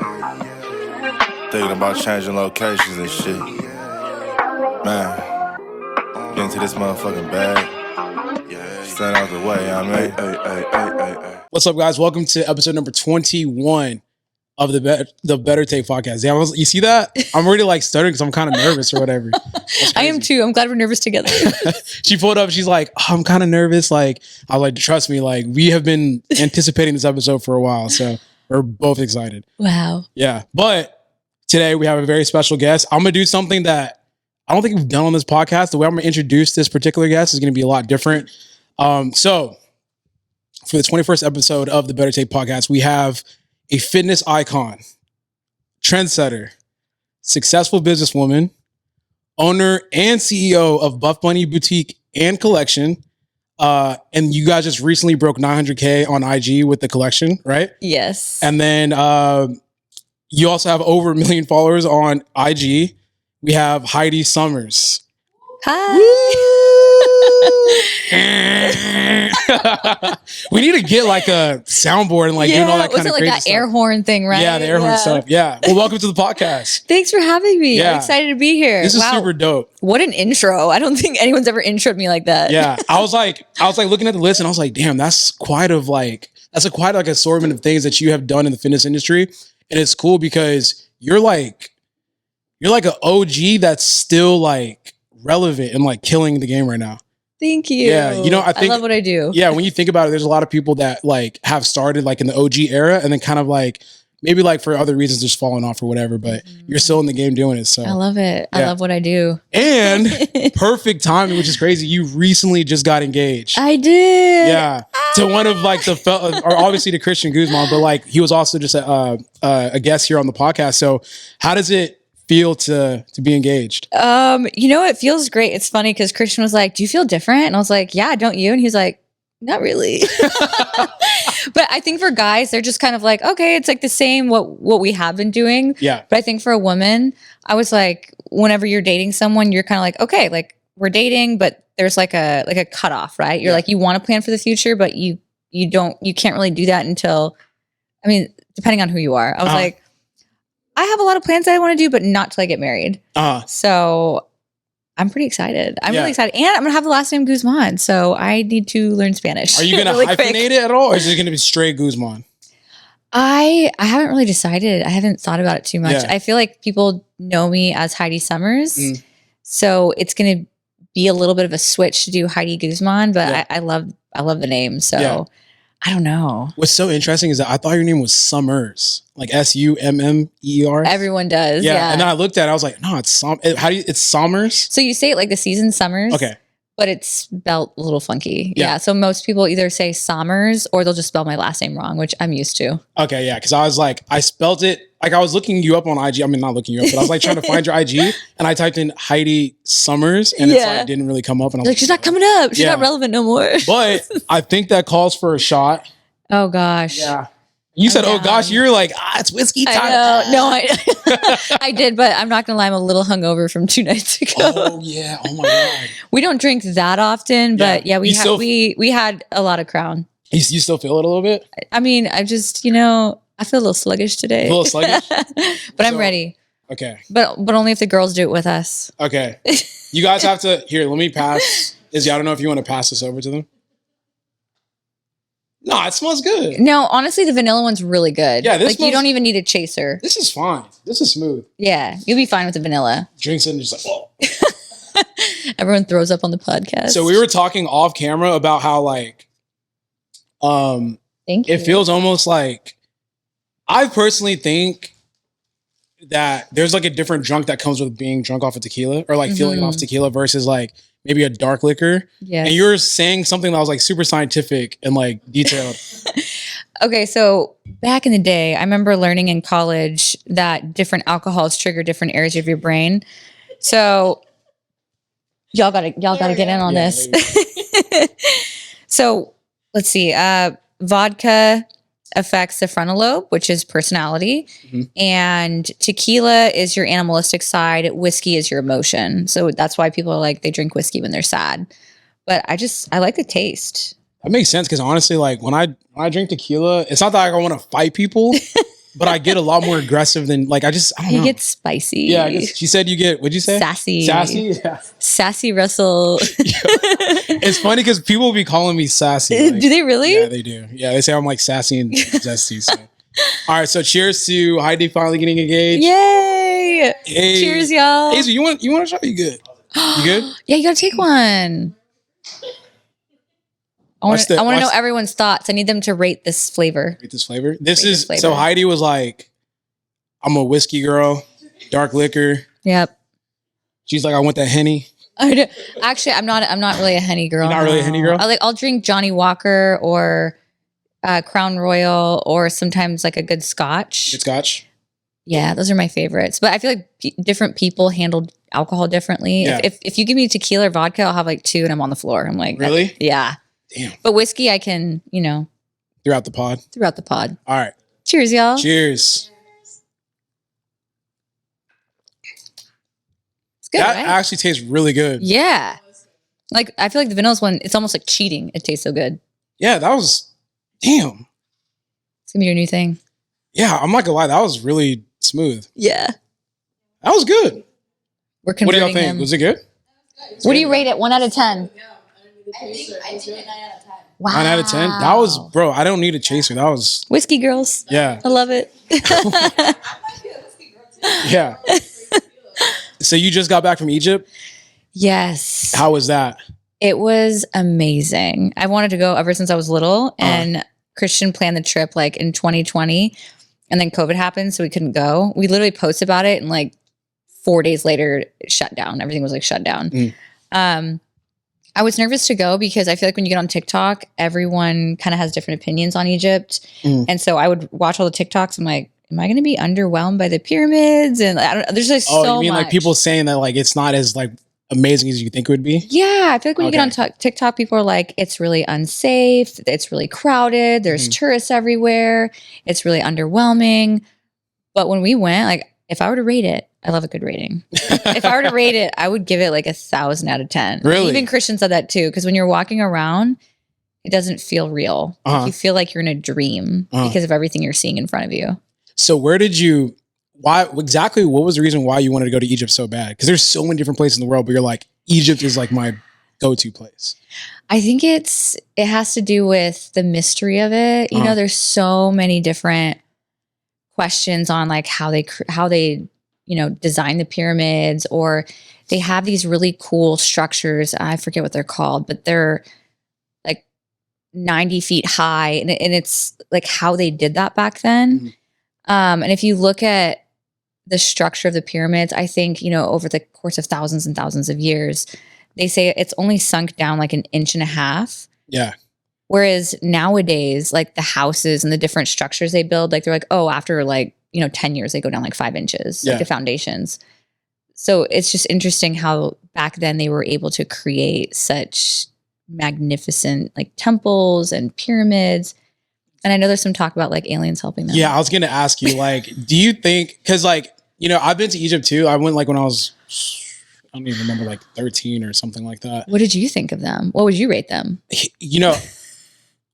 Thinking about changing locations and shit. Man, get into this motherfucking bag. Stand out the way, you know what I mean? What's up, guys? Welcome to episode number 21 of the Better Take podcast. Yeah, you see that? I'm already like stuttering because I'm kind of nervous or whatever. I am too. I'm glad we're nervous together. She pulled up. She's like, oh, I'm kind of nervous. Like, I was like, trust me. Like, we have been anticipating this episode for a while, so we're both excited. Wow. Yeah, but today we have a very special guest. I'm gonna do something that I don't think we've done on this podcast. The way I'm gonna introduce this particular guest is gonna be a lot different. So for the 21st episode of the Better Take podcast, we have a fitness icon, trendsetter, successful businesswoman, owner and CEO of Buffbunny Boutique and Collection. And you guys just recently broke 900K on IG with the collection, right? Yes. And then you also have over 1 million followers on IG. We have Heidi Somers. Hi. We need to get like a soundboard and like doing all that kind of like crazy that stuff. air horn thing, right? Yeah, the air horn stuff. Yeah. Well, welcome to the podcast. Thanks for having me. Yeah. I'm excited to be here. This is super dope. What an intro. I don't think anyone's ever introed me like that. Yeah. I was like looking at the list and I was like, damn, that's quite assortment of things that you have done in the fitness industry. And it's cool because you're like an OG that's still like relevant and like killing the game right now. Thank you. Yeah, you know, I love what I do. Yeah, when you think about it, there's a lot of people that like have started like in the OG era and then kind of like maybe like for other reasons just falling off or whatever, but you're still in the game doing it. So I love it. Yeah. I love what I do. And perfect timing, which is crazy. You recently just got engaged. I did. Yeah, to one of like or obviously to Christian Guzman, but like he was also just a guest here on the podcast. So how does it feel to be engaged? It feels great. It's funny because Christian was like, do you feel different? And I was like, yeah, don't you? And he's like, not really. But I think for guys, they're just kind of like, okay, it's like the same what we have been doing. Yeah. But I think for a woman, I was like, whenever you're dating someone, you're kind of like, okay, like we're dating, but there's like a cutoff, right? You're like, you want to plan for the future, but you can't really do that until, depending on who you are. I was like, I have a lot of plans that I want to do, but not till I get married. So I'm pretty excited. I'm really excited. And I'm going to have the last name Guzman. So I need to learn Spanish. Are you going to really hyphenate it at all? Or is it going to be straight Guzman? I haven't really decided. I haven't thought about it too much. Yeah. I feel like people know me as Heidi Somers. So it's going to be a little bit of a switch to do Heidi Guzman, but I love the name. So I don't know. What's so interesting is that I thought your name was Somers, like Summer. Everyone does. Yeah. And then I looked at it, I was like, no, it's it's Somers? So you say it like the season Summers. Okay. But it's spelled a little funky. Yeah. So most people either say Somers or they'll just spell my last name wrong, which I'm used to. Okay. Yeah. Cause I was like, I spelled it, like I was looking you up on IG. I mean, not looking you up, but I was like trying to find your IG and I typed in Heidi Somers and it's like, didn't really come up. And I was like, she's not coming up. She's not relevant no more. But I think that calls for a shot. Oh gosh. Yeah. You said, oh gosh, you're like, it's whiskey time. I did, but I'm not going to lie. I'm a little hungover from 2 nights ago. Oh yeah. Oh my God. We don't drink that often, but we had a lot of Crown. You still feel it a little bit? I mean, I just, I feel a little sluggish today. A little sluggish? But I'm ready. Okay. But only if the girls do it with us. Okay. You guys have to, here, let me pass. Izzy, I don't know if you want to pass this over to them. No, it smells good. No, honestly, the vanilla one's really good. Yeah, this you don't even need a chaser. This is fine. This is smooth. Yeah, you'll be fine with the vanilla. Drinks it and just like, oh. Everyone throws up on the podcast. So we were talking off camera about how like, Thank you. It feels almost like, I personally think that there's like a different drunk that comes with being drunk off of tequila or like feeling off tequila versus like maybe a dark liquor. Yeah. And you're saying something that was like super scientific and like detailed. Okay, so back in the day, I remember learning in college that different alcohols trigger different areas of your brain. So y'all gotta get in on this. So let's see. Vodka affects the frontal lobe, which is personality. And tequila is your animalistic side. Whiskey is your emotion. So that's why people are like, they drink whiskey when they're sad. But I like the taste. That makes sense because honestly, like when I drink tequila, it's not that I want to fight people. but I get a lot more aggressive than like I don't He know. gets spicy. Yeah, I guess she said you get. What'd you say? Sassy. Sassy. Yeah. Sassy Russell. It's funny because people will be calling me sassy. Like, do they really? Yeah, they do. Yeah, they say I'm like sassy and zesty. So. All right, so cheers to Heidi finally getting engaged. Yay! Hey. Cheers, y'all. Hazel, you want to try? You good? You good? Yeah, you gotta take one. I want to know everyone's thoughts. I need them to rate this flavor. Rate this flavor. So Heidi was like, I'm a whiskey girl, dark liquor. Yep. She's like, I want that Henny. Actually, I'm not really a Henny girl. You're not really a Henny girl? I'll drink Johnny Walker or Crown Royal or sometimes like a good Scotch. Good Scotch. Yeah, those are my favorites. But I feel like different people handle alcohol differently. Yeah. If you give me tequila or vodka, I'll have like 2 and I'm on the floor. I'm like, really? Yeah. Damn. But whiskey, I can, Throughout the pod. All right. Cheers, y'all. Cheers. It's good, that right? actually tastes really good. Yeah. Like, I feel like the vanilla one, it's almost like cheating. It tastes so good. Yeah, that was, damn. It's gonna be your new thing. Yeah, I'm not gonna lie. That was really smooth. Yeah. That was good. We're what do y'all think? him. Was it good? What do you rate it? 1 out of 10? I think I did it 9 out of 10. Wow. 9 out of 10? That was, bro, I don't need a chaser. That was. Whiskey girls. Yeah. I love it. Yeah. So you just got back from Egypt? Yes. How was that? It was amazing. I wanted to go ever since I was little, and Christian planned the trip like in 2020, and then COVID happened, so we couldn't go. We literally posted about it, and like 4 days later, it shut down. Everything was like shut down. I was nervous to go because I feel like when you get on TikTok, everyone kind of has different opinions on Egypt. And so I would watch all the TikToks. I'm like, am I going to be underwhelmed by the pyramids? And there's just so much. Oh, you mean like people saying that like it's not as like amazing as you think it would be? Yeah. I feel like when you get on TikTok, people are like, it's really unsafe. It's really crowded. There's tourists everywhere. It's really underwhelming. But when we went, like if I were to rate it, I love a good rating. If I were to rate it, I would give it like 1,000 out of 10. Really? Even Christian said that too. Because when you're walking around, it doesn't feel real. Like you feel like you're in a dream because of everything you're seeing in front of you. So what was the reason why you wanted to go to Egypt so bad? Because there's so many different places in the world, but you're like, Egypt is like my go-to place. I think it has to do with the mystery of it. You know, there's so many different questions on like how they design the pyramids, or they have these really cool structures. I forget what they're called, but they're like 90 feet high. And it's like how they did that back then. And if you look at the structure of the pyramids, I think, over the course of thousands and thousands of years, they say it's only sunk down like 1.5 inches. Yeah. Whereas nowadays, like the houses and the different structures they build, like they're like, oh, after like, 10 years, they go down like 5 inches, like the foundations. So it's just interesting how back then they were able to create such magnificent like temples and pyramids. And I know there's some talk about like aliens helping them. Yeah, I was going to ask you, like, do you think, because like, I've been to Egypt too. I went like when I was, I don't even remember, like 13 or something like that. What did you think of them? What would you rate them?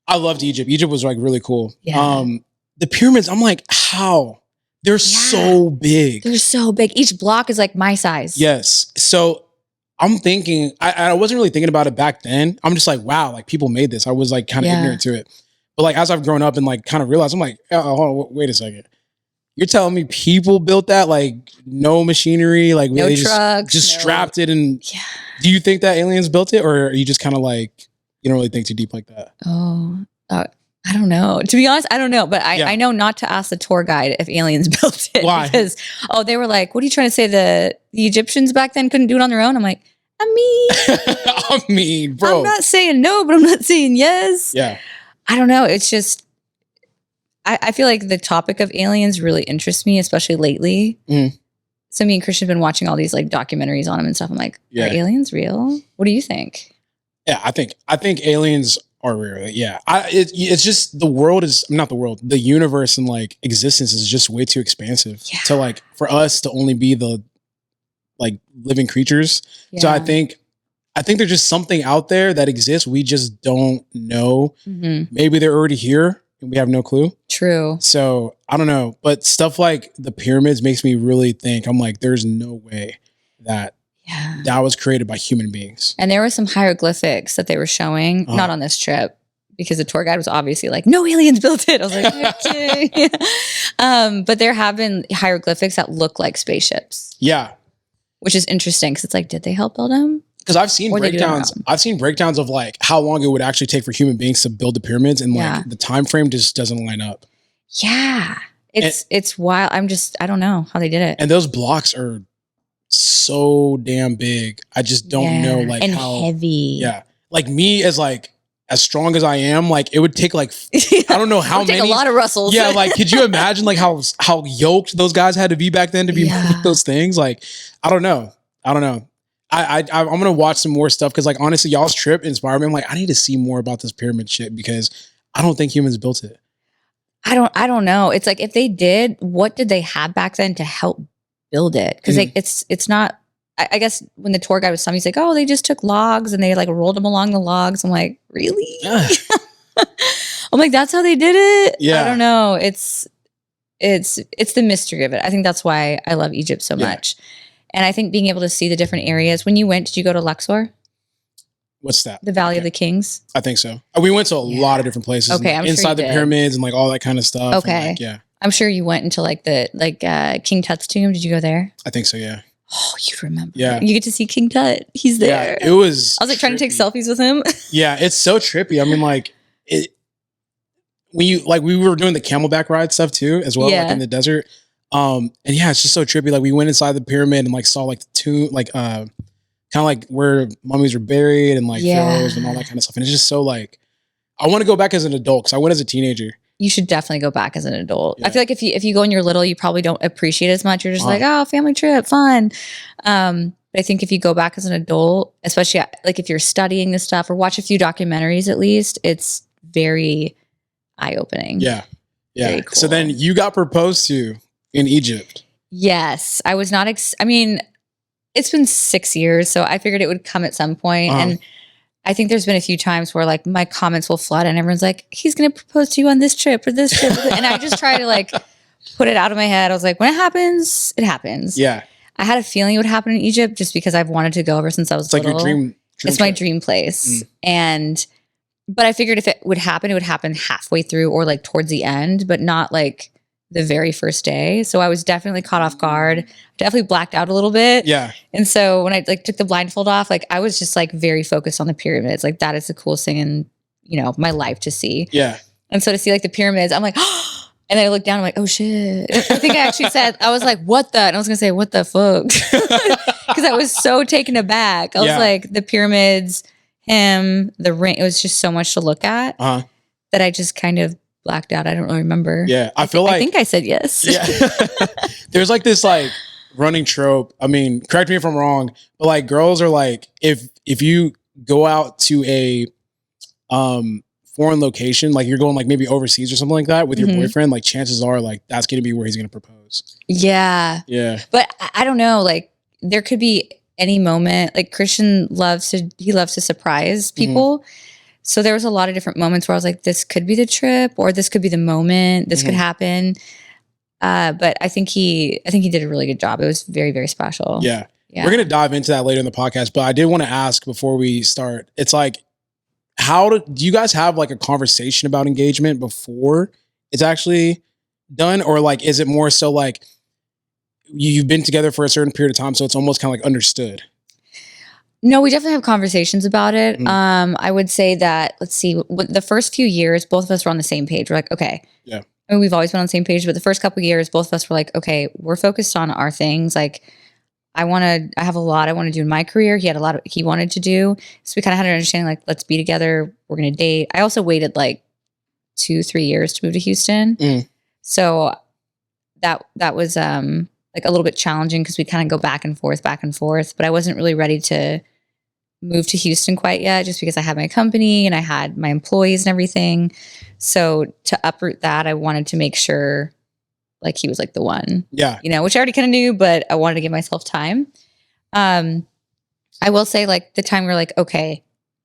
I loved Egypt. Egypt was like really cool. Yeah. The pyramids, I'm like, how? They're so big. They're so big. Each block is like my size. Yes. So I'm thinking, I wasn't really thinking about it back then. I'm just like, wow, like people made this. I was like kind of ignorant to it. But like as I've grown up and like kind of realized, I'm like, hold on, wait a second. You're telling me people built that, like no machinery, like no they trucks, just strapped it? And do you think that aliens built it, or are you just kind of like, you don't really think too deep like that? I don't know. To be honest, I don't know. But I know not to ask the tour guide if aliens built it. Why? Because, they were like, what are you trying to say? The Egyptians back then couldn't do it on their own? I'm like, I mean, bro. I'm not saying no, but I'm not saying yes. Yeah. I don't know. It's just, I feel like the topic of aliens really interests me, especially lately. So me and Christian have been watching all these like documentaries on them and stuff. I'm like, are aliens real? What do you think? Yeah, I think aliens are real. Yeah. It's just the universe and like existence is just way too expansive to like, for us to only be the like living creatures. Yeah. So I think there's just something out there that exists. We just don't know. Maybe they're already here. and we have no clue. True. So I don't know, but stuff like the pyramids makes me really think. I'm like, there's no way that that was created by human beings. And there were some hieroglyphics that they were showing, not on this trip, because the tour guide was obviously like, no aliens built it. I was like, okay. But there have been hieroglyphics that look like spaceships. Yeah. Which is interesting because it's like, did they help build them? Because I've seen breakdowns. I've seen breakdowns of like how long it would actually take for human beings to build the pyramids, and like the time frame just doesn't line up. Yeah. It's wild. I don't know how they did it. And those blocks are so damn big. I just don't know like and how heavy. Yeah. Like me as strong as I am, like it would take like I don't know how many. Take a lot of Russells. Yeah, like could you imagine like how yoked those guys had to be back then to be moving those things? Like I don't know. I'm gonna watch some more stuff because like honestly, y'all's trip inspired me. I'm like, I need to see more about this pyramid shit because I don't think humans built it. I don't know. It's like if they did, what did they have back then to help build it? Because like it's not. I guess when the tour guide was telling me, he's like, oh, they just took logs and they like rolled them along the logs. I'm like, really? I'm like, that's how they did it? Yeah. I don't know. It's the mystery of it. I think that's why I love Egypt so much. And I think being able to see the different areas. When you went, did you go to Luxor? What's that? The Valley of the Kings? I think so. We went to a lot of different places. Okay, I'm inside sure the pyramids and like all that kind of stuff. Okay. And, like, I'm sure you went into like King Tut's tomb. Did you go there? I think so, yeah. Oh, you'd remember. Yeah. You get to see King Tut. He's there. Yeah, it was. I was like trying to take selfies with him. Yeah, it's so trippy. I mean, like we were doing the camelback ride stuff too, as well, like in the desert. And yeah, it's just so trippy. Like we went inside the pyramid and like saw like the tomb, like kind of like where mummies were buried and like pharaohs and all that kind of stuff. And it's just so like, I want to go back as an adult because I went as a teenager. You should definitely go back as an adult. I feel like if you go when you're little, you probably don't appreciate it as much. You're just like, oh, family trip, fun. But I think if you go back as an adult, especially like if you're studying this stuff or watch a few documentaries at least, it's very eye-opening. Yeah. Yeah. Cool. So then you got proposed to in Egypt. Yes. I was not, I mean, it's been 6 years, so I figured it would come at some point. And I think there's been a few times where like my comments will flood and everyone's like, he's going to propose to you on this trip or this trip. And I just try to like put it out of my head. I was like, when it happens, it happens. Yeah. I had a feeling it would happen in Egypt just because I've wanted to go ever since I was little. Like your dream it's trip. My dream place. But I figured if it would happen halfway through or like towards the end, but not like the very first day. So I was definitely caught off guard, definitely blacked out a little bit. Yeah. And so when I like took the blindfold off, like I was just like very focused on the pyramids. Like that is the coolest thing in, my life to see. Yeah. And so to see like the pyramids, I'm like, oh, and then I looked down, I'm like, oh shit. I think I actually said, I was like, what the? And I was going to say, what the fuck? Because I was so taken aback. I was like, the pyramids, him, the ring, it was just so much to look at that I just kind of blacked out. I don't really remember. Yeah. I think I said yes. Yeah. There's like this like running trope. I mean, correct me if I'm wrong, but like girls are like, if you go out to a foreign location, like you're going like maybe overseas or something like that with your boyfriend, like chances are like that's going to be where he's going to propose. Yeah. Yeah. But I don't know, like there could be any moment. Like Christian loves to surprise people. So there was a lot of different moments where I was like, this could be the trip or this could be the moment. This could happen. But I think he did a really good job. It was very, very special. Yeah. We're going to dive into that later in the podcast, but I did want to ask before we start, it's like, do you guys have like a conversation about engagement before it's actually done? Or like, is it more so like you've been together for a certain period of time, so it's almost kind of like understood? No, we definitely have conversations about it. I would say that, let's see, the first few years, both of us were on the same page. We're like, okay. Yeah. I mean, we've always been on the same page, but the first couple of years, both of us were like, okay, we're focused on our things. Like, I have a lot I want to do in my career. He had a lot he wanted to do. So we kind of had an understanding, like, let's be together. We're going to date. I also waited like 2-3 years to move to Houston. So that was like a little bit challenging because we kind of go back and forth, but I wasn't really ready to move to Houston quite yet just because I had my company and I had my employees and everything. So to uproot that, I wanted to make sure like he was like the one, which I already kind of knew, but I wanted to give myself time. I will say like the time we're like, okay,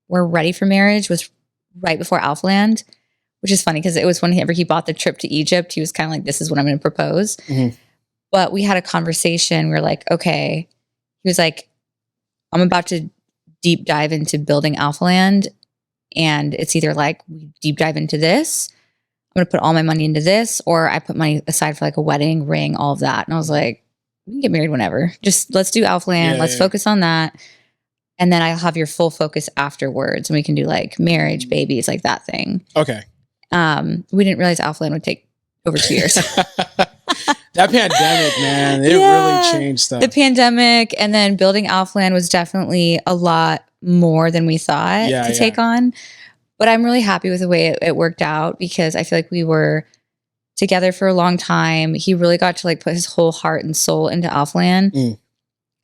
we're ready for marriage was right before Alphaland, which is funny because it was whenever he bought the trip to Egypt, he was kind of like, this is what I'm going to propose. Mhm. But we had a conversation. We were like, okay. He was like, I'm about to deep dive into building Alpha Land. And it's either like we deep dive into this, I'm going to put all my money into this, or I put money aside for like a wedding, ring, all of that. And I was like, we can get married whenever. Just let's do Alpha Land. Let's focus on that. And then I'll have your full focus afterwards. And we can do like marriage, babies, like that thing. Okay. We didn't realize Alpha Land would take over 2 years. That pandemic, man, it really changed stuff. The pandemic and then building Alpha Land was definitely a lot more than we thought to take on. But I'm really happy with the way it worked out because I feel like we were together for a long time. He really got to like put his whole heart and soul into Alpha Land.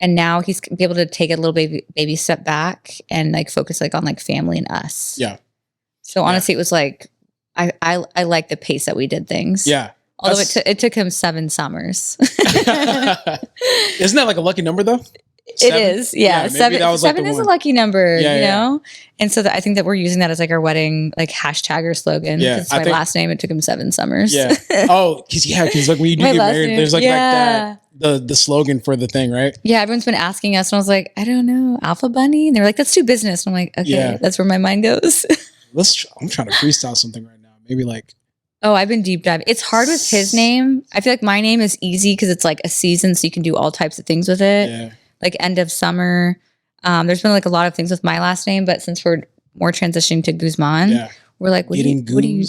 And now he's be able to take a little baby step back and like focus like on like family and us. Yeah. So honestly, it was like, I like the pace that we did things. Yeah. Although it took him 7 summers. Isn't that like a lucky number though? It is. Yeah. Seven, that was seven like is a lucky number, Yeah, you know? And so I think that we're using that as like our wedding, like hashtag or slogan. Yeah, It's my last name. It took him 7 summers. Yeah. Oh, because like when you do My get last married, name. there's like that the slogan for the thing, right? Yeah. Everyone's been asking us, and I was like, I don't know, Alpha Bunny. And they were like, that's too business. And I'm like, okay, that's where my mind goes. I'm trying to freestyle something right now. Maybe like. Oh, I've been deep diving. It's hard with his name. I feel like my name is easy because it's like a season, so you can do all types of things with it. Yeah. Like end of summer. There's been like a lot of things with my last name, but since we're more transitioning to Guzman, we're like, what are you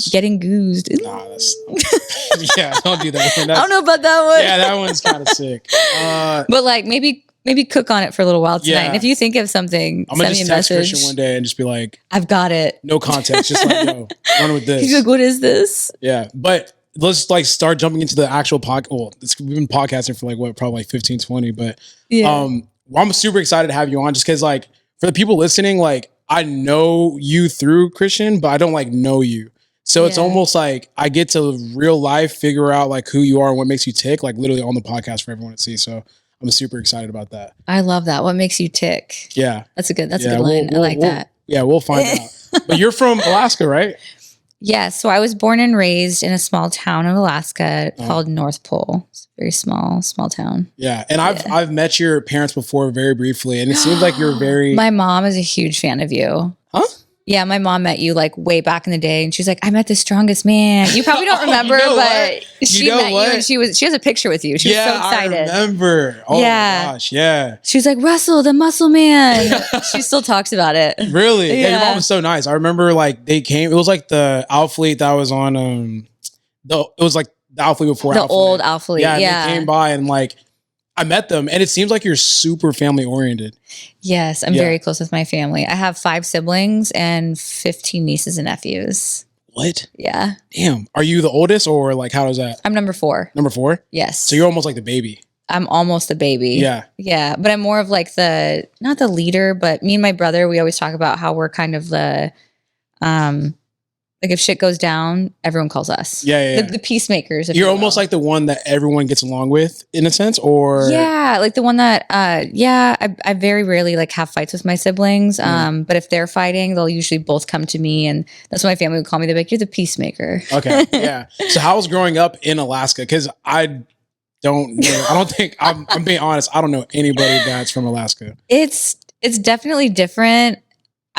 getting goozed? Nah, that's don't do that. I don't know about that one. Yeah, that one's kind of sick. But like maybe cook on it for a little while tonight. Yeah. And if you think of something, I'm gonna send me just a text message. Christian one day and just be like, I've got it. no context, just like, yo, run with this. He's like, what is this? Yeah, but let's like start jumping into the actual podcast. Well, we've been podcasting for like probably like 15, 20, but I'm super excited to have you on just because like for the people listening, like I know you through Christian, but I don't like know you. So it's almost like I get to real life figure out like who you are and what makes you tick, like literally on the podcast for everyone to see. So I'm super excited about that. I love that. What makes you tick? Yeah. That's a good line. I like that. Yeah, we'll find out. But you're from Alaska, right? Yeah. So I was born and raised in a small town in Alaska called North Pole. It's a very small town. Yeah. And I've met your parents before very briefly, and it seems like you're very. My mom is a huge fan of you. Huh? Yeah, my mom met you like way back in the day, and she's like, "I met the strongest man." You probably don't remember, but she met you, and she has a picture with you. She was so excited. I remember. Oh my gosh, yeah. She was like, "Russell, the muscle man." She still talks about it. Really? Yeah. Your Yeah. mom was so nice. I remember like they came. It was like the Outfleet that was on. It was like the Outfleet before The Outfleet. old Outfleet. Yeah, Yeah. they came by and like I met them, and it seems like you're super family oriented. Yes, I'm very close with my family. I have 5 siblings and 15 nieces and nephews. What? Yeah. Damn. Are you the oldest, or like how does that? I'm number 4. Number 4? Yes. So you're almost like the baby. I'm almost a baby. Yeah. Yeah. But I'm more of like not the leader, but me and my brother, we always talk about how we're kind of the, like if shit goes down, everyone calls us. Yeah. The peacemakers. If You're you almost will. like the one that everyone gets along with in a sense, or Yeah, like the one that I very rarely like have fights with my siblings. But if they're fighting, they'll usually both come to me, and that's what my family would call me. They're like, "You're the peacemaker." Okay. Yeah. So how was growing up in Alaska? Because I don't know. I don't think I'm being honest. I don't know anybody that's from Alaska. It's definitely different.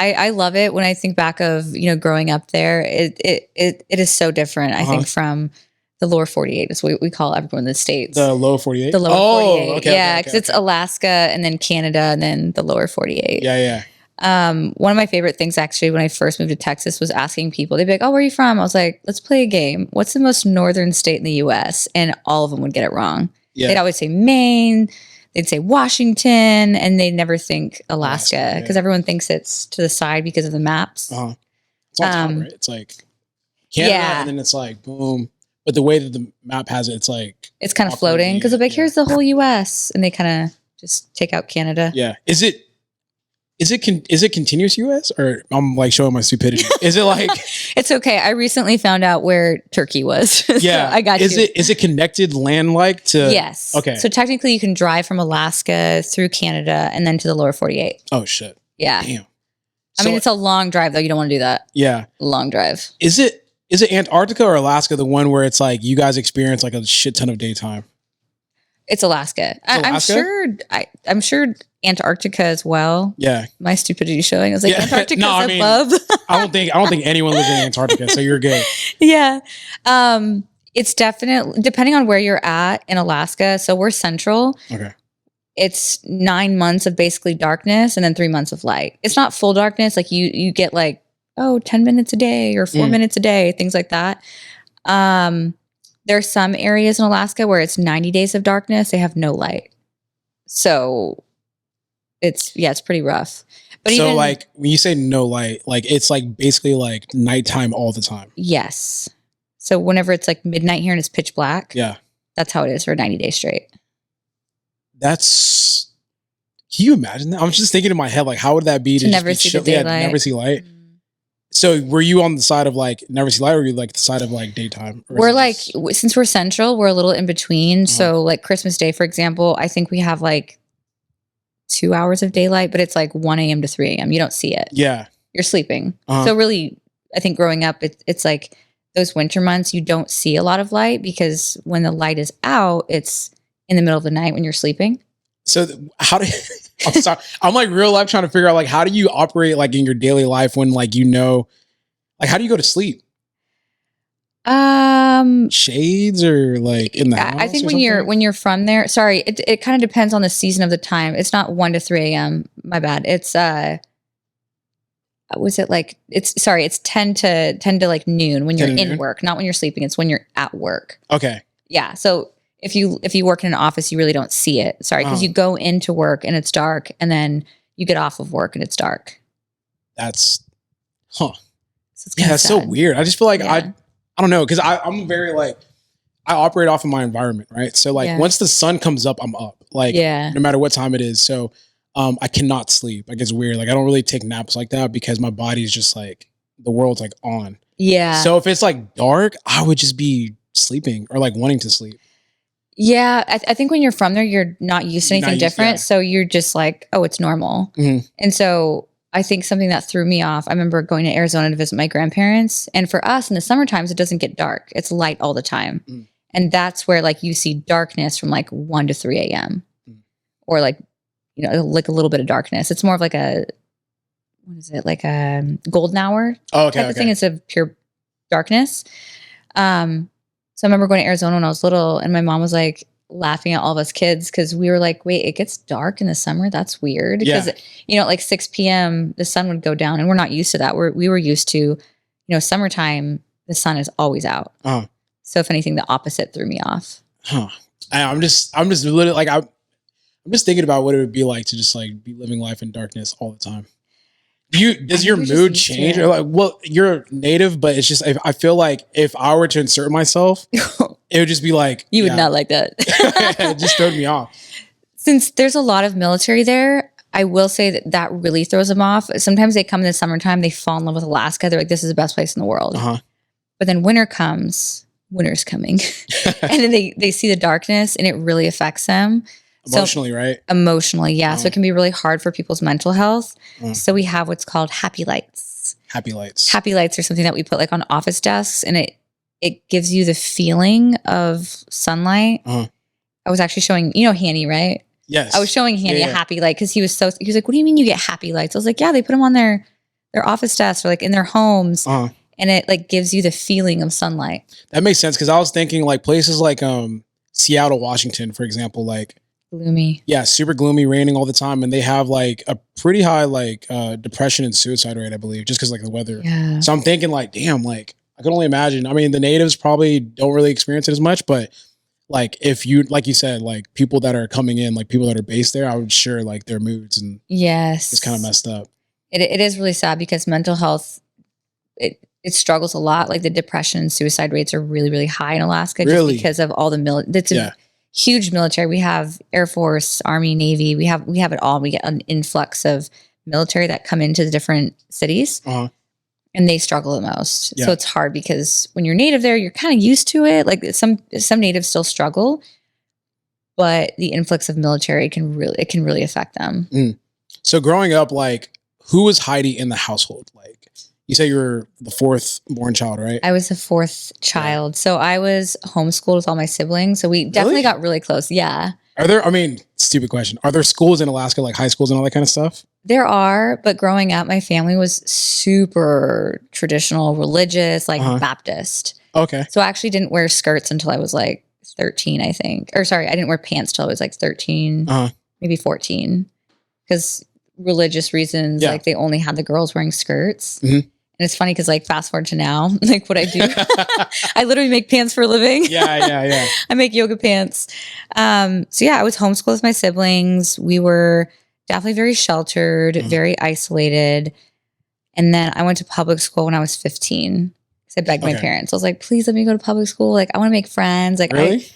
I love it when I think back of, growing up there. It is so different, I think, from the lower 48 is what we call everyone in the States. The lower 48? The lower 48. Okay. Yeah, because it's Alaska and then Canada and then the lower 48. Yeah. One of my favorite things actually when I first moved to Texas was asking people, they'd be like, "Oh, where are you from?" I was like, "Let's play a game. What's the most northern state in the US?" And all of them would get it wrong. Yeah. They'd always say Maine. They'd say Washington, and they'd never think Alaska because everyone thinks it's to the side because of the maps. It's on top, right? It's like Canada, and then it's like boom. But the way that the map has it, it's like it's kind of floating because they're like, here's the whole US, and they kind of just take out Canada. Yeah. Is it continuous US, or I'm like showing my stupidity? Is it like It's okay. I recently found out where Turkey was. Yeah. So I got is you. Is it connected land like to Yes. Okay. So technically you can drive from Alaska through Canada and then to the lower 48. Oh shit. Yeah. Damn. I mean, it's a long drive though. You don't want to do that. Yeah. Long drive. Is it Is it Antarctica or Alaska, the one where it's like you guys experience like a shit ton of daytime? It's Alaska. Alaska? I'm sure Antarctica as well. Yeah. My stupidity showing. I was like, Yeah. Antarctica's No, I mean, above. I don't think anyone lives in Antarctica, so you're good. Yeah. It's definitely depending on where you're at in Alaska. So we're central. Okay. It's 9 months of basically darkness and then 3 months of light. It's not full darkness. Like you get like, 10 minutes a day or 4 minutes a day, things like that. There's some areas in Alaska where it's 90 days of darkness. They have no light. So it's pretty rough. But so even, like when you say no light, like it's like basically like nighttime all the time. yes. So whenever it's like midnight here and it's pitch black, Yeah. that's how it is for 90 days straight. Can you imagine that? I'm just thinking in my head, like, how would that be To just never be see the chill- yeah, daylight. never see light? So were you on the side of like never see light, or were you like the side of like daytime? Or is We're it like, just- since we're central, we're a little in between. So like Christmas Day, for example, I think we have like 2 hours of daylight, but it's like 1 a.m. to 3 a.m. You don't see it. yeah. You're sleeping. Uh-huh. So really, I think growing up, it's like those winter months, you don't see a lot of light because when the light is out, it's in the middle of the night when you're sleeping. So how do I'm sorry, I'm like real life trying to figure out like how do you operate like in your daily life when like like how do you go to sleep? Shades or like in the house? I think or when something? you're from there, sorry, it kind of depends on the season of the time. It's not 1 to 3 a.m. My bad. It's was it like it's 10 to like noon when you're 10 to in noon? work, not when you're sleeping. It's when you're at work. Okay. Yeah. So if you work in an office, you really don't see it. Sorry, because you go into work and it's dark, and then you get off of work and it's dark. That's So it's yeah, kinda that's so sad. weird. I just feel like Yeah. I don't know, because I'm very like I operate off of my environment, right? So like Yeah. once the sun comes up, I'm up. Like Yeah. no matter what time it is. So I cannot sleep. Like it's weird. Like I don't really take naps like that because my body's just like the world's like on. Yeah. So if it's like dark, I would just be sleeping or like wanting to sleep. Yeah, I think when you're from there, you're not used to You're not anything used- different. yeah. So you're just like, oh, it's normal. Mhm. And so I think something that threw me off, I remember going to Arizona to visit my grandparents. And for us in the summer times, it doesn't get dark. It's light all the time. Mm. And that's where like you see darkness from like 1 to 3 a.m. Or like, like a little bit of darkness. It's more of like what is it? Like a golden hour Oh, okay. type of thing. It's a pure darkness. So I remember going to Arizona when I was little, and my mom was like laughing at all of us kids because we were like, wait, it gets dark in the summer? That's weird. Yeah. Because, at like 6 p.m., the sun would go down, and we're not used to that. We were used to, summertime, the sun is always out. Uh-huh. So if anything, the opposite threw me off. Huh. I'm just literally like I'm just thinking about what it would be like to just like be living life in darkness all the time. Does your think we're mood just used to change? it. Or like, well, you're native, but it's just I feel like if I were to insert myself, it would just be like You would not like that. it just throwed me off. Since there's a lot of military there, I will say that really throws them off. Sometimes they come in the summertime, they fall in love with Alaska. They're like, this is the best place in the world. Uh-huh. But then winter's coming. And then they see the darkness, and it really affects them. Emotionally, right? Emotionally, yeah. So it can be really hard for people's mental health. Mm. So we have what's called happy lights. Happy lights. Happy lights are something that we put like on office desks, and it gives you the feeling of sunlight. Uh-huh. I was actually showing, Hanny, right? Yes. I was showing Hanny Yeah. a happy light because he was like, what do you mean you get happy lights? I was like, yeah, they put them on their office desks or like in their homes. Uh-huh. And it like gives you the feeling of sunlight. That makes sense because I was thinking like places like Seattle, Washington, for example, like Gloomy. yeah, super gloomy, raining all the time, and they have like a pretty high like depression and suicide rate, I believe, just because like the weather. Yeah. So I'm thinking like, damn, like I can only imagine. I mean, the natives probably don't really experience it as much, but like if you, like you said, like people that are coming in, like people that are based there, I would sure like their moods and Yes. it's kind of messed up. It is really sad because mental health, it struggles a lot. Like the depression and suicide rates are really, really high in Alaska Really? just because of all the it's Yeah. a huge military. We have Air Force, Army, Navy. We have it all. We get an influx of military that come into the different cities. Uh-huh. And they struggle the most. Yeah. So it's hard because when you're native there, you're kind of used to it. Like some natives still struggle, but the influx of military can really affect them. So growing up, like who was Heidi in the household? Like, You say you were the fourth born child, right? I was the fourth child. So I was homeschooled with all my siblings. So we definitely got really close. Yeah. Are there, I mean, stupid question. Are there schools in Alaska, like high schools and all that kind of stuff? There are, but growing up, my family was super traditional, religious, like Baptist. Okay. So I actually didn't wear skirts until I was like 13, I think. Or sorry, I didn't wear pants till I was like 13, maybe 14. Because religious reasons, like they only had the girls wearing skirts. And it's funny because like fast forward to now, like what I do, I literally make pants for a living. Yeah. I make yoga pants. So yeah, I was homeschooled with my siblings. We were definitely very sheltered, very isolated. And then I went to public school when I was 15. So I begged my parents. I was like, please let me go to public school. Like I want to make friends. Like really?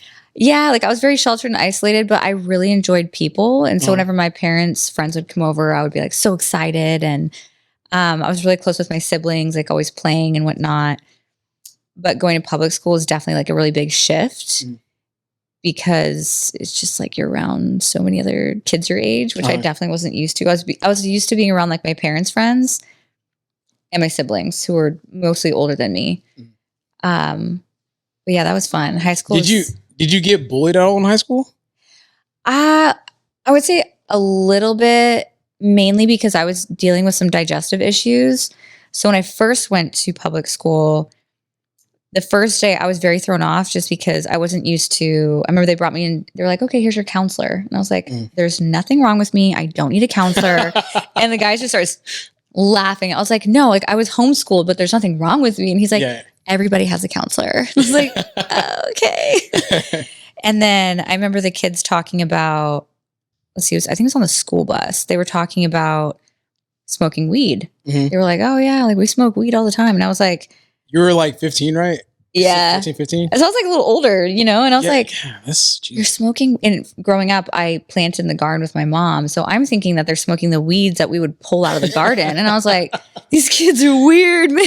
I was very sheltered and isolated, but I really enjoyed people. And so whenever my parents' friends would come over, I would be like so excited. And I was really close with my siblings, like always playing and whatnot. But going to public school is definitely like a really big shift because it's just like you're around so many other kids your age, which I definitely wasn't used to. I was used to being around like my parents' friends and my siblings who were mostly older than me. But yeah, that was fun. High school. Did you get bullied at all in high school? I would say a little bit. Mainly because I was dealing with some digestive issues. So when I first went to public school, the first day I was very thrown off just because I wasn't used to, I remember they brought me in, they were like, okay, here's your counselor. And I was like, there's nothing wrong with me. I don't need a counselor. And the guy just starts laughing. I was like, no, like I was homeschooled, but there's nothing wrong with me. And he's like, everybody has a counselor. I was like, okay. And then I remember the kids talking about, let's see, I think it was on the school bus. They were talking about smoking weed. They were like, oh yeah, like we smoke weed all the time. And I was like, you were like 15, right? Yeah. 14, 15? So I was like a little older, you know? And I was like, you're smoking. And growing up, I planted in the garden with my mom. So I'm thinking that they're smoking the weeds that we would pull out of the garden. And I was like, these kids are weird, man.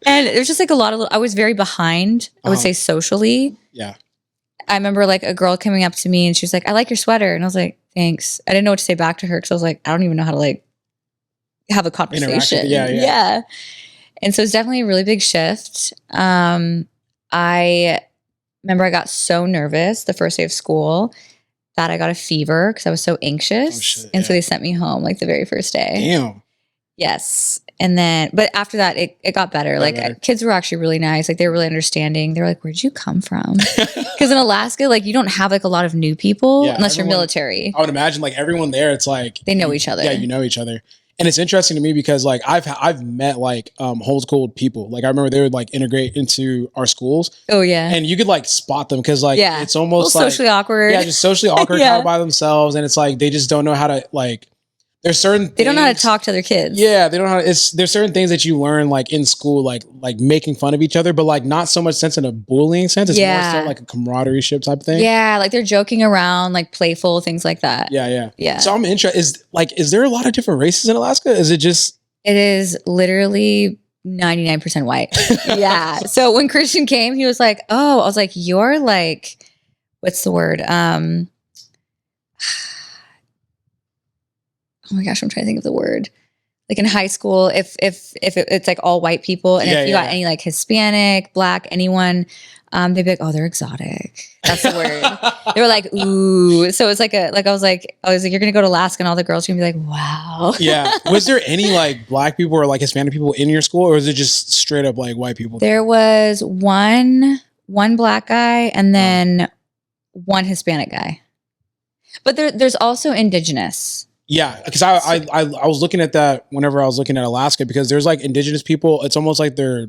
And it was just like a lot of, I was very behind, I would say socially. Yeah. I remember like a girl coming up to me and she was like, I like your sweater. And I was like, thanks. I didn't know what to say back to her because I was like, I don't even know how to like have a conversation. Yeah. And so it's definitely a really big shift. I remember I got so nervous the first day of school that I got a fever because I was so anxious. So they sent me home like the very first day. Damn. Yes. And then, but after that, it got better. Like kids were actually really nice. Like they were really understanding. They were like, where'd you come from? Because in Alaska, like you don't have like a lot of new people unless you're military. I would imagine like everyone there, it's like. They know each other. Yeah, you know each other. And it's interesting to me because like I've met like homeschooled people. Like I remember they would like integrate into our schools. Oh yeah. And you could like spot them because like it's almost like socially awkward. Yeah, just socially awkward kind of by themselves. And it's like they just don't know how to like. There's certain things, they don't know how to talk to their kids. Yeah, they don't know how to, there's certain things that you learn like in school, like making fun of each other, but like not so much sense in a bullying sense. It's more so like a camaraderie ship type thing. Yeah, like they're joking around, like playful things like that. Yeah. So I'm interested. Is there a lot of different races in Alaska? Is it just? It is literally 99% white. Yeah. So when Christian came, he was like, "Oh," I was like, "You're like, what's the word?" Oh my gosh, I'm trying to think of the word. Like in high school, if it's like all white people, and if you got any like Hispanic, Black, anyone, they'd be like, "Oh, they're exotic." That's the word. They were like, "Ooh." So it's like I was like, "You're gonna go to Alaska," and all the girls are gonna be like, "Wow." Yeah. Was there any like Black people or like Hispanic people in your school, or was it just straight up like white people? There was one Black guy and then one Hispanic guy, but there's also Indigenous. Yeah, because I was looking at that whenever I was looking at Alaska because there's like Indigenous people. It's almost like they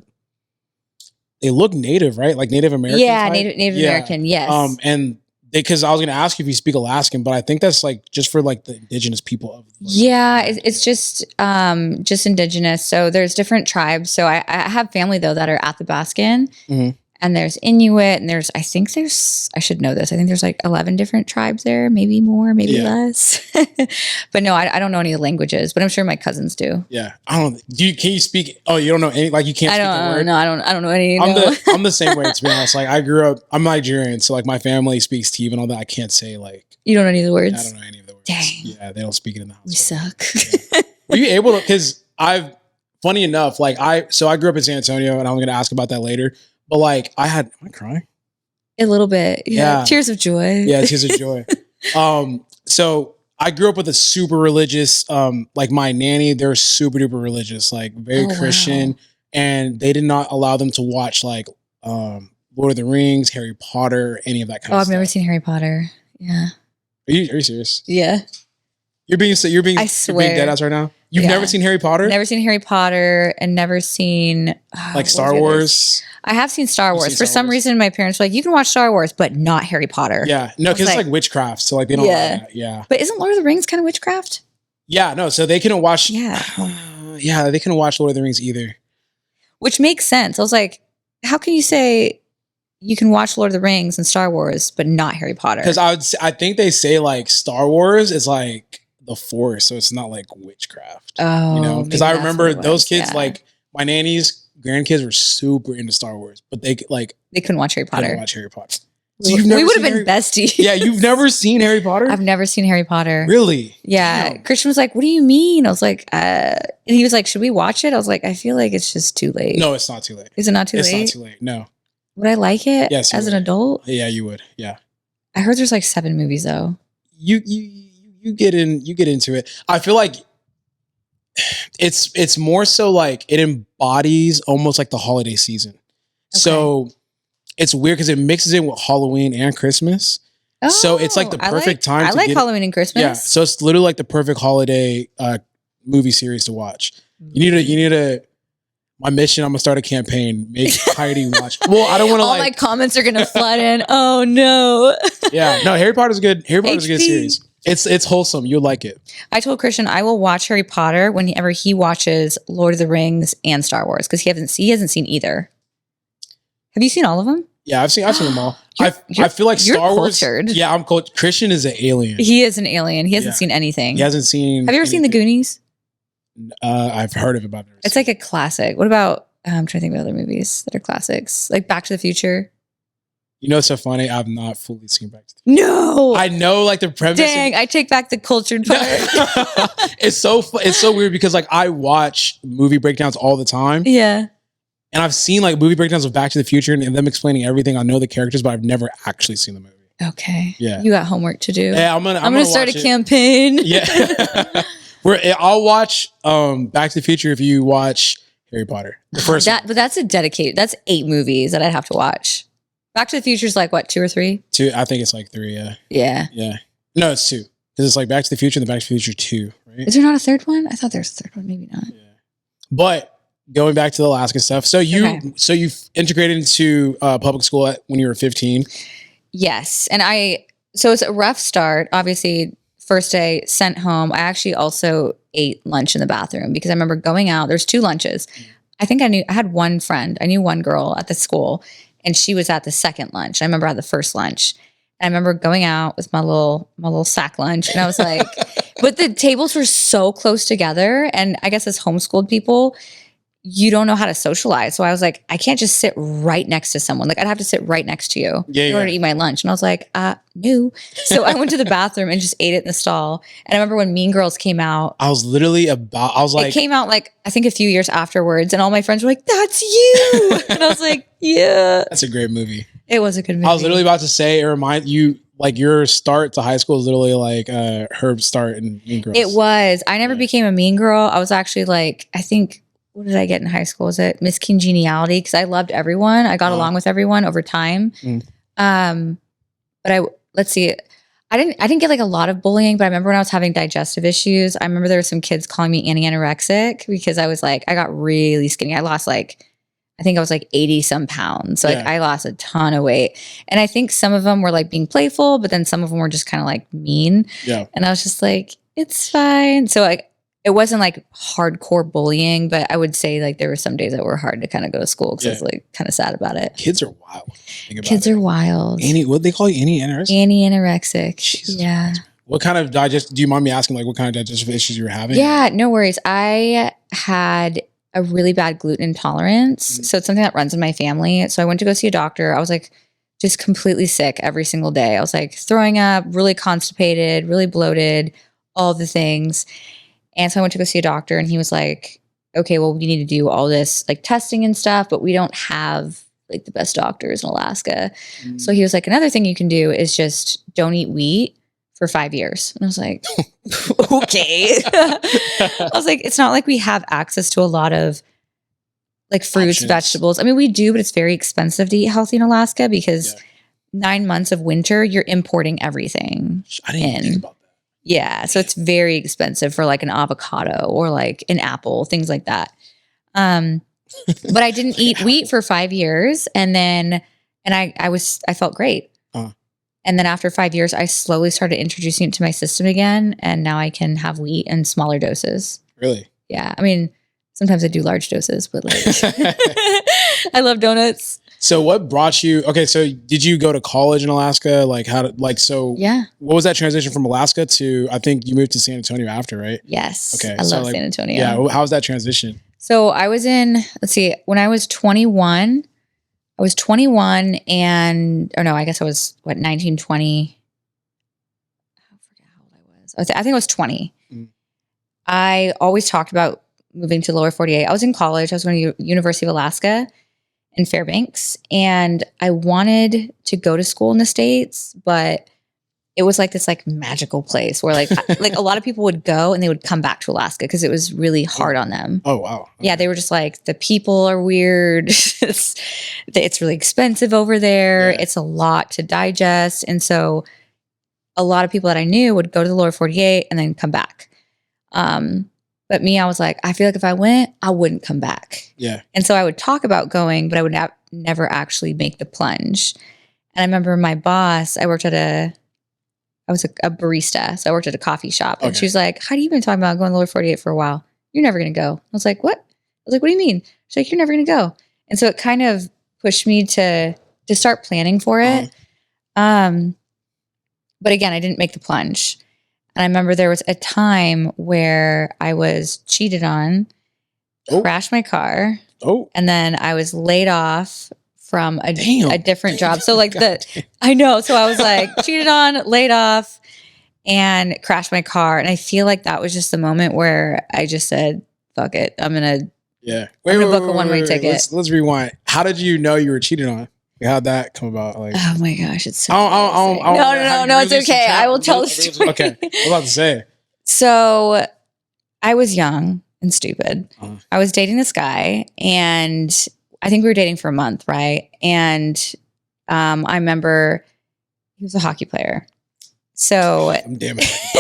look Native, right? Like Native American. Yeah, Native American. Yes. And because I was going to ask you if you speak Alaskan, but I think that's like just for like the Indigenous people. Like, yeah, it's just Indigenous. So there's different tribes. So I have family though that are Athabascan. Mm-hmm. And there's Inuit, and I should know this. I think there's like 11 different tribes there, maybe more, maybe less. But no, I don't know any of the languages, but I'm sure my cousins do. Yeah. Can you speak? Oh, you don't know any, like you can't speak the word? No, I don't know any. I'm the same way, to be honest. Like I grew up, I'm Nigerian. So like my family speaks Tiv and all that. I can't say like. You don't know any of the words? I don't know any of the words. Dang. Yeah, they don't speak it in the house. We suck. Yeah. Were you able to, because I've funny enough, like I grew up in San Antonio, and I'm gonna ask about that later. But like am I crying? A little bit. Yeah. Yeah. Tears of joy. Yeah, tears of joy. So I grew up with a super religious, like my nanny, they're super duper religious, like very Oh, Christian, wow. and they did not allow them to watch like Lord of the Rings, Harry Potter, any of that kind Oh, of I've stuff. never seen Harry Potter. Yeah. Are you serious? Yeah. You're being I you're being swear. dead ass right now. You've Yeah. never seen Harry Potter? Never seen Harry Potter and never seen Like what Star was the other- Wars. I have seen Star You've Wars. seen For Star some Wars? reason, my parents were like, you can watch Star Wars, but not Harry Potter. Yeah, no, I was because it's like- like witchcraft, so like they don't. Yeah. Like that. Yeah, But isn't Lord of the Rings kind of witchcraft? yeah, no. So they couldn't watch. Yeah. Yeah, they couldn't watch Lord of the Rings either. Which makes sense. I was like, how can you say you can watch Lord of the Rings and Star Wars, but not Harry Potter? Because I think they say like Star Wars is like the Force, so it's not like witchcraft. Oh, You know, because maybe I that's remember what it those was, kids, yeah. like my nanny's grandkids, were super into Star Wars, but they like They couldn't watch Harry couldn't Potter. watch Harry Potter. We, So you've never we would have seen been Harry- besties. Yeah, you've never seen Harry Potter? I've never seen Harry Potter. Really? Yeah. Damn. Christian was like, what do you mean? I was like, and he was like, should we watch it? I was like, I feel like it's just too late. No, it's not too late. Is it not too It's late? not too late. No. Would I like it Yes, you as an would. adult? Yeah, you would. Yeah. I heard there's like 7 movies though. You get into it. I feel like it's more so like it embodies almost like the holiday season. So it's weird because it mixes in with Halloween and Christmas. So it's like the I perfect time I to like get- Halloween and Christmas. Yeah. So it's literally like the perfect holiday movie series to watch. You need to my mission, I'm gonna start a campaign. Make Heidi watch. Well, I don't want to All my like comments are gonna flood in. Oh no. yeah, no, Harry Potter's good. Harry Potter's a good HP. series. It's wholesome. You'll like it. I told Christian I will watch Harry Potter whenever he watches Lord of the Rings and Star Wars because he hasn't seen either. Have you seen all of them? Yeah, I've seen them all. You're- I feel like you're Star Wars. cultured. Yeah, I'm cultured. Christian is an alien. He is an alien. He hasn't Yeah. seen anything. He hasn't seen. Have you ever seen The anything. Goonies? I've heard of it, but I've never It's seen like a classic. What about I'm trying to think of other movies that are classics, like Back to the Future. it. You know, it's so funny. I've not fully seen Back to the No, I know like the premise. dang! I take back the cultured part. It's so weird because like I watch movie breakdowns all the time, Yeah. and I've seen like movie breakdowns of Back to the Future and them explaining everything. I know the characters, but I've never actually seen the movie. Okay. Yeah. You got homework to do. Yeah, I'm gonna start a watch it. campaign. Yeah. I'll watch Back to the Future if you watch Harry Potter. The first one. But that's that's 8 movies that I'd have to watch. Back to the Future is like what, 2 or 3? 2. I think it's like 3. Yeah. Yeah. Yeah. No, it's 2. Because it's like Back to the Future and the Back to the Future 2, right? Is there not a third one? I thought there was a third one. Maybe not. Yeah. But going back to the Alaska stuff. So you integrated into public school when you were 15. Yes. And so it's a rough start. Obviously, first day sent home. I actually also ate lunch in the bathroom because I remember going out. There's 2 lunches. I think I had one friend. I knew one girl at the school and she was at the second lunch. I remember I had the first lunch. And I remember going out with my little sack lunch and I was like, but the tables were so close together. And I guess as homeschooled people, you don't know how to socialize. So I was like, I can't just sit right next to someone. Like I'd have to sit right next to you in order to eat my lunch. And I was like, no. So I went to the bathroom and just ate it in the stall. And I remember when Mean Girls came out, I was like, it came out like, I think a few years afterwards. And all my friends were like, that's you. And I was like, yeah. that's a great movie. It was a good movie. I was literally about to say, it remind you, like your start to high school is literally like Herb's start in Mean Girls. It was. I never became a mean girl. I was actually like, I think, what did I get in high school? Was it Miss Congeniality? Because I loved everyone. I got along with everyone over time. But let's see. I didn't get like a lot of bullying, but I remember when I was having digestive issues, I remember there were some kids calling me anorexic because I was like, I got really skinny. I lost like, I think I was like 80 some pounds. So like I lost a ton of weight. And I think some of them were like being playful, but then some of them were just kind of like mean. Yeah. And I was just like, it's fine. So like, it wasn't like hardcore bullying, but I would say like there were some days that were hard to kind of go to school because I was like kind of sad about it. Kids are wild. Kids are wild. What they call you? Anorexic? Anorexic. Jesus Yeah. Christ. What kind of do you mind me asking like what kind of digestive issues you were having? Yeah, no worries. I had a really bad gluten intolerance. So it's something that runs in my family. So I went to go see a doctor. I was like just completely sick every single day. I was like throwing up, really constipated, really bloated, all the things. And so I went to go see a doctor and he was like, okay, well, we need to do all this like testing and stuff, but we don't have like the best doctors in Alaska. So he was like, another thing you can do is just don't eat wheat for 5 years. And I was like, okay. I was like, it's not like we have access to a lot of like fruits, Options. vegetables. I mean, we do, but it's very expensive to eat healthy in Alaska because 9 months of winter, you're importing everything. I didn't even think about that. Yeah. So it's very expensive for like an avocado or like an apple, things like that. But I didn't eat wheat for 5 years. And then, I felt great. And then after 5 years, I slowly started introducing it to my system again. And now I can have wheat in smaller doses. Really? Yeah. I mean, sometimes I do large doses, but like, I love donuts. So what brought you, okay, so did you go to college in Alaska? Like Yeah. What was that transition from Alaska to, I think you moved to San Antonio after, right? Yes. Okay. I so love like, San Antonio. Yeah. How was that transition? So I was when I was 21, and, or no, I guess I was 19, 20. I forget how old I was. I think I was 20. I always talked about moving to the lower 48. I was in college. I was going to University of Alaska in Fairbanks, and I wanted to go to school in the States, but it was like this like magical place where like like a lot of people would go and they would come back to Alaska because it was really hard on them. Oh, wow. Okay. Yeah, they were just like, the people are weird. It's really expensive over there. Yeah. It's a lot to digest. And so a lot of people that I knew would go to the lower 48 and then come back. But me, I was like, I feel like if I went, I wouldn't come back. Yeah. And so I would talk about going, but I would never actually make the plunge. And I remember my boss, I was a barista. So I worked at a coffee shop. And she was like, Heidi, you've been talking about going to the lower 48 for a while. You're never going to go. I was like, what? I was like, what do you mean? She's like, you're never going to go. And so it kind of pushed me to start planning for it. But again, I didn't make the plunge. And I remember there was a time where I was cheated on, crashed my car, and then I was laid off from a different job. So like I know. So I was like cheated on, laid off, and crashed my car. And I feel like that was just the moment where I just said, fuck it. I'm going to book a one-way ticket. Let's rewind. How did you know you were cheated on? How'd that come about? Like, oh my gosh, it's so no, it's okay. I will tell the story. Okay, I was about to say. So I was young and stupid. I was dating this guy, and I think we were dating for a month, right? And I remember he was a hockey player. So damn it.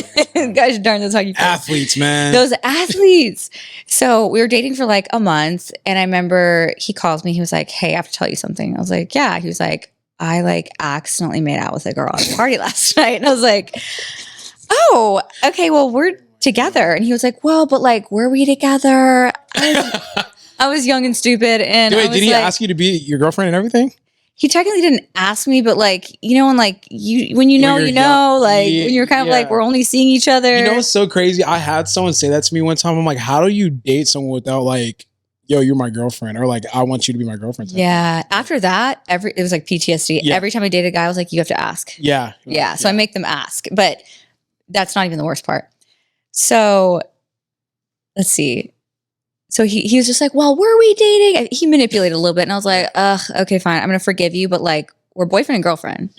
gosh darn those hockey players. Athletes, man. Those athletes. So we were dating for like a month, and I remember he calls me. He was like, hey, I have to tell you something. I was like, yeah. He was like, I like accidentally made out with a girl at a party last night. And I was like, oh, okay, well, we're together. And he was like, well, but like, were we together? I was young and stupid. And wait, did he ask you to be your girlfriend and everything? He technically didn't ask me, but like, you know, and like when you know, like when you're kind of like, we're only seeing each other. You know what's so crazy? I had someone say that to me one time. I'm like, how do you date someone without like, yo, you're my girlfriend, or like, I want you to be my girlfriend? Yeah. After that, it was like PTSD. Yeah. Every time I dated a guy, I was like, you have to ask. Yeah. Yeah. So I make them ask, but that's not even the worst part. So let's see. So he was just like, well, were we dating? He manipulated a little bit. And I was like, okay, fine. I'm going to forgive you. But like, we're boyfriend and girlfriend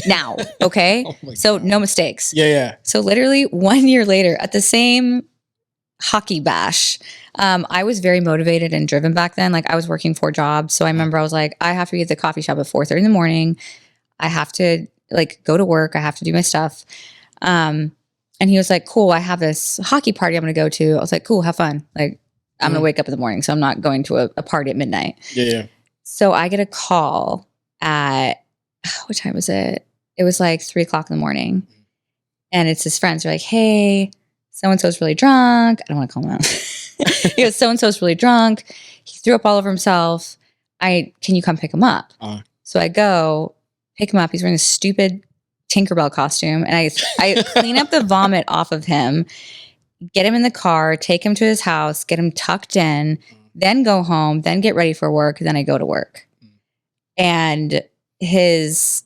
now. Okay. So no mistakes. Yeah. So literally 1 year later at the same hockey bash, I was very motivated and driven back then. Like I was working 4 jobs. So I remember I was like, I have to be at the coffee shop at 4:30 in the morning. I have to like go to work. I have to do my stuff. And he was like, cool. I have this hockey party I'm going to go to. I was like, cool, have fun. Like, I'm going to wake up in the morning, so I'm not going to a party at midnight. Yeah. So I get a call at, what time was it? It was like 3:00 in the morning. And it's his friends. They're like, hey, so-and-so's really drunk. I don't want to call him out. He goes, so-and-so's really drunk. He threw up all over himself. Can you come pick him up? So I go pick him up. He's wearing a stupid Tinkerbell costume. And I clean up the vomit off of him, get him in the car, take him to his house, get him tucked in, then go home, then get ready for work. Then I go to work. And his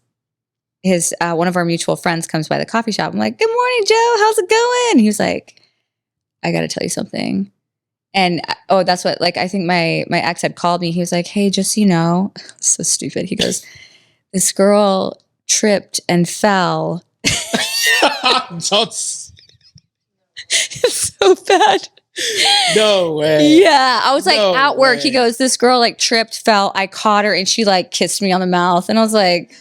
one of our mutual friends comes by the coffee shop. I'm like, good morning, Joe. How's it going? And he was like, I got to tell you something. And that's what, like, I think my ex had called me. He was like, hey, just so you know, so stupid. He goes, this girl tripped and fell. Don't- It's so bad. No way. Yeah. I was like No at work. way. He goes, this girl like tripped, fell. I caught her and she like kissed me on the mouth. And I was like,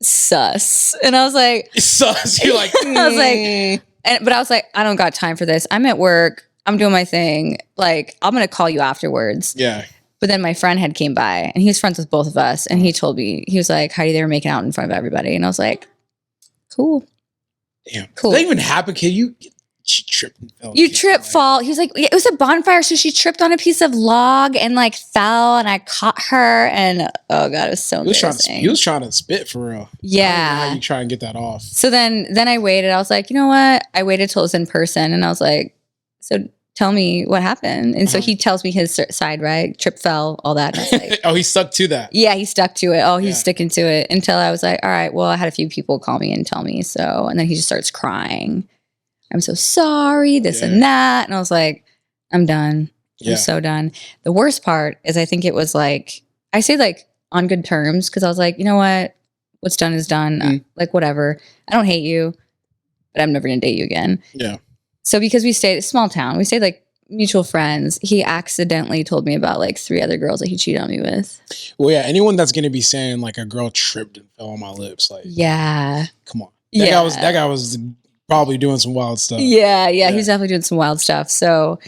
sus. And I was like, Sus. You're like, I was like, but I was like, I don't got time for this. I'm at work. I'm doing my thing. Like, I'm going to call you afterwards. yeah. But then my friend had came by and he was friends with both of us. And he told me, he was like, Heidi, they were making out in front of everybody. And I was like, cool. Damn. Cool. Did that even happen? She tripped and fell. You trip, fall. He was like, it was a bonfire. So she tripped on a piece of log and like fell and I caught her. And oh God, it was so embarrassing. He was trying to spit for real. Yeah. I don't know how you try and get that off. So then I waited. I was like, you know what? I waited till it was in person. And I was like, so tell me what happened. And so he tells me his side, right? Trip, fell, all that. And I was like, Oh, he stuck to that. yeah, he stuck to it. Oh, he's Yeah. sticking to it until I was like, all right, well, I had a few people call me and tell me. So, and then he just starts crying. I'm so sorry, this and that. And I was like, I'm done. Yeah. I'm so done. The worst part is I think it was like, I say like on good terms because I was like, you know what? What's done is done. Like, whatever. I don't hate you, but I'm never going to date you again. Yeah. So because we stayed, small town, we stayed like mutual friends. He accidentally told me about like 3 other girls that he cheated on me with. Well, yeah. Anyone that's going to be saying like a girl tripped and fell on my lips, like, Yeah. come on. Yeah. That guy was probably doing some wild stuff. Yeah. He's definitely doing some wild stuff. So,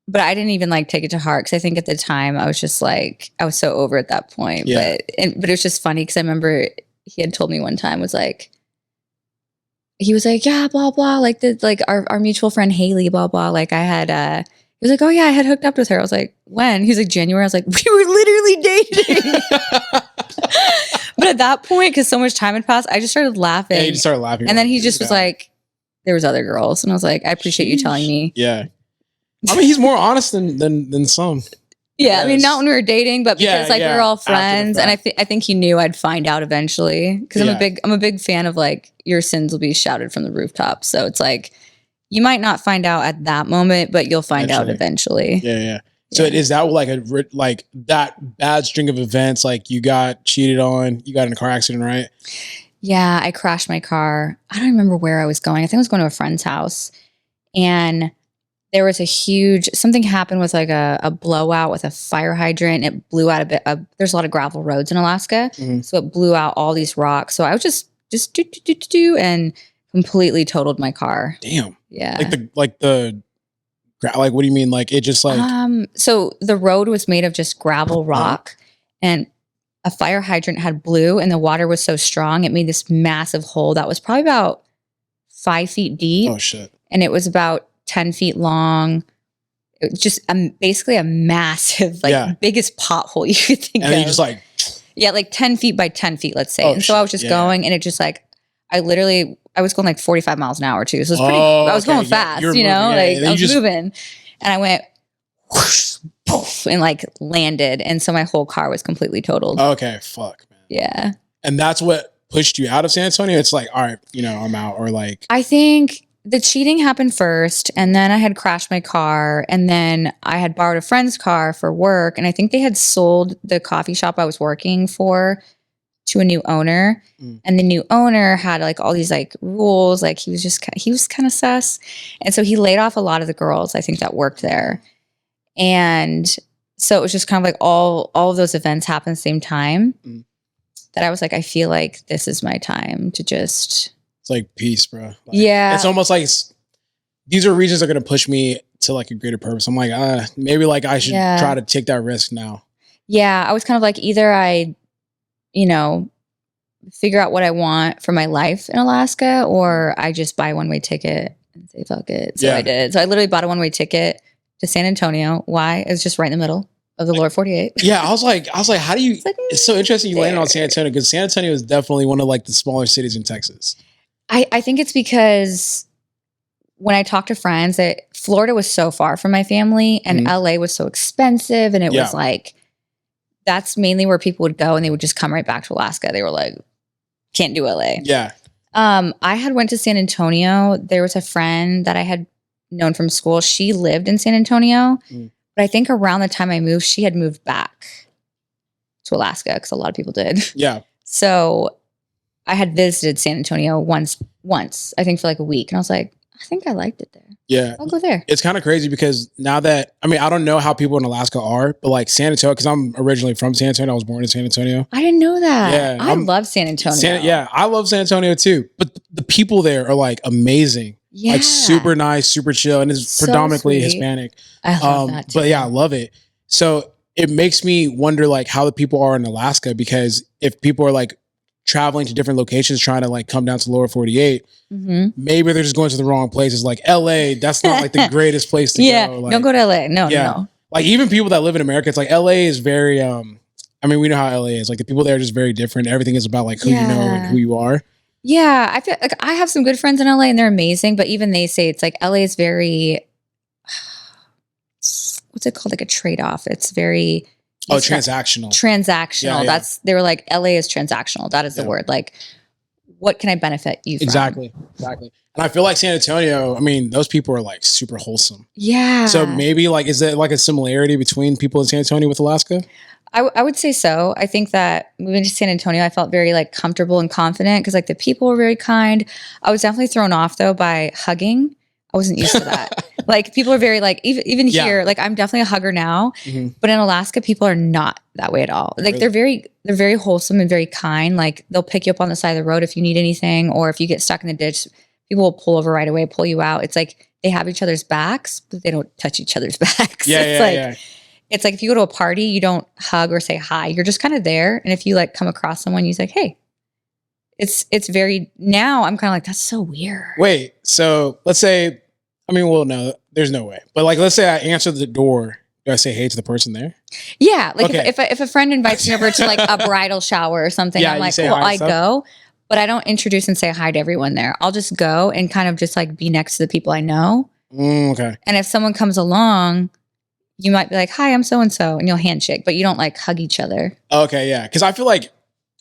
but I didn't even like take it to heart because I think at the time I was just like, I was so over at that point. Yeah. But it was just funny because I remember he had told me one time he was like, yeah, blah, blah, like our mutual friend Haley, blah, blah. Like I had, he was like, oh yeah, I had hooked up with her. I was like, when? He's like, January. I was like, we were literally dating. But at that point, because so much time had passed, I just started laughing. Yeah, he just started laughing. And then he just was like, there was other girls. And I was like, I appreciate you telling me. Yeah. I mean, he's more honest than some. Yeah, I mean, Yes. not when we were dating, but because we were all After the friends, and I think he knew I'd find out eventually. Because I'm a big fan of like your sins will be shouted from the rooftops. So it's like you might not find out at that moment, but you'll find out eventually. Yeah. So is that like that bad string of events? Like you got cheated on, you got in a car accident, right? Yeah, I crashed my car. I don't remember where I was going. I think I was going to a friend's house, and there was something happened with like a blowout with a fire hydrant. It blew out a bit. There's a lot of gravel roads in Alaska. Mm-hmm. So it blew out all these rocks. So I was just do and completely totaled my car. Damn. Yeah. Like what do you mean? Like it just like, so the road was made of just gravel rock and a fire hydrant had blew and the water was so strong. It made this massive hole that was probably about 5 feet deep. oh shit. And it was about 10 feet long. It was just basically a massive, biggest pothole you could think of. And then you just like, yeah, like 10 feet by 10 feet, let's say. Oh, and so I was just going and it just like, I was going like 45 miles an hour too. So it was I was going fast, you were you know, moving, like I was moving and I went whoosh, poof, and like landed. And so my whole car was completely totaled. okay, fuck, man. Yeah. And that's what pushed you out of San Antonio? It's like, all right, I'm out, or like. I think the cheating happened first, and then I had crashed my car, and then I had borrowed a friend's car for work, and I think they had sold the coffee shop I was working for to a new owner, and the new owner had like all these like rules, like he was kind of sus, and so he laid off a lot of the girls I think that worked there, and so it was just kind of like all of those events happened at the same time that I was like, I feel like this is my time to just. It's like peace, bro. Like, yeah. It's almost like these are regions that are going to push me to like a greater purpose. I'm like, maybe like I should try to take that risk now. Yeah. I was kind of like, either I, figure out what I want for my life in Alaska, or I just buy a one-way ticket and say, fuck it. So I did. So I literally bought a one-way ticket to San Antonio. Why? It was just right in the middle of the lower 48. Yeah. I was like, how do you, it's so interesting you landed on San Antonio, because San Antonio is definitely one of like the smaller cities in Texas. I think it's because when I talked to friends that Florida was so far from my family and LA was so expensive. And it was like, that's mainly where people would go and they would just come right back to Alaska. They were like, can't do LA. Yeah. I had went to San Antonio. There was a friend that I had known from school. She lived in San Antonio, but I think around the time I moved, she had moved back to Alaska because a lot of people did. Yeah. So I had visited San Antonio once, I think for like a week. And I was like, I think I liked it there. Yeah. I'll go there. It's kind of crazy because now that, I mean, I don't know how people in Alaska are, but like San Antonio, because I'm originally from San Antonio. I was born in San Antonio. I didn't know that. Yeah, I love San Antonio. Yeah, I love San Antonio too. But the people there are like amazing. Yeah. Like super nice, super chill. And it's So predominantly sweet. Hispanic. I love that too. But yeah, I love it. So it makes me wonder like how the people are in Alaska, because if people are like traveling to different locations trying to like come down to lower 48, maybe they're just going to the wrong places. Like LA, that's not like the greatest place to go. Like, don't go to LA. No. Like even people that live in America, it's like LA is very I mean, we know how LA is. Like the people there are just very different. Everything is about like who you know and who you are. Yeah, I feel like I have some good friends in LA and they're amazing, but even they say it's like LA is very what's it called? Like a trade-off. It's very transactional. Transactional. Yeah. They were like, LA is transactional. That is the word. Like, what can I benefit you from? Exactly. And I feel like San Antonio, I mean, those people are like super wholesome. Yeah. So maybe like, is there like a similarity between people in San Antonio with Alaska? I would say so. I think that moving to San Antonio, I felt very like comfortable and confident because like the people were very kind. I was definitely thrown off though by hugging. I wasn't used to that. Like people are very like, even here, like I'm definitely a hugger now, but in Alaska, people are not that way at all. Like Really? they're very wholesome and very kind. Like they'll pick you up on the side of the road if you need anything, or if you get stuck in the ditch, people will pull over right away, pull you out. It's like they have each other's backs, but they don't touch each other's backs. It's like if you go to a party, you don't hug or say hi. You're just kind of there. And if you like come across someone, you say, hey, it's very, now I'm kind of like, that's so weird. Wait, so let's say, I mean, well, no, there's no way. But like, let's say I answer the door. Do I say hey to the person there? Yeah. Like Okay. if a friend invites me over to like a bridal shower or something, Yeah, I'm you like, say cool, hi and I stuff? go. But I don't introduce and say hi to everyone there. I'll just go and kind of just like be next to the people I know. Okay. And if someone comes along, you might be like, hi, I'm so-and-so, and you'll handshake, but you don't like hug each other. Okay, yeah. Because I feel like,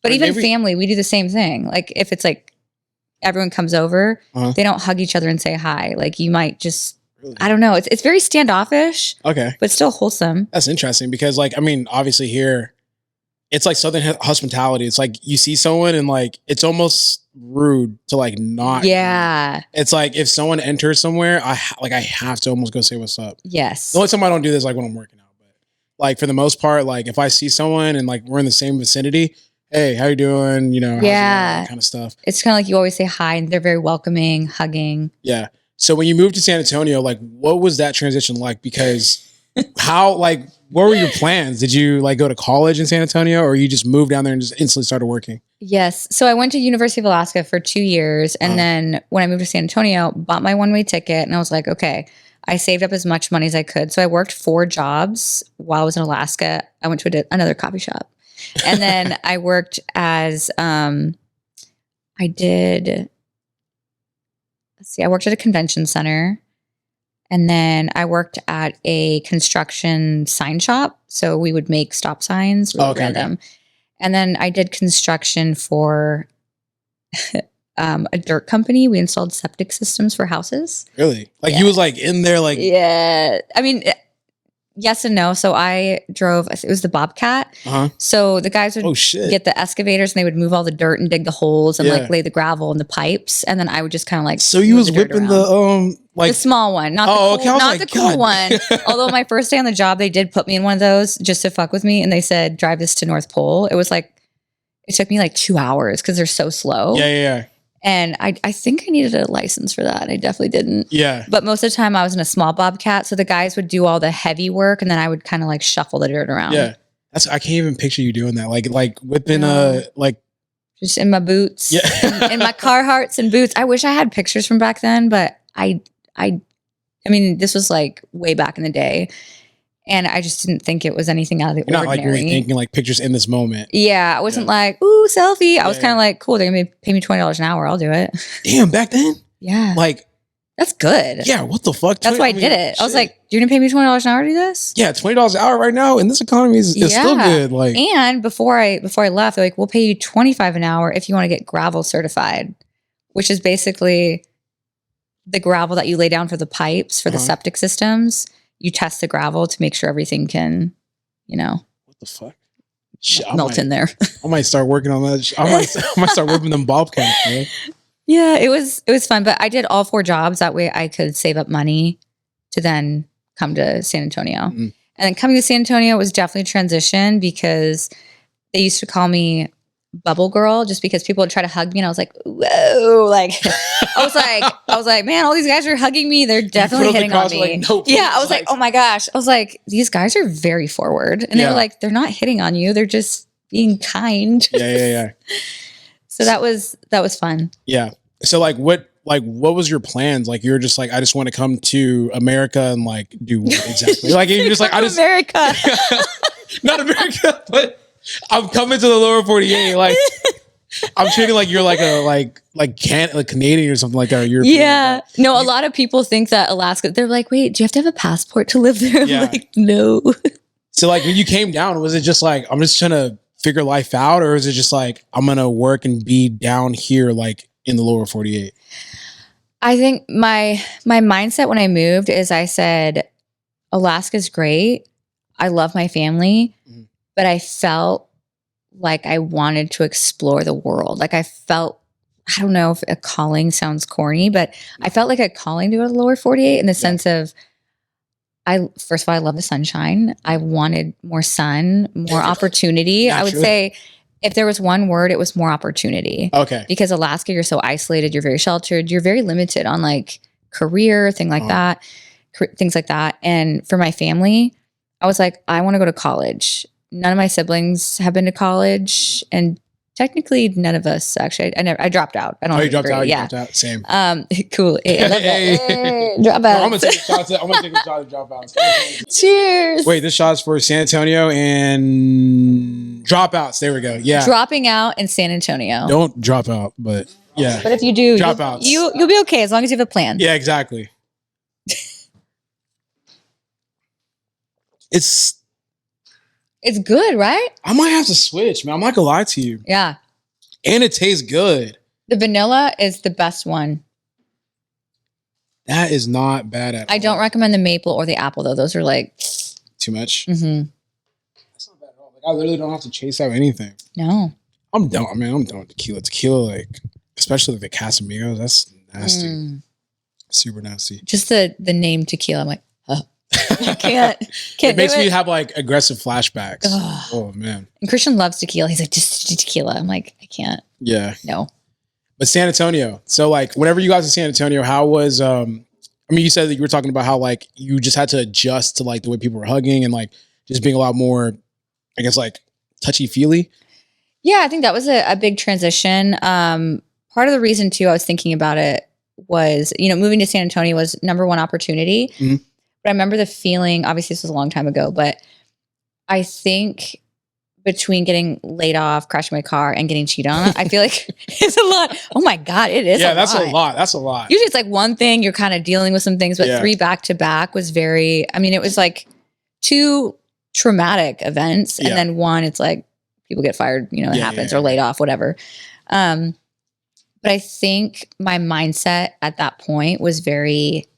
But or even maybe- family, we do the same thing. Like if it's like everyone comes over, they don't hug each other and say hi. Like you might just, I don't know. It's very standoffish, okay, but still wholesome. that's interesting because like, I mean, obviously here, it's like Southern hospitality. It's like you see someone and like, it's almost rude to like not. Yeah. It's like if someone enters somewhere, I have to almost go say what's up. Yes. The only time I don't do this is like when I'm working out, but like for the most part, like if I see someone and like we're in the same vicinity, hey, how you doing? You know, how's it going? That kind of stuff. It's kind of like you always say hi and they're very welcoming, hugging. Yeah. So when you moved to San Antonio, like what was that transition like? Because how, like, what were your plans? Did you like go to college in San Antonio or you just moved down there and just instantly started working? Yes. So I went to University of Alaska for 2 years. And then when I moved to San Antonio, bought my one-way ticket and I was like, okay, I saved up as much money as I could. So I worked 4 jobs while I was in Alaska. I went to another coffee shop. And then I worked as, I worked at a convention center. And then I worked at a construction sign shop. So we would make stop signs, really random. And then I did construction for a dirt company. We installed septic systems for houses. Really? Like you was like in there like. Yeah. I mean, yes and no. So I drove, it was the Bobcat. So the guys would get the excavators and they would move all the dirt and dig the holes and like lay the gravel and the pipes. And then I would just kind of like. So you was whipping the like the small one, not the cool one. Although my first day on the job, they did put me in one of those just to fuck with me. And they said, drive this to North Pole. It was like, it took me like 2 hours because they're so slow. Yeah. And I think I needed a license for that. I definitely didn't. Yeah. But most of the time I was in a small Bobcat. So the guys would do all the heavy work and then I would kind of like shuffle the dirt around. Yeah. I can't even picture you doing that. Like whipping like. Just in my boots. Yeah. in my Carhartts and boots. I wish I had pictures from back then, but I mean, this was like way back in the day. And I just didn't think it was anything out of the ordinary. Not like really thinking like pictures in this moment. Yeah. I wasn't like, ooh, selfie. I was kind of like, cool, they're going to pay me $20 an hour. I'll do it. Damn, back then? Yeah. Like. That's good. Yeah, what the fuck? That's why I did it. I was like, you're going to pay me $20 an hour to do this? Yeah, $20 an hour right now in this economy is still good. Like, and before I left, they're like, we'll pay you $25 an hour if you want to get gravel certified, which is basically the gravel that you lay down for the pipes for the septic systems. You test the gravel to make sure everything can, What the fuck? melt in there. I might start working on that. I might start ripping them bobcats, man. Yeah, it was fun, but I did all 4 jobs. That way I could save up money to then come to San Antonio. Mm-hmm. And then coming to San Antonio was definitely a transition because they used to call me Bubble Girl just because people would try to hug me and I was like, whoa, like I was like, man, all these guys are hugging me. They're definitely hitting on me. Like, no, yeah, I was like, oh my gosh. I was like, these guys are very forward. And they were like, they're not hitting on you. They're just being kind. Yeah. So that was fun. Yeah. So what was your plans? Like, you were just like, I just want to come to America and like do what exactly? Like, you're just like, I just America, not America, but I'm coming to the lower 48. Like, I'm treating like you're like a Canadian or something like that. Or European. Yeah. No, a lot of people think that Alaska, they're like, wait, do you have to have a passport to live there? I'm like, no. So like when you came down, was it just like, I'm just trying to figure life out? Or is it just like, I'm going to work and be down here like in the lower 48? I think my mindset when I moved is I said, Alaska's great. I love my family, but I felt like I wanted to explore the world. Like I felt, I don't know if a calling sounds corny, but I felt like a calling to go to the lower 48 in the sense of, first of all, I love the sunshine. I wanted more sun, more opportunity. I would say if there was one word, it was more opportunity. Okay. Because Alaska, you're so isolated. You're very sheltered. You're very limited on like career, things like that. And for my family, I was like, I want to go to college. None of my siblings have been to college, and technically none of us actually. I dropped out. I don't. You dropped out. Yeah. You dropped out. Same. Cool. Hey, I love that. Hey, drop out. I'm gonna take a shot at dropouts. Cheers. Wait, this shot's for San Antonio and dropouts. There we go. Yeah. Dropping out in San Antonio. Don't drop out, but yeah. But if you do, dropouts. You'll be okay as long as you have a plan. Yeah, exactly. It's good, right? I might have to switch, man. I'm not gonna lie to you. Yeah. And it tastes good. The vanilla is the best one. That is not bad at all. I don't recommend the maple or the apple though. Those are like too much. Mm-hmm. That's not bad at all. Like, I literally don't have to chase out anything. No. I'm done. I mean, I'm done with tequila. Tequila, like, especially like the Casamigos, that's nasty. Super nasty. Just the name tequila. I'm like, I can't it makes me have like aggressive flashbacks. Ugh. Oh man. And Christian loves tequila. He's like, just tequila. I'm like, I can't. Yeah. No. But San Antonio. So like whenever you guys in San Antonio, how was I mean, you said that you were talking about how like you just had to adjust to like the way people were hugging and like just being a lot more, I guess, like touchy-feely. Yeah, I think that was a big transition. Part of the reason too, I was thinking about it was, moving to San Antonio was number one opportunity. Mm-hmm. But I remember the feeling, obviously this was a long time ago, but I think between getting laid off, crashing my car, and getting cheated on, I feel like it's a lot. Oh my God, it is a lot. That's a lot. Usually it's like one thing, you're kind of dealing with some things, but 3 back to back was it was like 2 traumatic events. And then one, it's like people get fired, it happens, or laid off, whatever. But I think my mindset at that point was very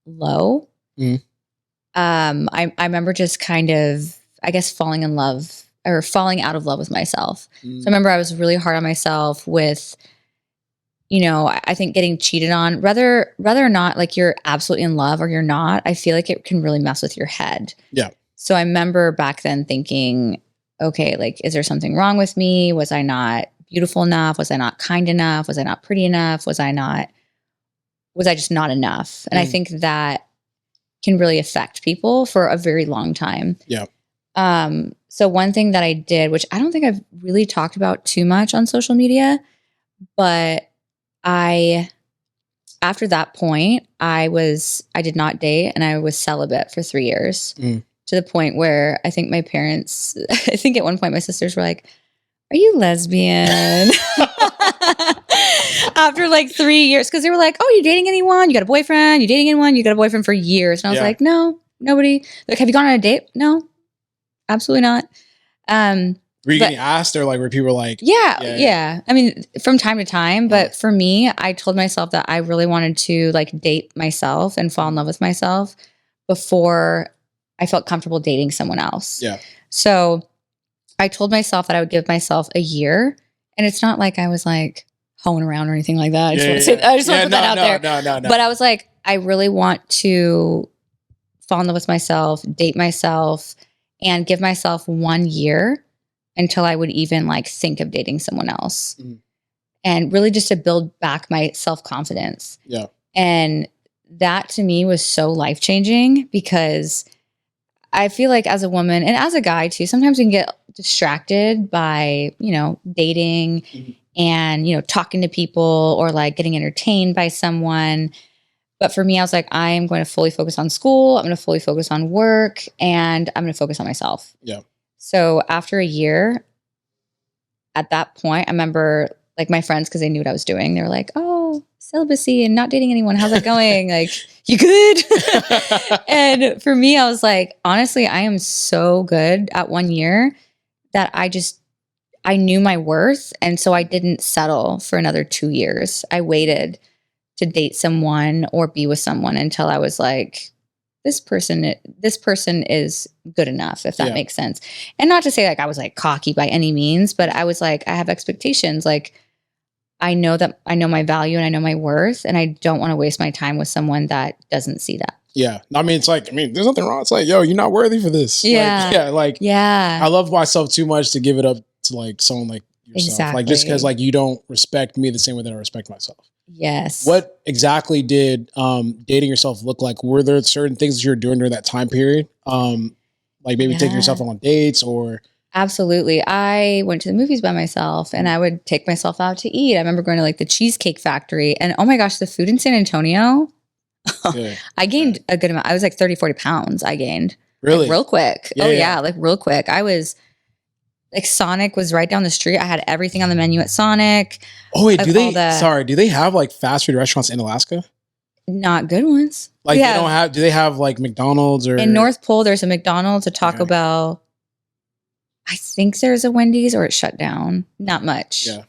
low. Mm. I remember just kind of, I guess, falling out of love with myself. Mm. So I remember I was really hard on myself with, I think getting cheated on, whether or not like you're absolutely in love or you're not, I feel like it can really mess with your head. Yeah. So I remember back then thinking, okay, like, is there something wrong with me? Was I not beautiful enough? Was I not kind enough? Was I not pretty enough? Was I just not enough? And I think that can really affect people for a very long time. Yeah. So one thing that I did, which I don't think I've really talked about too much on social media, but after that point, I did not date and I was celibate for 3 years to the point where I think my parents, I think at one point my sisters were like, are you lesbian? After like 3 years, because they were like, oh, you dating anyone? You got a boyfriend? You dating anyone? You got a boyfriend for years. And I was like, no, nobody. Like, have you gone on a date? No, absolutely not. And Were you getting asked, or like were people like, yeah. I mean, from time to time, but for me, I told myself that I really wanted to like date myself and fall in love with myself before I felt comfortable dating someone else. Yeah. So I told myself that I would give myself a year, and it's not like I was like hoeing around or anything like that. I just want to put that out there. No. But I was like, I really want to fall in love with myself, date myself, and give myself 1 year until I would even like think of dating someone else. And really just to build back my self-confidence. Yeah. And that to me was so life-changing, because I feel like as a woman and as a guy too, sometimes we can get distracted by, dating and, talking to people or like getting entertained by someone. But for me, I was like, I am going to fully focus on school. I'm going to fully focus on work, and I'm going to focus on myself. Yeah. So after a year, at that point, I remember like my friends, because they knew what I was doing, they were like, oh, celibacy and not dating anyone. How's that going? Like, you good? And for me, I was like, honestly, I am so good at 1 year that I knew my worth. And so I didn't settle for another 2 years. I waited to date someone or be with someone until I was like, this person is good enough, if that makes sense. And not to say like I was like cocky by any means, but I was like, I have expectations. Like, I know my value and I know my worth, and I don't want to waste my time with someone that doesn't see that. Yeah. I mean, it's like, there's nothing wrong. It's like, yo, you're not worthy for this. Yeah. I love myself too much to give it up to like someone like yourself. Exactly. Like, just because like you don't respect me the same way that I respect myself. Yes. What exactly did dating yourself look like? Were there certain things that you were doing during that time period? Like maybe taking yourself on dates or... Absolutely. I went to the movies by myself, and I would take myself out to eat. I remember going to like the Cheesecake Factory, and oh my gosh, the food in San Antonio, I gained a good amount. I was like 30, 40 pounds I gained. Really? Like, real quick. Like real quick. I was like, Sonic was right down the street. I had everything on the menu at Sonic. Oh wait, do they have like fast food restaurants in Alaska? Not good ones. Like do they have like McDonald's or... In North Pole, there's a McDonald's, a Taco Bell. I think there's a Wendy's, or it shut down. Not much. Yeah.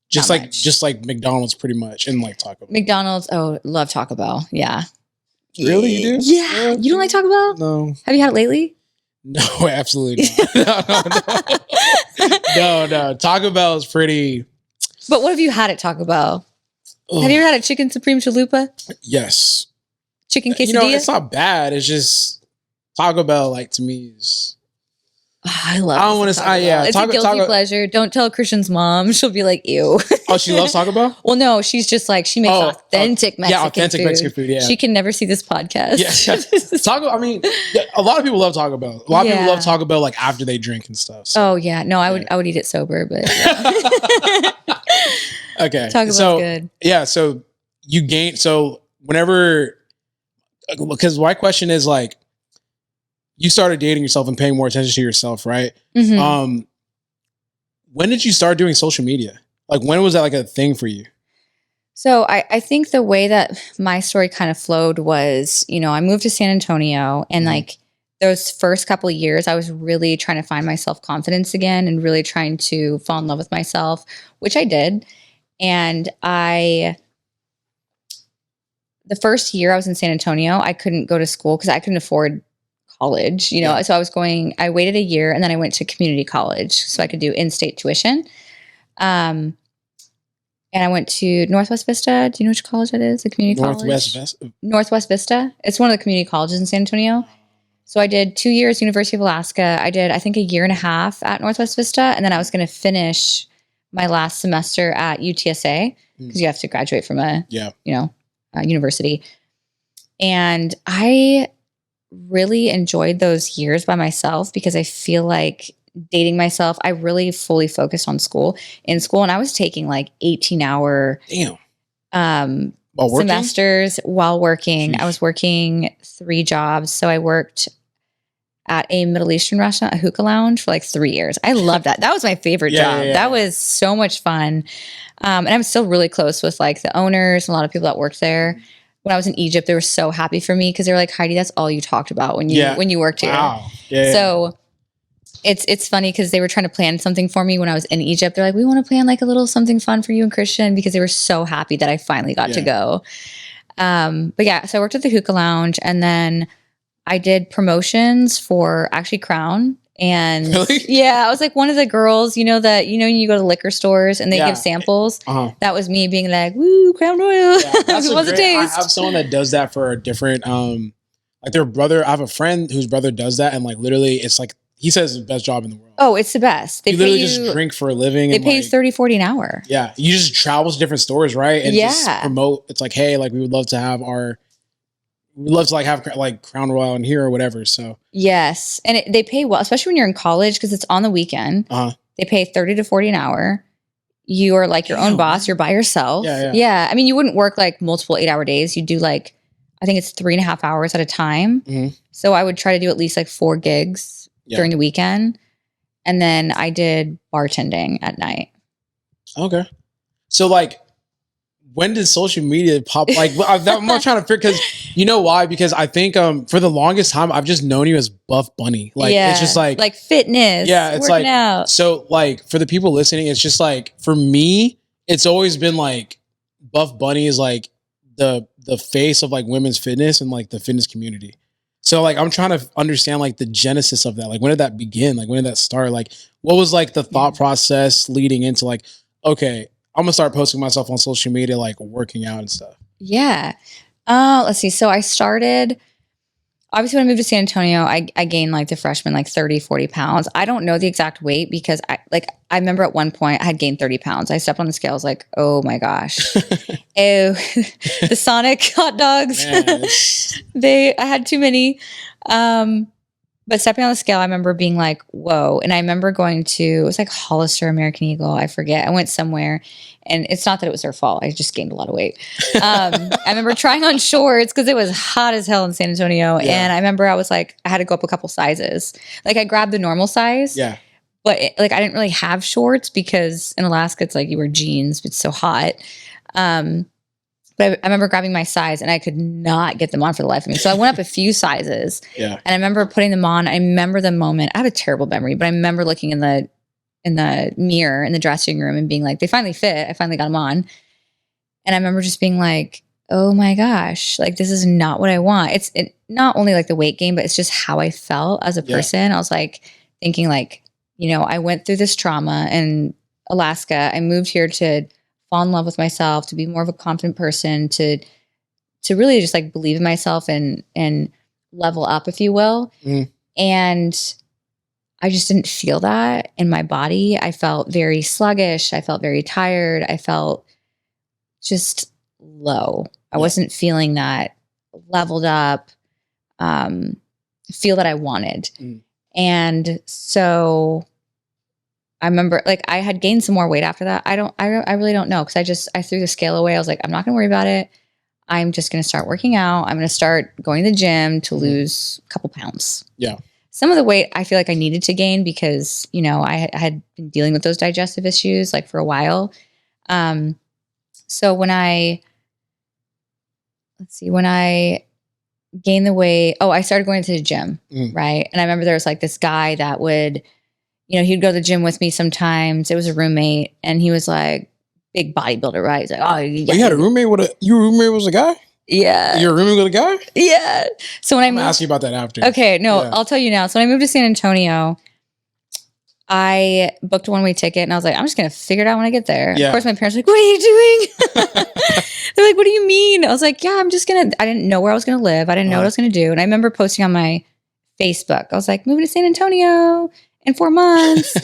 Just like McDonald's pretty much, and like Taco Bell. McDonald's. Oh, love Taco Bell. Yeah. Really? You do? Yeah. You don't like Taco Bell? No. Have you had it lately? No, absolutely not. No. Taco Bell is pretty... But what have you had at Taco Bell? Ugh. Have you ever had a chicken supreme chalupa? Yes. Chicken quesadilla? It's not bad. It's just Taco Bell, like, to me is... I love it. I don't want to say, It's a guilty pleasure. Don't tell Christian's mom. She'll be like, ew. Oh, she loves Taco Bell? Well, no, she's just like, she makes authentic Mexican food. Yeah, authentic Mexican food, yeah. She can never see this podcast. Yeah. Taco, I mean, a lot of people love Taco Bell. A lot of people love Taco Bell like after they drink and stuff. So. Oh, yeah. No, I would eat it sober, but okay. Taco Bell's good. Yeah, so you gain, so whenever, because my question is like, you started dating yourself and paying more attention to yourself, right? Mm-hmm. When did you start doing social media? Like, when was that like a thing for you? So I think the way that my story kind of flowed was, I moved to San Antonio, and like those first couple of years, I was really trying to find my self-confidence again and really trying to fall in love with myself, which I did. And the first year I was in San Antonio, I couldn't go to school because I couldn't afford college, so I waited a year, and then I went to community college so I could do in-state tuition. And I went to Northwest Vista. Do you know which college that is? The community college? Northwest Vista. It's one of the community colleges in San Antonio. So I did 2 years, University of Alaska. I did, I think, a year and a half at Northwest Vista. And then I was going to finish my last semester at UTSA, because you have to graduate from a university. And I really enjoyed those years by myself, because I feel like dating myself, I really fully focused on school. And I was taking like 18-hour semesters while working. Jeez. I was working 3 jobs. So I worked at a Middle Eastern restaurant, a hookah lounge, for like 3 years. I loved that. That was my favorite job. Yeah. That was so much fun. And I'm still really close with like the owners and a lot of people that worked there. When I was in Egypt, they were so happy for me, because they were like, Heidi, that's all you talked about when you worked here. Wow. Yeah. So It's funny because they were trying to plan something for me when I was in Egypt. They're like, we want to plan like a little something fun for you and Christian, because they were so happy that I finally got to go. But yeah, so I worked at the hookah lounge, and then I did promotions for actually Crown. And Really? yeah, I was like one of the girls, that, you go to liquor stores and they give samples. That was me being like, woo, Crown Royal. Yeah, that's What's the taste? I have someone that does that for a different, like their brother. I have a friend whose brother does that. And like, literally it's like, he says it's the best job in the world. Oh, it's the best. They literally just drink for a living. They pay you $30, $40 an hour. Yeah. You just travel to different stores, right? And just promote. It's like, hey, like we would love to have like Crown Royal in here or whatever. So yes. And they pay well, especially when you're in college, because it's on the weekend. They pay $30 to $40 an hour. You are like your own boss. You're by yourself. Yeah. I mean, you wouldn't work like multiple 8-hour days. You do like, I think it's 3.5 hours at a time. So I would try to do at least like 4 gigs during the weekend. And then I did bartending at night. Okay. So like, when did social media pop? Like, I'm not trying to figure, because you know why? Because I think for the longest time, I've just known you as Buffbunny. Like, it's just like fitness. Yeah, it's like out. So like for the people listening, it's just like for me, it's always been like Buffbunny is like the face of like women's fitness and like the fitness community. So like I'm trying to understand like the genesis of that. Like when did that begin? Like when did that start? Like what was like the thought process leading into like, okay, I'm gonna start posting myself on social media, like working out and stuff. Yeah. Let's see. So I started, obviously when I moved to San Antonio, I gained like the freshman, like 30, 40 pounds. I don't know the exact weight because I remember at one point I had gained 30 pounds. I stepped on the scale. I was like, oh my gosh. Ew. The Sonic hot dogs. I had too many. But stepping on the scale, I remember being like, whoa. And I remember going to, it was like Hollister, American Eagle. I forget. I went somewhere, and it's not that it was their fault. I just gained a lot of weight. I remember trying on shorts because it was hot as hell in San Antonio. Yeah. And I remember I was like, I had to go up a couple sizes. Like I grabbed the normal size. Yeah. But I didn't really have shorts because in Alaska, it's like you wear jeans. It's so hot. But I remember grabbing my size and I could not get them on for the life of me. So I went up a few sizes. Yeah. And I remember putting them on. I remember the moment. I have a terrible memory, but I remember looking in the mirror in the dressing room and being like, they finally fit. I finally got them on. And I remember just being like, oh my gosh, like this is not what I want. It's not only like the weight gain, but it's just how I felt as a person. I was like thinking like, I went through this trauma in Alaska. I moved here to fall in love with myself, to be more of a confident person, to really just like believe in myself and level up, if you will. And I just didn't feel that in my body. I felt very sluggish. I felt very tired. I felt just low. I wasn't feeling that leveled up, feel that I wanted. And so I remember like I had gained some more weight after that. I really don't know. Cause I threw the scale away. I was like, I'm not gonna worry about it. I'm just going to start working out. I'm going to start going to the gym to lose a couple pounds. Yeah. Some of the weight I feel like I needed to gain because, I had been dealing with those digestive issues like for a while. So when I gained the weight, I started going to the gym. Right. And I remember there was like this guy that would, he'd go to the gym with me sometimes. It was a roommate and he was like big bodybuilder, right? He's like, oh, yeah. You had a roommate your roommate was a guy? Yeah. Your roommate with a guy? Yeah. So when I'm going to ask you about that after. Okay. No, yeah. I'll tell you now. So when I moved to San Antonio, I booked a one-way ticket and I was like, I'm just going to figure it out when I get there. Yeah. Of course, my parents were like, what are you doing? They're like, what do you mean? I was like, yeah, I didn't know where I was going to live. I didn't know what I was going to do. And I remember posting on my Facebook. I was like, moving to San Antonio in 4 months.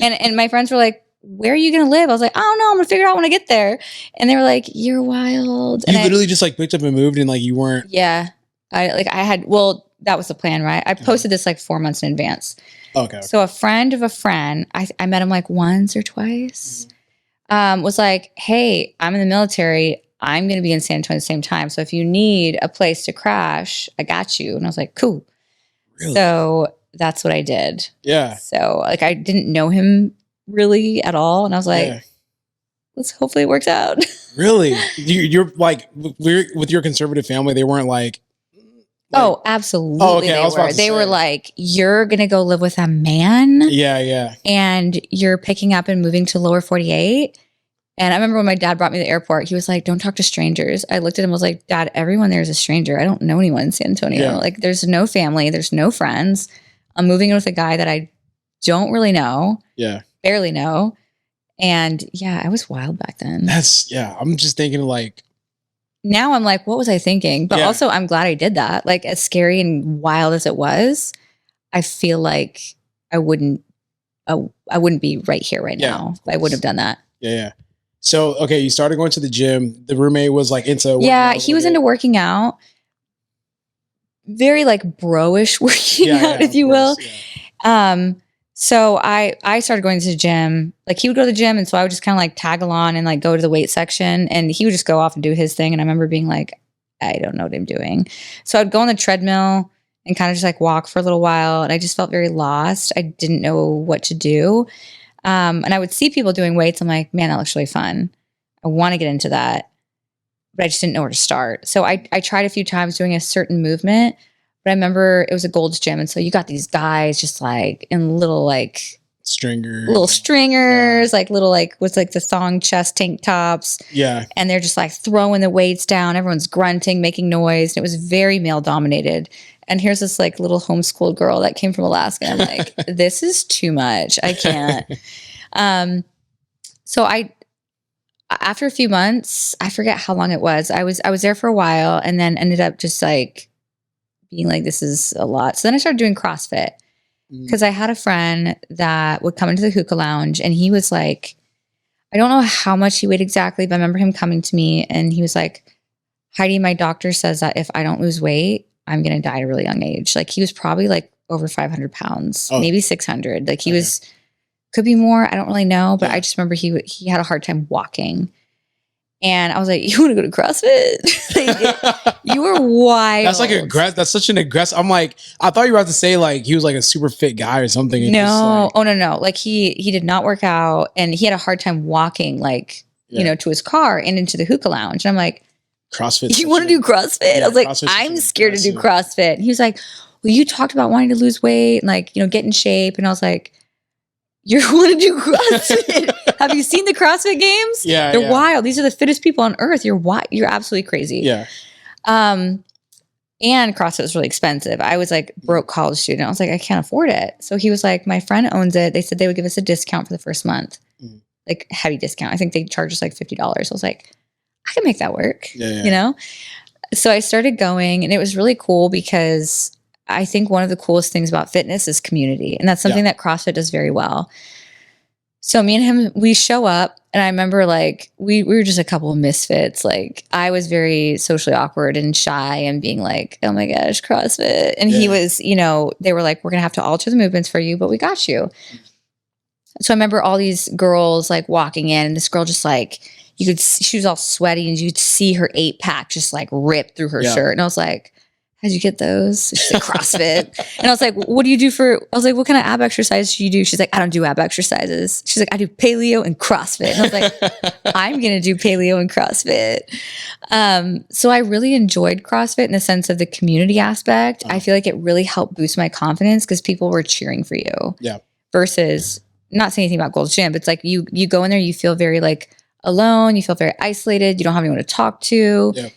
and my friends were like, where are you going to live? I was like, I don't know. I'm going to figure it out when I get there. And they were like, you're wild. And you literally just like picked up and moved and like you weren't. Yeah. That was the plan, right? I posted this like 4 months in advance. Okay. So a friend of a friend, I met him like once or twice, was like, hey, I'm in the military. I'm going to be in San Antonio at the same time. So if you need a place to crash, I got you. And I was like, cool. Really? So that's what I did. Yeah. So like, I didn't know him really at all. And I was like, let's hopefully it works out. Really? You're like, with your conservative family, they weren't like Oh, absolutely. Oh, okay, I was about to They were say. like, you're going to go live with a man Yeah. and you're picking up and moving to lower 48. And I remember when my dad brought me to the airport, he was like, don't talk to strangers. I looked at him and was like, Dad, everyone there is a stranger. I don't know anyone in San Antonio. Yeah. Like, there's no family. There's no friends. I'm moving in with a guy that I don't really know, Yeah. barely know. And yeah, I was wild back then. I'm just thinking like, Now I'm like, what was I thinking? But Yeah. also I'm glad I did that. Like, as scary and wild as it was, I feel like I wouldn't be right here right now. I wouldn't have done that. Yeah. So, okay, you started going to the gym. The roommate was like into working out a He was little into bit. working out. Very like bro-ish working out, if of you will. course, yeah. So I started going to the gym. Like, he would go to the gym, and so I would just kind of like tag along and like go to the weight section, and he would just go off and do his thing. And I remember being like, I don't know what I'm doing. So I'd go on the treadmill and kind of just like walk for a little while, and I just felt very lost. I didn't know what to do. And I would see people doing weights. I'm like, man, that looks really fun. I want to get into that, but I just didn't know where to start. So I tried a few times doing a certain movement, but I remember it was a Gold's Gym. And so you got these guys just like in little stringers, like little, like with like the thong chest tank tops. Yeah. And they're just like throwing the weights down. Everyone's grunting, making noise. And it was very male dominated. And here's this like little homeschooled girl that came from Alaska. And I'm like, this is too much. I can't. So after a few months, I forget how long it was. I was there for a while and then ended up just like being like, this is a lot. So then I started doing CrossFit because I had a friend that would come into the hookah lounge, and he was like, I don't know how much he weighed exactly, but I remember him coming to me and he was like, Heidi, my doctor says that if I don't lose weight, I'm going to die at a really young age. Like, he was probably like over 500 pounds, maybe 600. Like, he was, could be more. I don't really know, but I just remember he had a hard time walking. And I was like, you want to go to CrossFit? Like, you were wild. That's like that's such an aggressive. I'm like, I thought you were about to say like he was like a super fit guy or something. No. No. Like, he did not work out, and he had a hard time walking, like, you know, to his car and into the hookah lounge. And I'm like, CrossFit. You want to do CrossFit? Yeah, I was like, CrossFit's I'm scared to do CrossFit. And he was like, well, you talked about wanting to lose weight and like, you know, get in shape. And I was like, you want to do CrossFit? Have you seen the CrossFit games? Yeah. They're wild. These are the fittest people on earth. You're absolutely crazy. Yeah. And CrossFit was really expensive. I was like broke college student. I was like, I can't afford it. So he was like, my friend owns it. They said they would give us a discount for the first month, like heavy discount. I think they charged us like $50. I was like, I can make that work, you know? So I started going, and it was really cool because I think one of the coolest things about fitness is community. And that's something that CrossFit does very well. So me and him, we show up, and I remember like, we were just a couple of misfits. Like, I was very socially awkward and shy and being like, oh my gosh, CrossFit. And he was, you know, they were like, we're going to have to alter the movements for you, but we got you. So I remember all these girls like walking in, and this girl just like, you could see, she was all sweaty, and you'd see her 8-pack just like rip through her shirt. And I was like, how'd you get those? She's like, CrossFit. And I was like, what do you do I was like, what kind of ab exercises do you do? She's like, I don't do ab exercises. She's like, I do paleo and CrossFit. And I was like, I'm going to do paleo and CrossFit. So I really enjoyed CrossFit in the sense of the community aspect. I feel like it really helped boost my confidence because people were cheering for you. Yeah. Versus, not saying anything about Gold's Gym, but it's like you go in there, you feel very like alone, you feel very isolated, you don't have anyone to talk to. Yeah.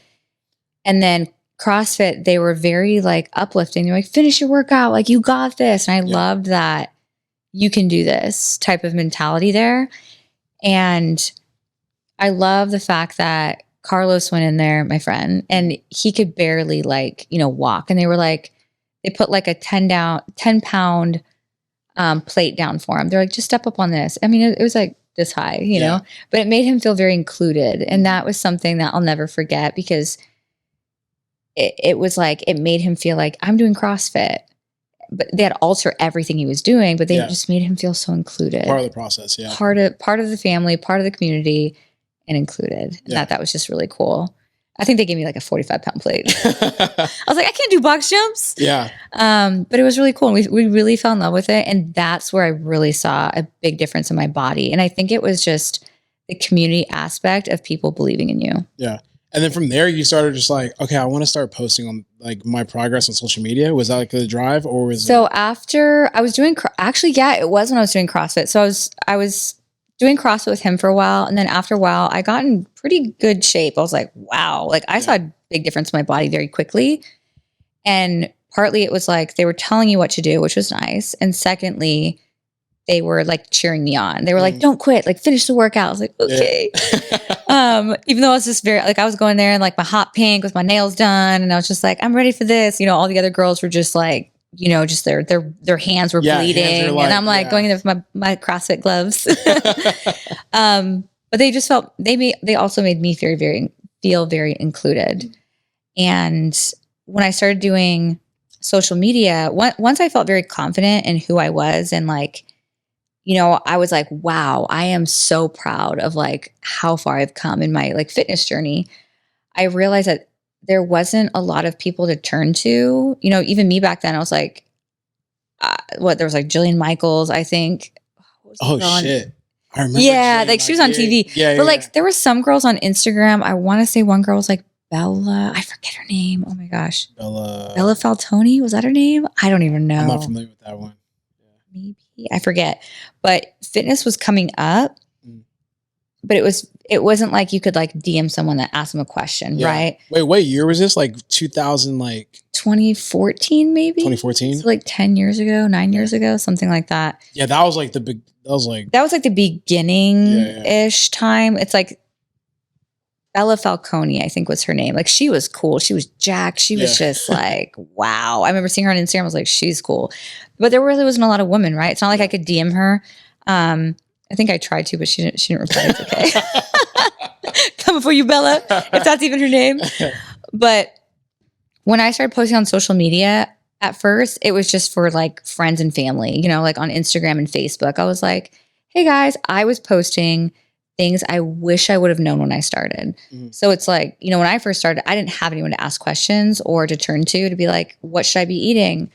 And then CrossFit, they were very like uplifting. They're like, finish your workout, like you got this. And I loved that you can do this type of mentality there. And I love the fact that Carlos went in there, my friend, and he could barely like, you know, walk. And they were like, they put like a 10 pound plate down for him. They're like, just step up on this. I mean, it was like this high, you know, but it made him feel very included. And that was something that I'll never forget because it was like, it made him feel like I'm doing CrossFit, but they had to alter everything he was doing, but they just made him feel so included. Part of the process. Yeah. Part of the family, part of the community, and included. And that was just really cool. I think they gave me like a 45-pound plate. I was like, I can't do box jumps. Yeah. But it was really cool. And we really fell in love with it. And that's where I really saw a big difference in my body. And I think it was just the community aspect of people believing in you. Yeah. And then from there, you started just like, okay, I want to start posting on like my progress on social media. Was that like the drive, or was So after I was doing, actually, yeah, it was when I was doing CrossFit. So I was doing CrossFit with him for a while. And then after a while, I got in pretty good shape. I was like, wow, like I saw a big difference in my body very quickly. And partly it was like they were telling you what to do, which was nice. And secondly, they were like cheering me on. They were like, don't quit, like finish the workout. I was like, okay. Even though I was just very, like I was going there in like my hot pink with my nails done. And I was just like, I'm ready for this. You know, all the other girls were just like, you know, just their hands were bleeding. Hands like, and I'm like going in there with my CrossFit gloves. But they just felt, they also made me feel very included. And when I started doing social media, once I felt very confident in who I was and like, you know, I was like, wow, I am so proud of like how far I've come in my like fitness journey. I realized that there wasn't a lot of people to turn to, you know, even me back then, I was like, there was like Jillian Michaels, I think. Oh shit. I remember. Yeah. Like she was on TV. Yeah. But like there were some girls on Instagram. I want to say one girl was like Bella. I forget her name. Oh my gosh. Bella Faltoni. Was that her name? I don't even know. I'm not familiar with that one. Maybe. I forget. But fitness was coming up. But it wasn't like you could like DM someone that asked them a question, right? Wait, what year was this? Like 2000, like 2014, maybe 2014, so like 10 years ago, 9 years ago, something like that. Yeah, that was like the big. That was like the beginning-ish time. It's like Bella Falcone, I think was her name. Like she was cool. She was jacked. She was just like, wow. I remember seeing her on Instagram. I was like, she's cool. But there really wasn't a lot of women, right? It's not like I could DM her. I think I tried to, but she didn't reply. It's okay. Coming for you, Bella, if that's even her name. But when I started posting on social media, at first it was just for like friends and family, you know, like on Instagram and Facebook. I was like, hey guys, I was posting things I wish I would have known when I started. So it's like, you know, when I first started, I didn't have anyone to ask questions or to turn to be like, what should I be eating?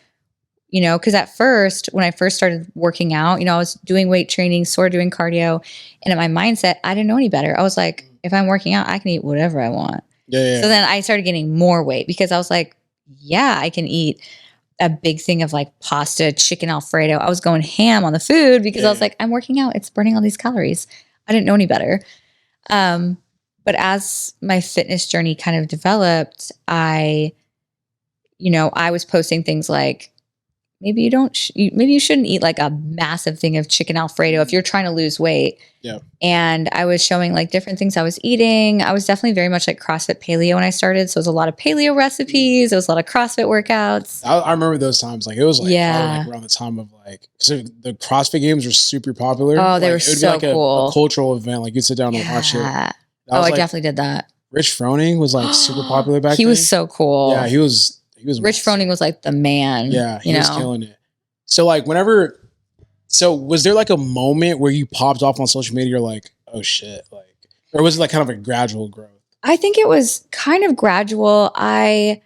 You know, because at first, when I first started working out, you know, I was doing weight training, sort of doing cardio. And in my mindset, I didn't know any better. I was like, if I'm working out, I can eat whatever I want. So then I started getting more weight because I was like, yeah, I can eat a big thing of like pasta, chicken Alfredo. I was going ham on the food because I was like, I'm working out. It's burning all these calories. I didn't know any better. But as my fitness journey kind of developed, I was posting things like, maybe you shouldn't eat like a massive thing of chicken Alfredo if you're trying to lose weight. Yeah. And I was showing like different things I was eating. I was definitely very much like CrossFit paleo when I started. So it was a lot of paleo recipes. It was a lot of CrossFit workouts. I remember those times. Like it was like, like around the time of like, so the CrossFit games were super popular. Oh, they like, were so cool. A cultural event. Like you'd sit down and watch it. I definitely did that. Rich Froning was like super popular back then. He was so cool. Yeah, he was Rich Froning was like the man. Yeah, he was killing it. So like was there like a moment where you popped off on social media? You're like, oh shit, like, or was it like kind of a gradual growth? I think it was kind of gradual. I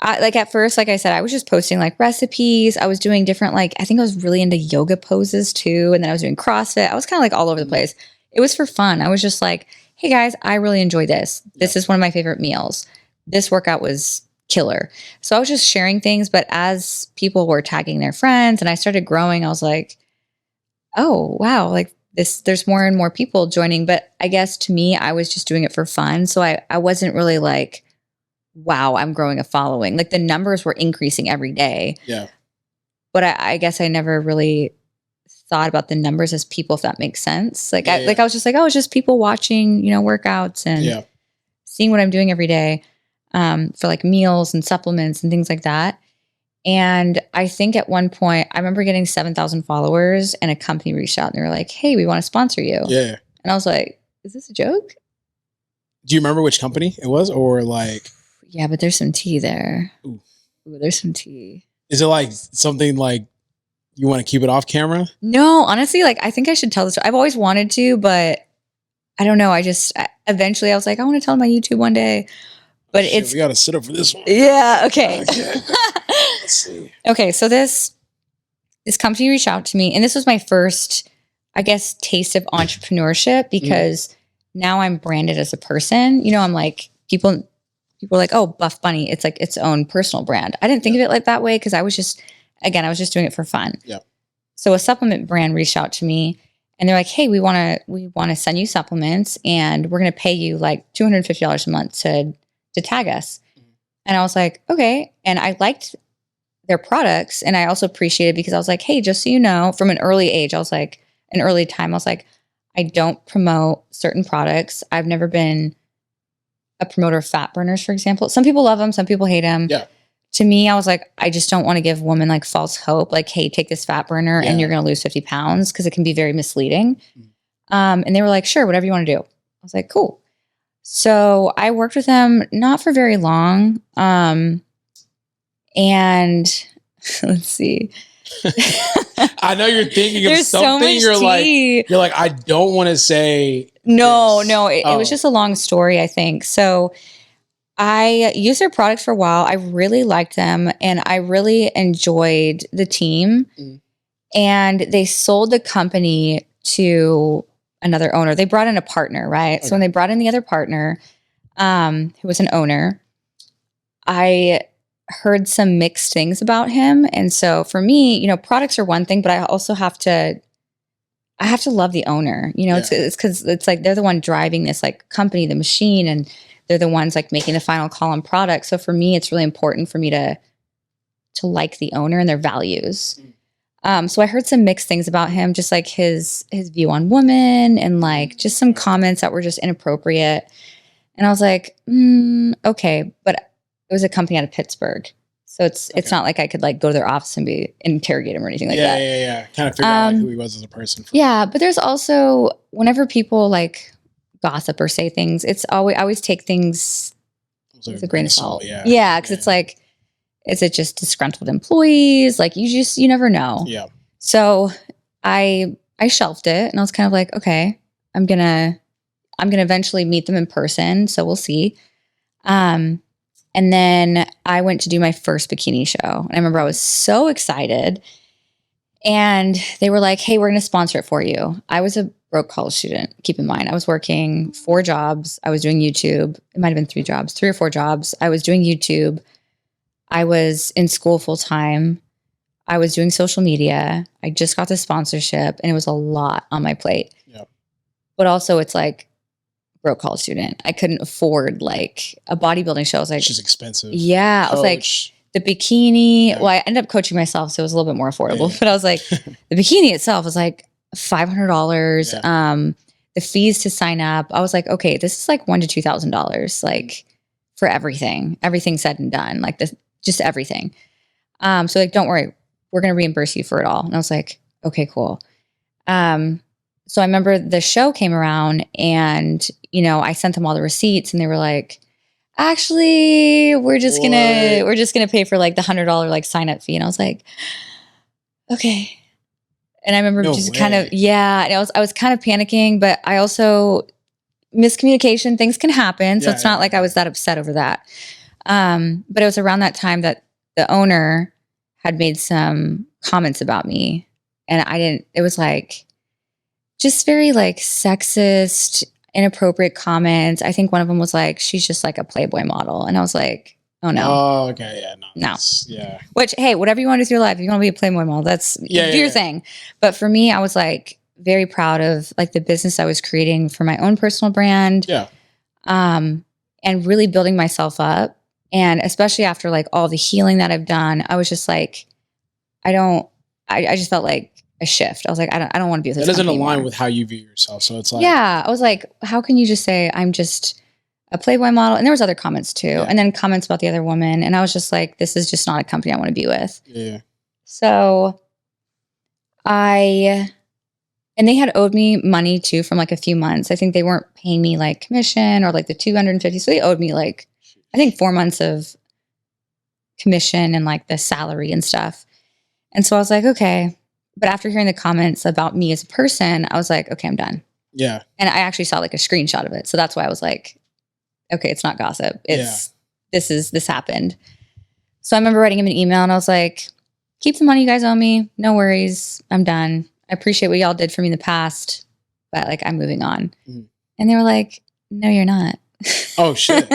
like at first, like I said, I was just posting like recipes. I was doing different, like, I think I was really into yoga poses too. And then I was doing CrossFit. I was kind of like all over the place. It was for fun. I was just like, hey guys, I really enjoy this. This is one of my favorite meals. This workout was killer. So I was just sharing things, but as people were tagging their friends and I started growing, I was like, oh wow, like there's more and more people joining. But I guess to me, I was just doing it for fun. So I wasn't really like, wow, I'm growing a following. Like the numbers were increasing every day. Yeah. But I guess I never really thought about the numbers as people, if that makes sense. Like I was just like, oh, it's just people watching, workouts and seeing what I'm doing every day. For like meals and supplements and things like that. And I think at one point, I remember getting 7,000 followers and a company reached out and they were like, hey, we want to sponsor you. Yeah. And I was like, is this a joke? Do you remember which company it was or like? Yeah, but there's some tea there. Ooh, there's some tea. Is it like something like you want to keep it off camera? No, honestly, like I think I should tell this. I've always wanted to, but I don't know. Eventually I was like, I want to tell my YouTube one day. But we got to sit up for this one. Yeah. Okay. Let's see. Okay. So this company reached out to me and this was my first, I guess, taste of entrepreneurship because now I'm branded as a person. You know, I'm like, people are like, oh, Buff Bunny. It's like its own personal brand. I didn't think of it like that way because I was just doing it for fun. Yeah. So a supplement brand reached out to me and they're like, hey, we want to send you supplements and we're going to pay you like $250 a month to tag us. And I was like, okay. And I liked their products. And I also appreciated because I was like, hey, just so you know, from an early age, I was like, I don't promote certain products. I've never been a promoter of fat burners, for example. Some people love them. Some people hate them. Yeah. To me, I was like, I just don't want to give women like false hope. Like, hey, take this fat burner and you're going to lose 50 pounds because it can be very misleading. And they were like, sure, whatever you want to do. I was like, cool. So I worked with them not for very long. And let's see. I know you're thinking of There's so something. much You're tea. like, I don't want to say. No, this. it was just a long story, I think. So I used their products for a while. I really liked them and I really enjoyed the team. And they sold the company to another owner. They brought in a partner, right? Okay. So when they brought in the other partner, who was an owner, I heard some mixed things about him. And so for me, you know, products are one thing, but I also have to love the owner. You know, it's because it's like they're the one driving this like company, the machine, and they're the ones like making the final call on product. So for me, it's really important for me to like the owner and their values. So I heard some mixed things about him, just like his view on women and like just some comments that were just inappropriate. And I was like, okay, but it was a company out of Pittsburgh. So it's not like I could like go to their office and interrogate him or anything like that. Yeah. Kind of figure out like who he was as a person. Yeah. But there's also, whenever people like gossip or say things, I always take things with a grain of salt. Yeah. Cause it's like, is it just disgruntled employees? Like you never know. Yeah. So I shelved it and I was kind of like, okay, I'm going to eventually meet them in person. So we'll see. And then I went to do my first bikini show. And I remember I was so excited. And they were like, hey, we're going to sponsor it for you. I was a broke college student. Keep in mind, I was working 4 jobs. I was doing YouTube. It might have been 3 jobs, 3 or 4 jobs. I was doing YouTube. I was in school full time. I was doing social media. I just got the sponsorship and it was a lot on my plate. Yep. But also it's like, broke college student. I couldn't afford like a bodybuilding show. I was like, it's just expensive. Yeah. I was like, the bikini. Yeah. Well, I ended up coaching myself, so it was a little bit more affordable. Yeah. But I was like, the bikini itself was like $500. Yeah. The fees to sign up. I was like, okay, this is like $1,000 to $2,000, like for everything said and done, like this, just everything. So like, don't worry, we're gonna reimburse you for it all. And I was like, okay, cool. So I remember the show came around and, you know, I sent them all the receipts and they were like, actually, we're just gonna pay for like the $100 like sign up fee. And I was like, okay. And I remember kind of, and I was kind of panicking, but I also miscommunication, things can happen. So it's not like I was that upset over that. But it was around that time that the owner had made some comments about me and it was like, just very like sexist, inappropriate comments. I think one of them was like, she's just like a Playboy model. And I was like, oh no. Oh, okay. Yeah. No. Yeah. Which, hey, whatever you want to do with your life, if you want to be a Playboy model, do your thing. But for me, I was like very proud of like the business I was creating for my own personal brand. Yeah. And really building myself up. And especially after like all the healing that I've done, I was just like, I just felt like a shift. I was like, I don't want to be with this. That doesn't align anymore. with how you view yourself. So it's like, I was like, how can you just say I'm just a Playboy model? And there was other comments too. Yeah. And then comments about the other woman. And I was just like, this is just not a company I want to be with. Yeah. So and they had owed me money too from like a few months. I think they weren't paying me like commission or like the 250. So they owed me like, I think 4 months of commission and like the salary and stuff. And so I was like, okay. But after hearing the comments about me as a person, I was like, okay, I'm done. Yeah. And I actually saw like a screenshot of it. So that's why I was like, okay, it's not gossip. This happened. So I remember writing him an email and I was like, keep the money you guys owe me. No worries. I'm done. I appreciate what y'all did for me in the past, but like I'm moving on. Mm-hmm. And they were like, no, you're not. Oh shit.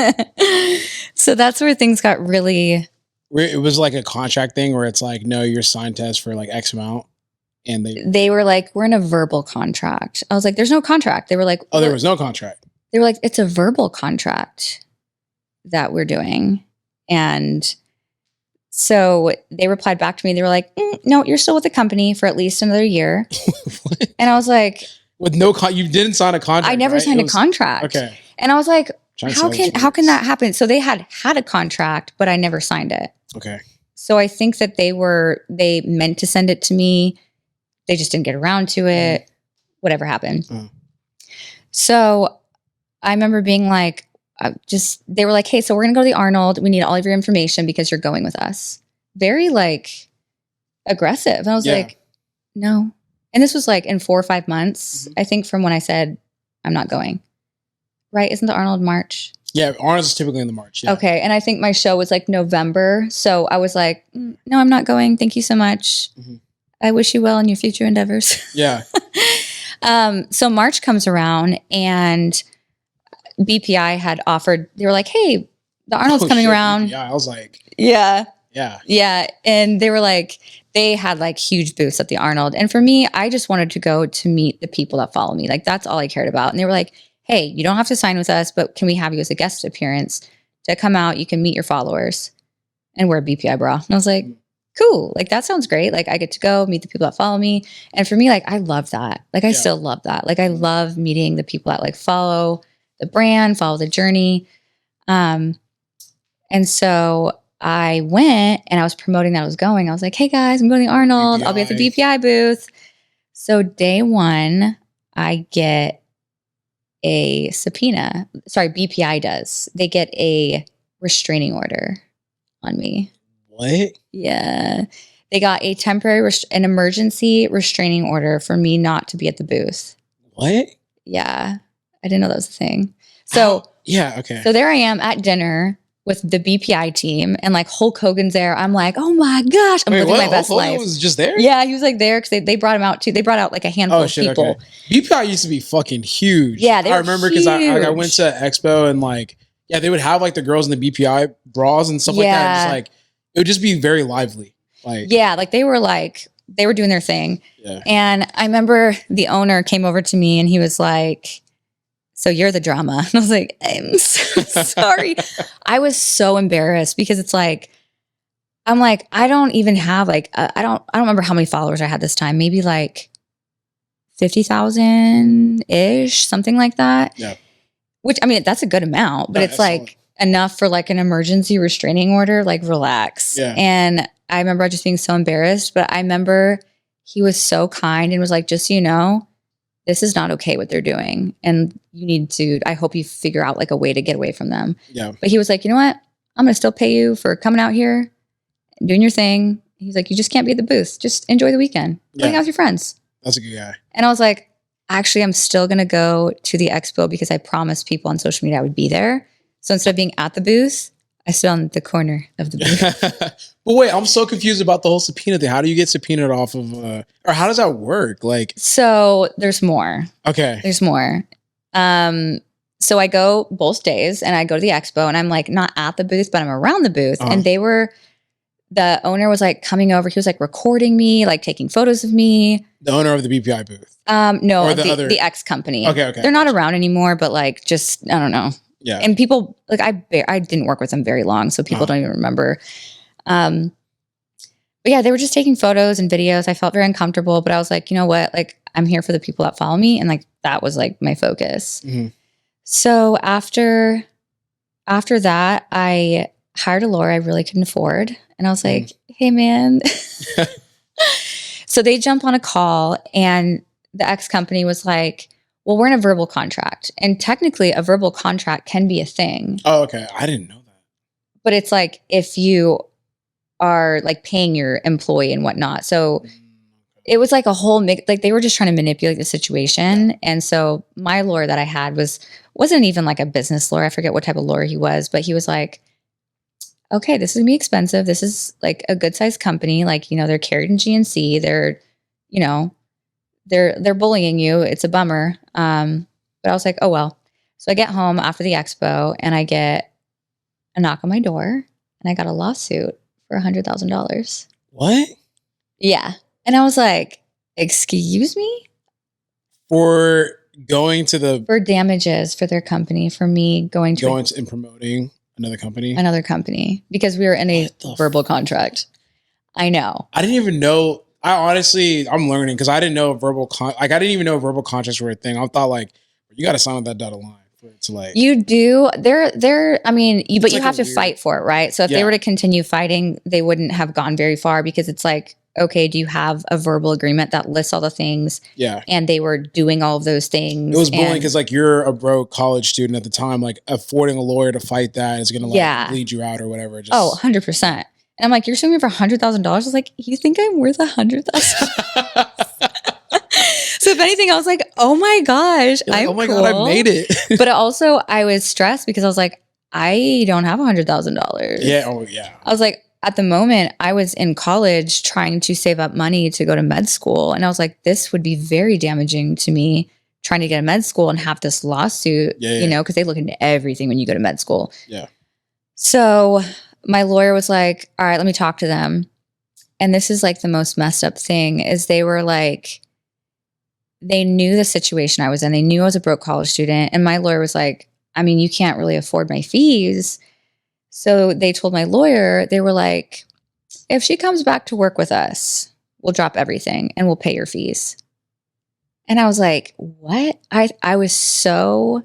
So that's where things got really. It was like a contract thing where it's like, no, you're signed to us for like X amount. And they were like, we're in a verbal contract. I was like, there's no contract. They were like, oh, there was no contract. They were like, it's a verbal contract that we're doing. And so they replied back to me. They were like, no, you're still with the company for at least another year. And I was like, with no you didn't sign a contract. I never right? signed a contract. Okay. And I was like, How can that happen? So they had a contract, but I never signed it. Okay. So I think that they meant to send it to me. They just didn't get around to it. Whatever happened. So I remember being like, they were like, hey, so we're going to go to the Arnold. We need all of your information because you're going with us. Very like aggressive. And I was like, no. And this was like in 4 or 5 months, I think, from when I said, I'm not going. Right? Isn't the Arnold March? Yeah, Arnold's is typically in the March. Yeah. Okay. And I think my show was like November. So I was like, no, I'm not going. Thank you so much. I wish you well in your future endeavors. Yeah. So March comes around and BPI had offered, they were like, hey, the Arnold's coming around. Yeah, I was like, yeah. Yeah. Yeah. And they were like, they had like huge booths at the Arnold. And for me, I just wanted to go to meet the people that follow me. Like that's all I cared about. And they were like, hey, you don't have to sign with us, but can we have you as a guest appearance to come out? You can meet your followers and wear a BPI bra. And I was like, cool. Like that sounds great. Like I get to go meet the people that follow me. And for me, like I love that. Like I still love that. Like I love meeting the people that like follow the brand, follow the journey. And so I went and I was promoting that I was going. I was like, hey guys, I'm going to the Arnold. I'll be at the BPI booth. So day one, I get a subpoena. Sorry, BPI does. They get a restraining order on me. What? Yeah. They got a temporary, an emergency restraining order for me not to be at the booth. What? Yeah. I didn't know that was a thing. So, yeah, okay. So there I am at dinner with the BPI team and like Hulk Hogan's there. I'm like, oh my gosh, I'm living my best Hulk life. Hogan was just there? Yeah, he was like there because they brought him out too. They brought out like a handful of people. Okay. BPI used to be fucking huge. Yeah, they I remember because I went to Expo and like, yeah, they would have like the girls in the BPI bras and stuff like that. Just like, it would just be very lively. Like, yeah, like they were doing their thing. Yeah. And I remember the owner came over to me and he was like, so you're the drama. And I was like, I'm so sorry. I was so embarrassed because it's like, I'm like, I don't even have like, I don't remember how many followers I had this time. Maybe like 50,000-ish, something like that. Yeah. Which, I mean, that's a good amount, but it's like enough for like an emergency restraining order, like relax. Yeah. And I remember just being so embarrassed, but I remember he was so kind and was like, just so you know, this is not okay what they're doing. And you need to, I hope you figure out like a way to get away from them. Yeah. But he was like, you know what? I'm going to still pay you for coming out here and doing your thing. He's like, you just can't be at the booth. Just enjoy the weekend. Hang out with your friends. That's a good guy. And I was like, actually, I'm still going to go to the expo because I promised people on social media I would be there. So instead of being at the booth, I stood on the corner of the booth. But wait, I'm so confused about the whole subpoena thing. How do you get subpoenaed off of, or how does that work? Like, so there's more. Okay. There's more. So I go both days and I go to the expo and I'm like not at the booth, but I'm around the booth. And the owner was like coming over. He was like recording me, like taking photos of me. The owner of the BPI booth? No, or the X company. Okay. They're not around anymore, but like just, I don't know. Yeah. And people, like I didn't work with them very long, so people don't even remember. But yeah, they were just taking photos and videos. I felt very uncomfortable, but I was like, you know what? Like I'm here for the people that follow me. And like, that was like my focus. Mm-hmm. So after that, I hired a lawyer I really couldn't afford. And I was like, hey man. So they jump on a call and the X company was like, well, we're in a verbal contract. And technically a verbal contract can be a thing. Oh, okay. I didn't know that. But it's like if you are like paying your employee and whatnot. So it was like a whole mix. Like they were just trying to manipulate the situation. Yeah. And so my lawyer that I had wasn't even like a business lawyer. I forget what type of lawyer he was, but he was like, okay, this is gonna be expensive. This is like a good sized company. Like, you know, they're carried in GNC. They're, you know, they're bullying you. It's a bummer. But But I was like, oh, well. So I get home after the expo and I get a knock on my door and I got a lawsuit for $100,000. What? Yeah. And I was like, excuse me? For going to the For damages for their company, for me going to and promoting another company. another company because we were in a What the verbal contract. I know. I didn't even know. I'm learning because I didn't know I didn't even know verbal contracts were a thing. I thought like you got to sign on that dotted line for it to like. You do. I mean, but you like have to weird- fight for it, right? So if they Yeah. were to continue fighting, they wouldn't have gone very far because it's like, okay, do you have a verbal agreement that lists all the things? Yeah. And they were doing all of those things. It was bullying and- because like you're a broke college student at the time, like affording a lawyer to fight that is going to like Yeah. bleed you out or whatever. Just, Oh, 100%. And I'm like, you're suing me for $100,000? I was like, you think I'm worth $100,000? So if anything, I was like, oh my gosh, You're like, I'm oh my cool. God, I made it. But also I was stressed because I was like, I don't have $100,000. Yeah. Oh yeah. I was like, at the moment I was in college trying to save up money to go to med school. And I was like, this would be very damaging to me trying to get a med school and have this lawsuit, Yeah. you know, because they look into everything when you go to med school. Yeah. So my lawyer was like, all right, let me talk to them. And this is like the most messed up thing is they were like, they knew the situation I was in. They knew I was a broke college student. And my lawyer was like, I mean, you can't really afford my fees. So they told my lawyer, they were like, if she comes back to work with us, we'll drop everything and we'll pay your fees. And I was like, what? I was so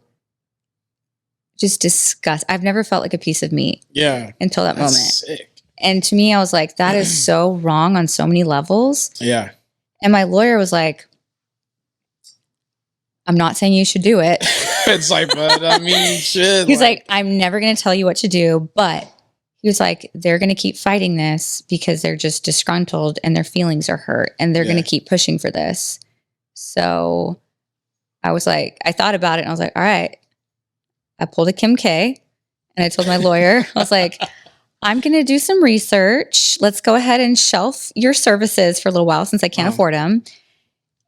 just disgusted. I've never felt like a piece of meat Yeah. until that moment. Sick. And to me, I was like, that is so wrong on so many levels. Yeah. And my lawyer was like, I'm not saying you should do it. It's like, but I mean, shit. He's like, I'm never going to tell you what to do, but he was like, they're going to keep fighting this because they're just disgruntled and their feelings are hurt and they're going to keep pushing for this. So I was like, I thought about it and I was like, all right. I pulled a Kim K and I told my lawyer, I was like, I'm going to do some research. Let's go ahead and shelf your services for a little while since I can't afford them.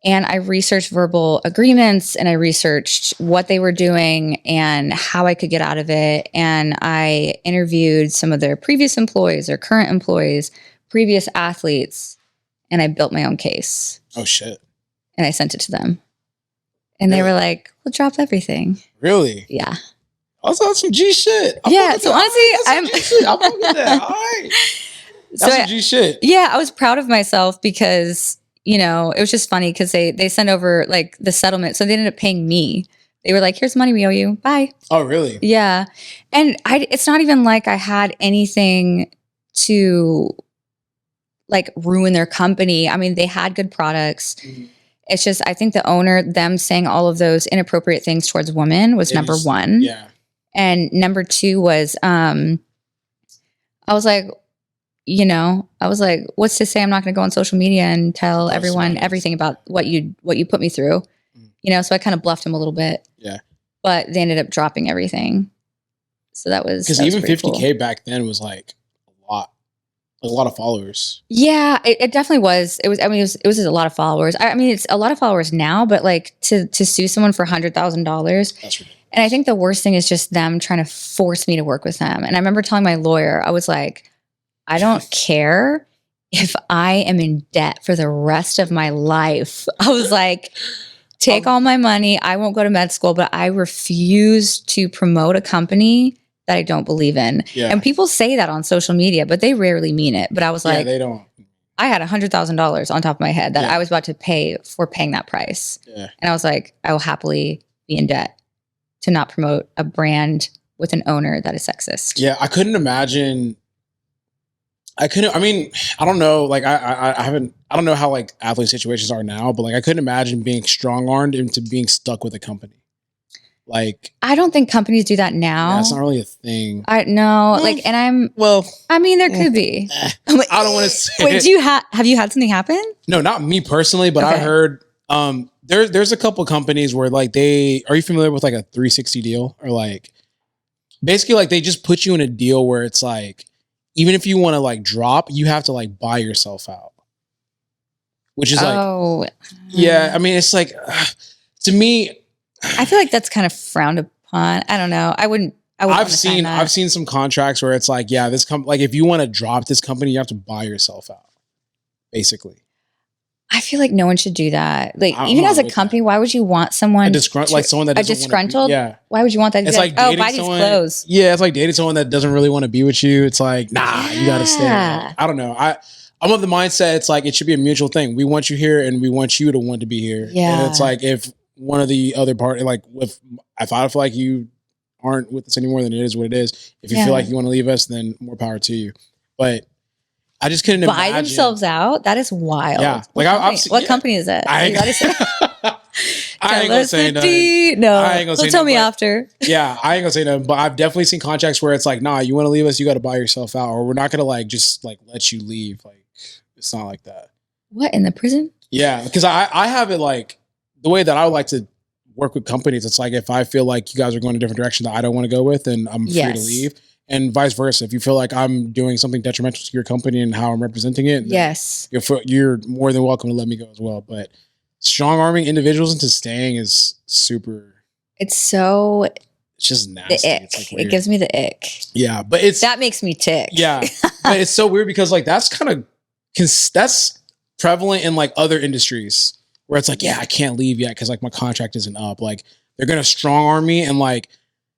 And I researched verbal agreements and I researched what they were doing and how I could get out of it. And I interviewed some of their previous employees, their current employees, previous athletes, and I built my own case. Oh shit. And I sent it to them. And they Really? were like, we'll drop everything. Really? Yeah. Also, that's some G shit. Yeah, so honestly, I'm fucking with that. All right. That's So some G shit. yeah, I was proud of myself because, you know, it was just funny because they sent over like the settlement. So they ended up paying me. They were like, here's money we owe you. Bye. Oh, really? Yeah. And it's not even like I had anything to like ruin their company. I mean, they had good products. Mhm. It's just, I think the owner, them saying all of those inappropriate things towards women was number one. Yeah. And number two was, I was like, you know, what's to say I'm not going to go on social media and tell everyone smart. everything about what you put me through, you know? So I kind of bluffed him a little bit. Yeah. But they ended up dropping everything. So that was Because even pretty 50K cool. back then was like a lot of followers. Yeah, it definitely was. It was a lot of followers. I mean, it's a lot of followers now, but like to sue someone for $100,000. That's ridiculous. And I think the worst thing is just them trying to force me to work with them. And I remember telling my lawyer, I was like, I don't care if I am in debt for the rest of my life. I was like, take all my money. I won't go to med school, but I refuse to promote a company that I don't believe in. Yeah. And people say that on social media, but they rarely mean it. But I was Yeah, like, they don't. I had $100,000 on top of my head that Yeah. I was about to pay for paying that price. Yeah. And I was like, I will happily be in debt to not promote a brand with an owner that is sexist. Yeah, I couldn't imagine. I mean, I don't know. Like, I don't know how like athlete situations are now, but like, I couldn't imagine being strong armed into being stuck with a company. Like, I don't think companies do that now. that's not really a thing. I know, like, and Well, I mean, there could be. I'm like, I don't want to say. wait, it. have you had something happen? No, not me personally, but I Okay. heard there's a couple companies where like are you familiar with like a 360 deal or like basically like they just put you in a deal where it's like even if you want to like drop, you have to like buy yourself out. Which is like Oh, yeah, I mean it's like to me I feel like that's kind of frowned upon. I don't know. I wouldn't I've seen some contracts where it's like, yeah, like if you want to drop this company, you have to buy yourself out, basically. I feel like no one should do that. Like I'm even not as a with company, why would you want someone like someone that a doesn't disgruntled? yeah. Why would you want that? It's like oh, dating buy these someone, clothes. Yeah, it's like dating someone that doesn't really want to be with you. It's like, nah, you gotta stay. Yeah. I don't know. I'm of the mindset. It's like it should be a mutual thing. We want you here, and we want you to want to be here. Yeah. And it's like if one of the other party, like if I feel like you aren't with us anymore, then it is what it is. If you feel like you want to leave us, then more power to you. But I just couldn't buy imagine. themselves out. That is wild. Yeah, What company is that? I ain't gonna say nothing. No, I ain't gonna say tell me nothing, after. Yeah, I ain't gonna say nothing. But I've definitely seen contracts where it's like, nah, you want to leave us, you got to buy yourself out, or we're not gonna like just like let you leave. Like it's not like that. What, in the prison? Yeah, because I have it like the way that I would like to work with companies. It's like if I feel like you guys are going a different direction that I don't want to go with, then I'm free to leave. And vice versa. If you feel like I'm doing something detrimental to your company and how I'm representing it, yes, you're more than welcome to let me go as well. But strong arming individuals into staying is super. It's just nasty. The ick. It's it gives me the ick. Yeah, but that makes me tick. Yeah, but it's so weird because like that's prevalent in like other industries where it's like, yeah, I can't leave yet because like my contract isn't up. Like they're gonna strong arm me, and like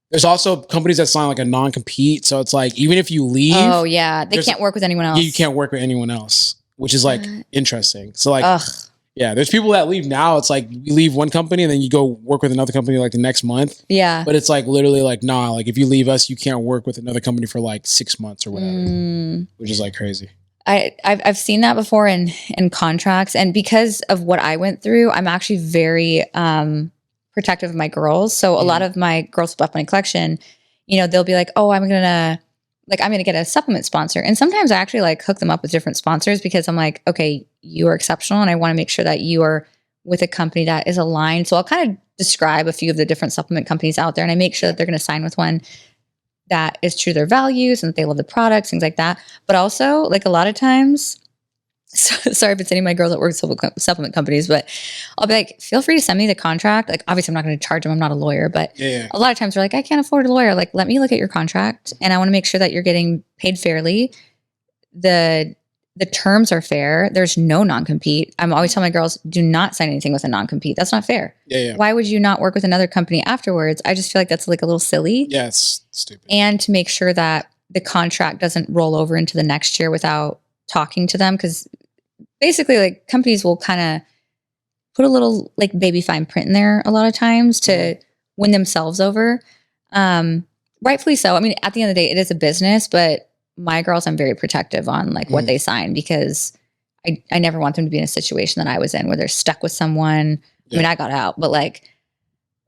there's also companies that sign like a non-compete. So it's like even if you leave, oh yeah, they can't work with anyone else. Yeah, you can't work with anyone else, which is like interesting. So like, yeah, there's people that leave now. It's like you leave one company and then you go work with another company like the next month. Yeah, but it's like literally like, nah, like if you leave us, you can't work with another company for like 6 months or whatever, which is like crazy. I've seen that before in contracts, and because of what I went through, I'm actually very protective of my girls. So a lot of my girls with Buffbunny Collection, you know, they'll be like, oh, I'm gonna get a supplement sponsor. And sometimes I actually like hook them up with different sponsors because I'm like, okay, you are exceptional, and I want to make sure that you are with a company that is aligned. So I'll kind of describe a few of the different supplement companies out there, and I make sure that they're going to sign with one that is true to their values and that they love the products, things like that. But also, like a lot of times, sorry if it's any of my girls that work with supplement companies, but I'll be like, feel free to send me the contract. Like, obviously, I'm not going to charge them. I'm not a lawyer, but a lot of times they're like, I can't afford a lawyer. Like, let me look at your contract, and I want to make sure that you're getting paid fairly. The terms are fair. There's no non-compete. I'm always telling my girls, do not sign anything with a non-compete. That's not fair. Why would you not work with another company afterwards? I just feel like that's like a little silly. Yeah, it's stupid. And to make sure that the contract doesn't roll over into the next year without talking to them, because basically like companies will kind of put a little like baby fine print in there a lot of times to win themselves over. Rightfully so. I mean, at the end of the day, it is a business, but my girls, I'm very protective on like what they sign, because I never want them to be in a situation that I was in where they're stuck with someone. I mean, I got out, but like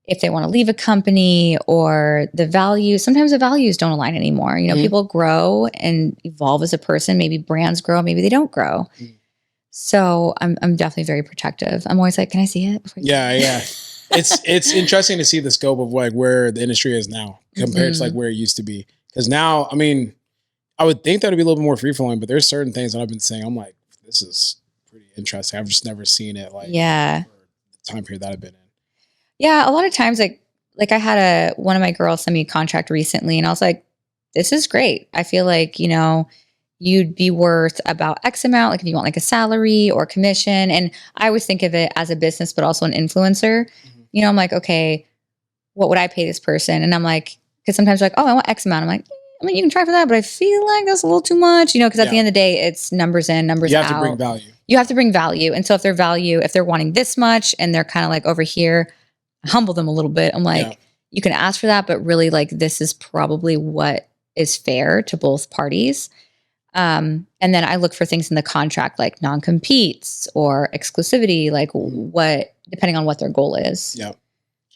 if they want to leave a company or sometimes the values don't align anymore. You know, people grow and evolve as a person. Maybe brands grow, maybe they don't grow. So I'm definitely very protective. I'm always like, can I see it? Yeah. It's interesting to see the scope of like where the industry is now compared to like where it used to be. Because now, I mean, I would think that would be a little bit more free flowing, but there's certain things that I've been saying, I'm like, this is pretty interesting. I've just never seen it like for the time period that I've been in. Yeah, a lot of times like I had one of my girls send me a contract recently, and I was like, this is great. I feel like, you know, you'd be worth about X amount, like if you want like a salary or commission. And I always think of it as a business, but also an influencer. You know, I'm like, okay, what would I pay this person? And I'm like, because sometimes they're like, oh, I want X amount. I'm like, I mean, you can try for that, but I feel like that's a little too much, you know, because at the end of the day, it's numbers in, numbers out. You have to bring value. You have to bring value. And so if they're wanting this much and they're kind of like over here, humble them a little bit. I'm like, you can ask for that, but really like this is probably what is fair to both parties. And then I look for things in the contract like non-competes or exclusivity, like what, depending on what their goal is. Yeah.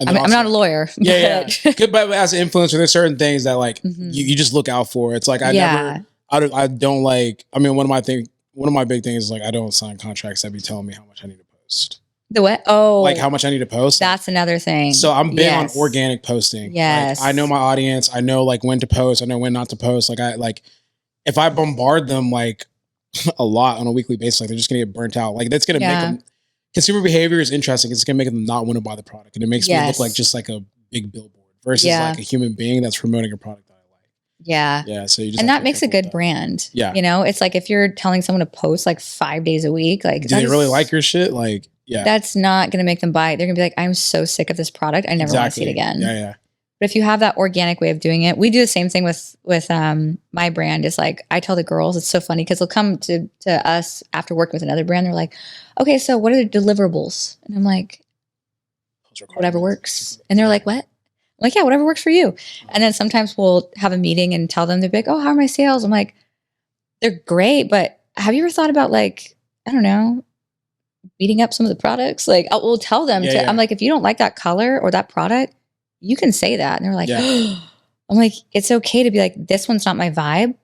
I'm not a lawyer. Yeah. But as an influencer, there's certain things that like you just look out for. It's like I don't like. I mean, one of my big things is like I don't sign contracts that be telling me how much I need to post. The what? Oh, like how much I need to post. That's another thing. So I'm big on organic posting. Yes, like, I know my audience. I know like when to post. I know when not to post. Like if I bombard them like a lot on a weekly basis, like they're just gonna get burnt out. Like that's gonna make them. consumer behavior is interesting. It's going to make them not want to buy the product. And it makes me look Yes. like just like a big billboard versus Yeah. like a human being that's promoting a product that I like. Yeah. Yeah. So you just And have that to be makes a careful with good that. brand. Yeah. You know, it's like if you're telling someone to post like 5 days a week, like, Do they really like your shit? Like, yeah. that's not going to make them buy it. They're going to be like, I'm so sick of this product. I never want to see it again. Yeah, yeah. But if you have that organic way of doing it, we do the same thing with my brand. Is like, I tell the girls, it's so funny because they'll come to us after working with another brand. They're like, okay, so what are the deliverables? And I'm like, whatever works. And they're like, what? I'm like, yeah, whatever works for you. And then sometimes we'll have a meeting and tell them, they're like, oh, how are my sales? I'm like, they're great, but have you ever thought about like, I don't know, beating up some of the products? Like, we'll tell them Yeah. I'm like, if you don't like that color or that product, you can say that. And they're like, Yeah. I'm like, it's okay to be like, this one's not my vibe.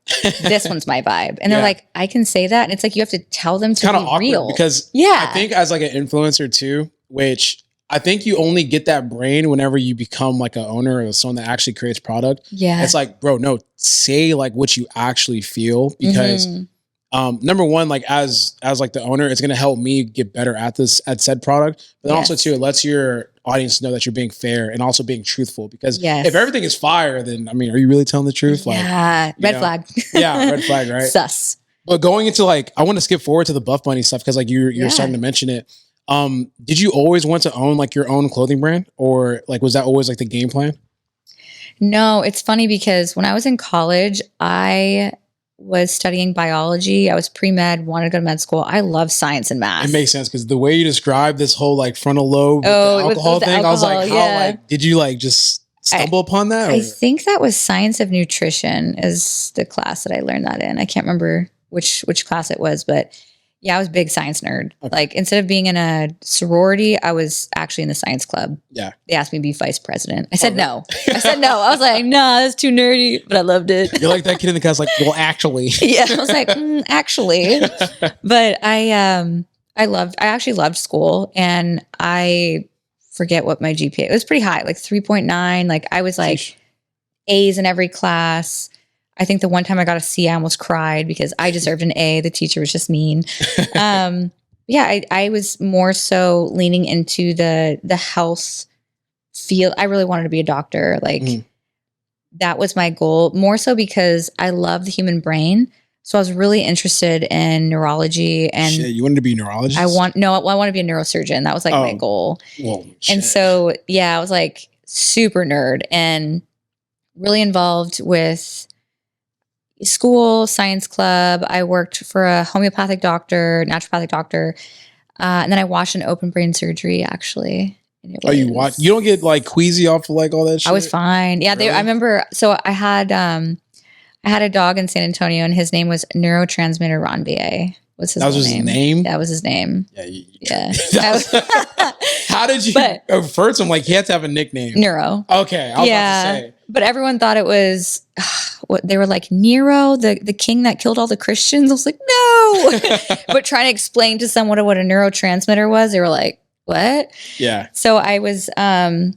This one's my vibe. And they're Yeah. like, I can say that. And it's like, you have to tell them It's to kind be of awkward real. because Yeah. I think as like an influencer too, which I think you only get that brain whenever you become like an owner or someone that actually creates product. Yeah. It's like, bro, no, say like what you actually feel because Mhm. number one, like as like the owner, it's gonna help me get better at said product. But then also Yes. too, it lets your audience know that you're being fair and also being truthful. Because Yes. if everything is fire, then I mean, are you really telling the truth? Like, yeah. you Red know, flag. yeah, red flag, right? Sus. But going into like, I want to skip forward to the Buffbunny stuff because like you're Yeah. starting to mention it. Did you always want to own like your own clothing brand, or like was that always like the game plan? No, it's funny because when I was in college, I was studying biology. I was pre-med, wanted to go to med school. I love science and math. It makes sense because the way you describe this whole like frontal lobe with Oh, the with alcohol the thing, I was like, alcohol, how yeah. like did you like just stumble upon that? I or- think that was science of nutrition is the class that I learned that in. I can't remember which class it was, but yeah, I was a big science nerd. Okay. Like instead of being in a sorority, I was actually in the science club. Yeah. They asked me to be vice president. I said really? no. I said no. I was like, nah, that's too nerdy, but I loved it. You're like that kid in the class, like, well, actually. Yeah, I was like, actually, but I actually loved school, and I forget what my GPA. It was pretty high, like 3.9. Like I was like Sheesh. A's in every class. I think the one time I got a C, I almost cried because I deserved an A. The teacher was just mean. Yeah, I was more so leaning into the health field. I really wanted to be a doctor. Like that was my goal, more so because I love the human brain. So I was really interested in neurology, and Shit, you wanted to be a neurologist? I want to be a neurosurgeon. That was like my Oh. goal. Well, And shit. so, yeah, I was like super nerd and really involved with school, science club. I worked for a homeopathic doctor, naturopathic doctor. And then I watched an open brain surgery actually. And it Oh, you was- watch? You don't get like queasy off of like all that shit? I was fine. Yeah. Really? I remember, so I had a dog in San Antonio and his name was neurotransmitter Ronvier. Was his That was whole his name? That was his name. Yeah. Yeah. That was- How did you But- refer to him? Like he had to have a nickname. Neuro. Okay. I was about to say. But everyone thought it was what they were like, Nero, the king that killed all the Christians. I was like, no. But trying to explain to someone what a neurotransmitter was, they were like, what? Yeah. So I was on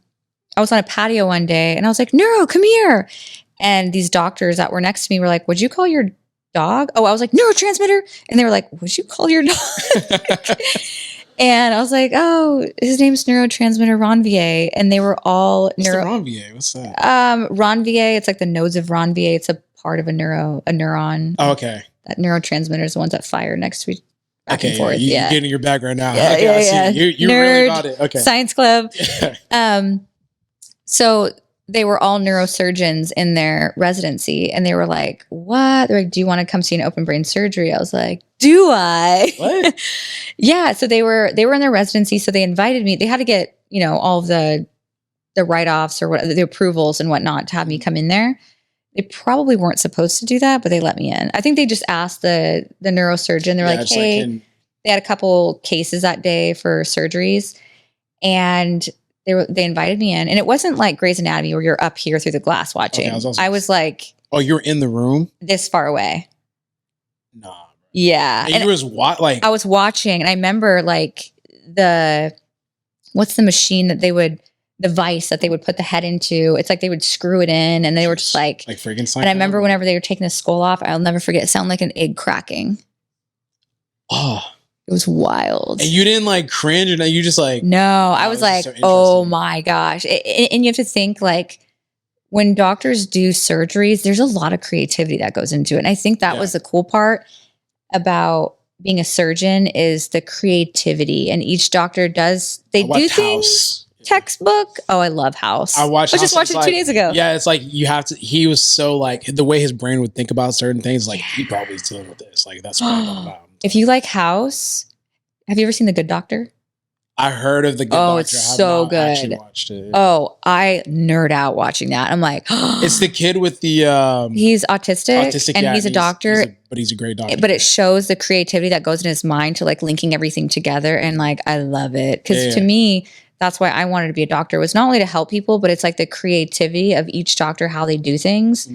a patio one day and I was like, Neuro, come here. And these doctors that were next to me were like, would you call your dog? Oh, I was like, neurotransmitter. And they were like, would you call your dog? And I was like, oh, his name's neurotransmitter Ronvier. And they were all What's the Ronvier? What's that? Ronvier. It's like the nodes of Ronvier. It's a part of a neuron. Oh, okay. That neurotransmitter is the ones that fire next to each back Okay. and forth. You Yeah. getting your background now. Yeah, okay. yeah, I see. yeah. You Nerd, really got it. Okay. Science club. So they were all neurosurgeons in their residency, and they were like, "What?" They're like, "Do you want to come see an open brain surgery?" I was like, "Do I?" What? Yeah. So they were in their residency, so they invited me. They had to get all of the write-offs or what the approvals and whatnot to have me come in there. They probably weren't supposed to do that, but they let me in. I think they just asked the neurosurgeon. They're Yeah, like, it's "Hey." can- They had a couple cases that day for surgeries, and they invited me in. And it wasn't like Grey's Anatomy where you're up here through the glass watching. Okay, I was like Oh, you were in the room? this far away. Nah. Yeah. And you was what? Like, I was watching, and I remember like what's the machine that the vice that they would put the head into? It's like they would screw it in, and they were just like Frankenstein. and I remember whenever they were taking the skull off, I'll never forget, it sounded like an egg cracking. Oh, It was wild. And you didn't like cringe, and you just like No, I was was like, just so oh interesting. my gosh. And you have to think like when doctors do surgeries, there's a lot of creativity that goes into it. And I think that was the cool part about being a surgeon is the creativity. And each doctor they do things textbook. Oh, I love House. I watched. I just watched it like, 2 days ago. Yeah, it's like you have to. He was so like the way his brain would think about certain things. Like he probably is dealing with this. Like that's what I know about him. If you like House, have you ever seen The Good Doctor? I heard of the Good Doctor. It's so good. Actually watched it. Oh, I nerd out watching that. I'm like, it's the kid with the he's autistic and he's a doctor, but he's a great doctor. But it shows the creativity that goes in his mind to like linking everything together, and like I love it because to me, that's why I wanted to be a doctor was not only to help people, but it's like the creativity of each doctor, how they do things.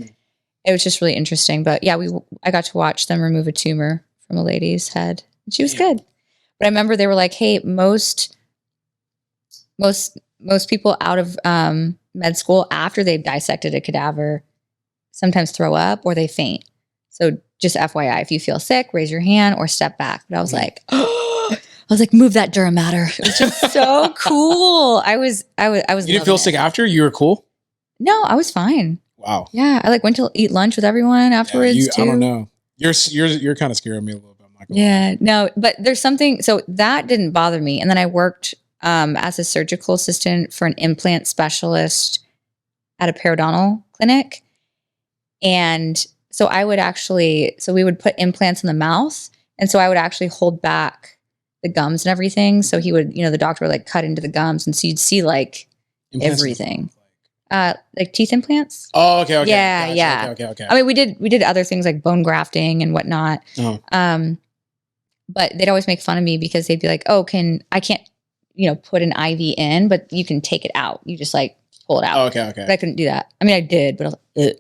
It was just really interesting. But yeah, I got to watch them remove a tumor from a lady's head. She was good. But I remember they were like, hey, most people out of med school after they've dissected a cadaver sometimes throw up or they faint. So just FYI, if you feel sick, raise your hand or step back. But I was like, move that dura mater. It was just so cool. I was. You didn't feel sick after? You were cool? No, I was fine. Wow. Yeah, I like went to eat lunch with everyone afterwards too. I don't know. You're kind of scaring me a little bit. Yeah, no, but there's something. So that didn't bother me. And then I worked as a surgical assistant for an implant specialist at a periodontal clinic. And so we would put implants in the mouth. And so I would actually hold back the gums and everything. So he would, the doctor would like cut into the gums. And so you'd see like implants everything. Like teeth implants. Oh, okay. Yeah, gotcha. yeah. Okay. I mean, we did other things like bone grafting and whatnot. Oh. But they'd always make fun of me because they'd be like, "Oh, I can't, put an IV in, but you can take it out. You just like pull it out." Oh, okay. But I couldn't do that. I mean, I did, but I was like, ugh.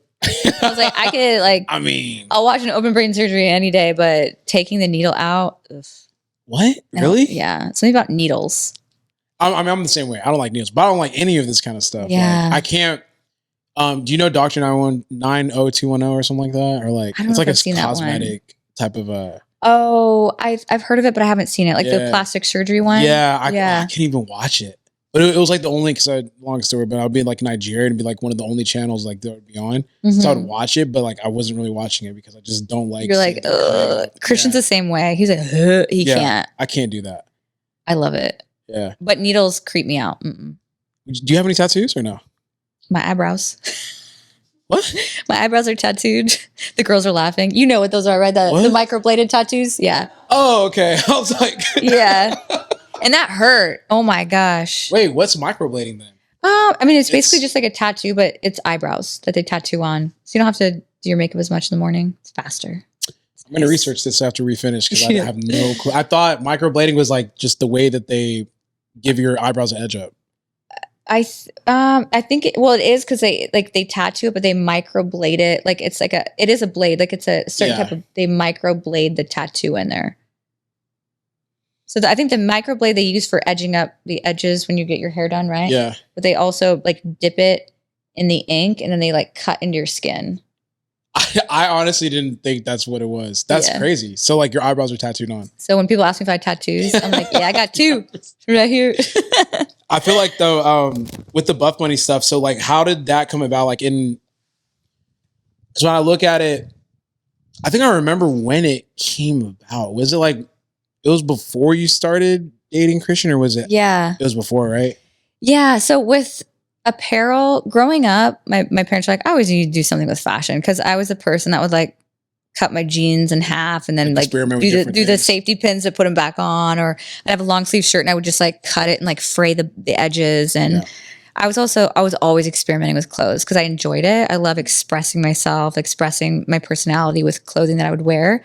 I was like, I could like. I mean, I'll watch an open brain surgery any day, but taking the needle out. Ugh. What? Really? Yeah. Something about needles. I'm the same way. I don't like needles, but I don't like any of this kind of stuff. Yeah. Like, I can't. Do you know Dr. 90210 or something like that? Or like it's like a cosmetic type of a. Oh, I've heard of it, but I haven't seen it. Like the plastic surgery one. Yeah, I can't even watch it. But it was like the only, because long story, but I'd be like Nigeria and be like one of the only channels like that would be on. So I'd watch it, but like I wasn't really watching it because I just don't like. You're like, Christian's the same way. He's like, he can't. I can't do that. I love it. Yeah. But needles creep me out. Do you have any tattoos or no? My eyebrows. What? My eyebrows are tattooed. The girls are laughing. You know what those are, right? The microbladed tattoos. Yeah. Oh, okay. I was like, yeah. And that hurt. Oh my gosh. Wait, what's microblading then? I mean, it's basically just like a tattoo, but it's eyebrows that they tattoo on. So you don't have to do your makeup as much in the morning. It's faster. I'm going to research this after we finish because I have no clue. I thought microblading was like just the way that they give your eyebrows an edge up. I think it is because they tattoo it, but they microblade it. Like it is a blade. Like it's a certain type of, they microblade the tattoo in there. So I think the microblade they use for edging up the edges when you get your hair done, right? Yeah. But they also like dip it in the ink and then they like cut into your skin. I honestly didn't think that's what it was. That's crazy. So like your eyebrows are tattooed on. So when people ask me if I had tattoos, I'm like, yeah, I got 2 right here. I feel like though, with the Buffbunny stuff, so like how did that come about? Like because when I look at it, I think I remember when it came about. Was it like, it was before you started dating Christian or was it? Yeah. It was before, right? Yeah. So with apparel, growing up, my parents were like, I always need to do something with fashion because I was the person that would like cut my jeans in half and then like do the safety pins to put them back on, or I'd have a long sleeve shirt and I would just like cut it and like fray the edges. And I was always experimenting with clothes because I enjoyed it. I love expressing myself, expressing my personality with clothing that I would wear.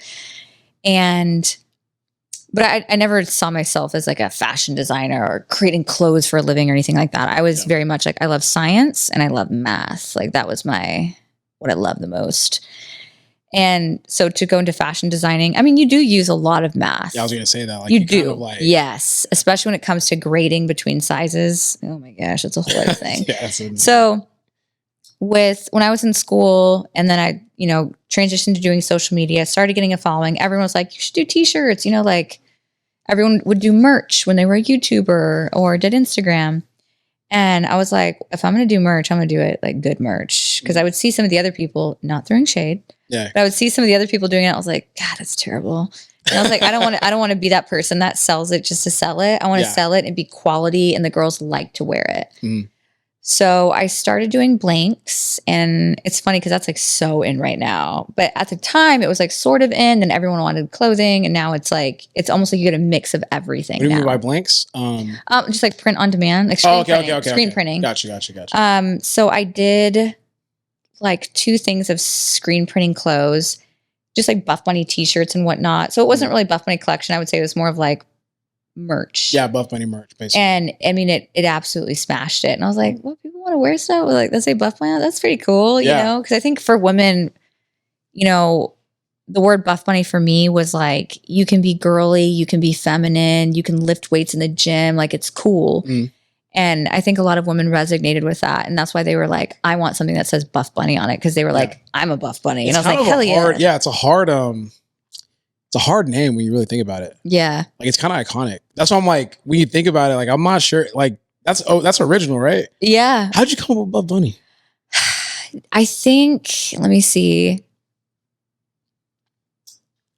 But I never saw myself as like a fashion designer or creating clothes for a living or anything like that. I was very much like, I love science and I love math. Like that was what I love the most. And so to go into fashion designing, I mean, you do use a lot of math. Yeah, I was going to say that. Like, you do. Yes. Especially when it comes to grading between sizes. Oh my gosh, it's a whole other thing. So when I was in school and then I, transitioned to doing social media, started getting a following, everyone was like, you should do t-shirts, like everyone would do merch when they were a YouTuber or did Instagram. And I was like, if I'm going to do merch, I'm going to do it like good merch. Because I would see some of the other people, not throwing shade, but I would see some of the other people doing it. I was like, God, that's terrible. And I was like, I don't want to be that person that sells it just to sell it. I want to sell it and be quality, and the girls like to wear it. Mm. So I started doing blanks, and it's funny because that's like so in right now. But at the time, it was like sort of in, and everyone wanted clothing, and now it's like it's almost like you get a mix of everything. What do you mean now. by blanks? Just like print on demand, like screen printing. Gotcha. So I did like 2 things of screen printing clothes, just like Buffbunny t-shirts and whatnot. So it wasn't really Buffbunny Collection. I would say it was more of like merch. Yeah, Buffbunny merch, basically. And I mean, it absolutely smashed it. And I was like, well, people want to wear stuff. Like, let's say Buffbunny. That's pretty cool, you know? Because I think for women, you know, the word Buffbunny for me was like, you can be girly, you can be feminine, you can lift weights in the gym. Like, it's cool. Mm. And I think a lot of women resonated with that. And that's why they were like, I want something that says Buffbunny on it. Because they were like, I'm a Buffbunny. And I was like, hell yeah. Yeah, it's a hard name when you really think about it. Yeah. Like, it's kind of iconic. That's why I'm like, when you think about it, like, I'm not sure. Like, that's original, right? Yeah. How'd you come up with Buffbunny? I think, let me see.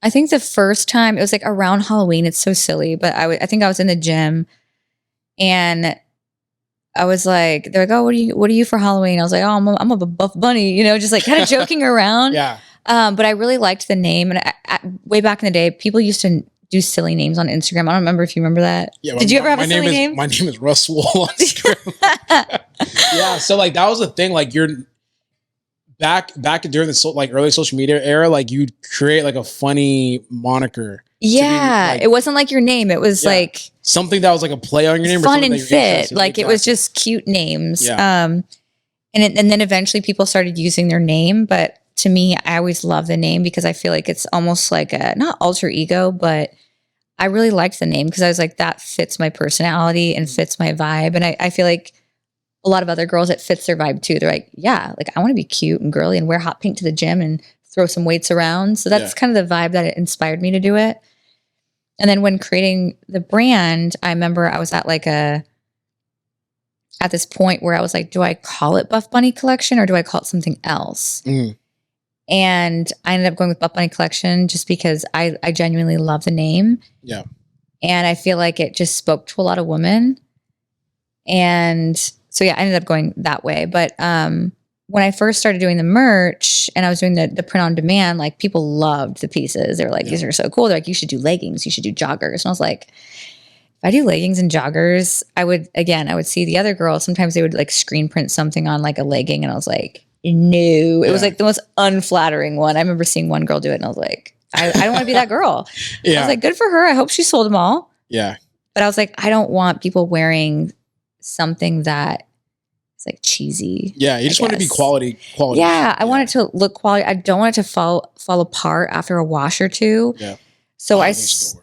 I think the first time, it was like around Halloween. It's so silly. But I think I was in the gym, and I was like, they're like, oh, what are you for Halloween? I was like, oh, I'm a Buffbunny, you know, just like kind of joking around. Yeah. But I really liked the name. And way back in the day, people used to do silly names on Instagram. I don't remember if you remember that. Yeah, did you ever have a silly name? My name is Russ Wool on Instagram. Yeah. So like, that was the thing. Like, you're back during the like early social media era, like you'd create like a funny moniker. Yeah. Like, it wasn't like your name. It was like something that was like a play on your name. Fun and fit. Like it was just cute names. Yeah. And then eventually people started using their name. But to me, I always love the name because I feel like it's almost like a, not alter ego, but I really liked the name because I was like, that fits my personality and fits my vibe. And I feel like a lot of other girls, it fits their vibe too. They're like, yeah, like I want to be cute and girly and wear hot pink to the gym and throw some weights around. So that's kind of the vibe that inspired me to do it. And then when creating the brand, I remember I was at like at this point where I was like, do I call it Buffbunny Collection or do I call it something else? Mm. And I ended up going with Buffbunny Collection just because I genuinely love the name. Yeah. And I feel like it just spoke to a lot of women. And so, yeah, I ended up going that way. But when I first started doing the merch and I was doing the print on demand, like people loved the pieces. They were like, these are so cool. They're like, you should do leggings. You should do joggers. And I was like, if I do leggings and joggers, I would see the other girls. Sometimes they would like screen print something on like a legging. And I was like, no, it was like the most unflattering one. I remember seeing one girl do it and I was like, I don't want to be that girl. I was like, good for her. I hope she sold them all. Yeah. But I was like, I don't want people wearing something that is like cheesy. Yeah. You just want to be quality. Yeah. I want it to look quality. I don't want it to fall apart after a wash or two. Yeah. So So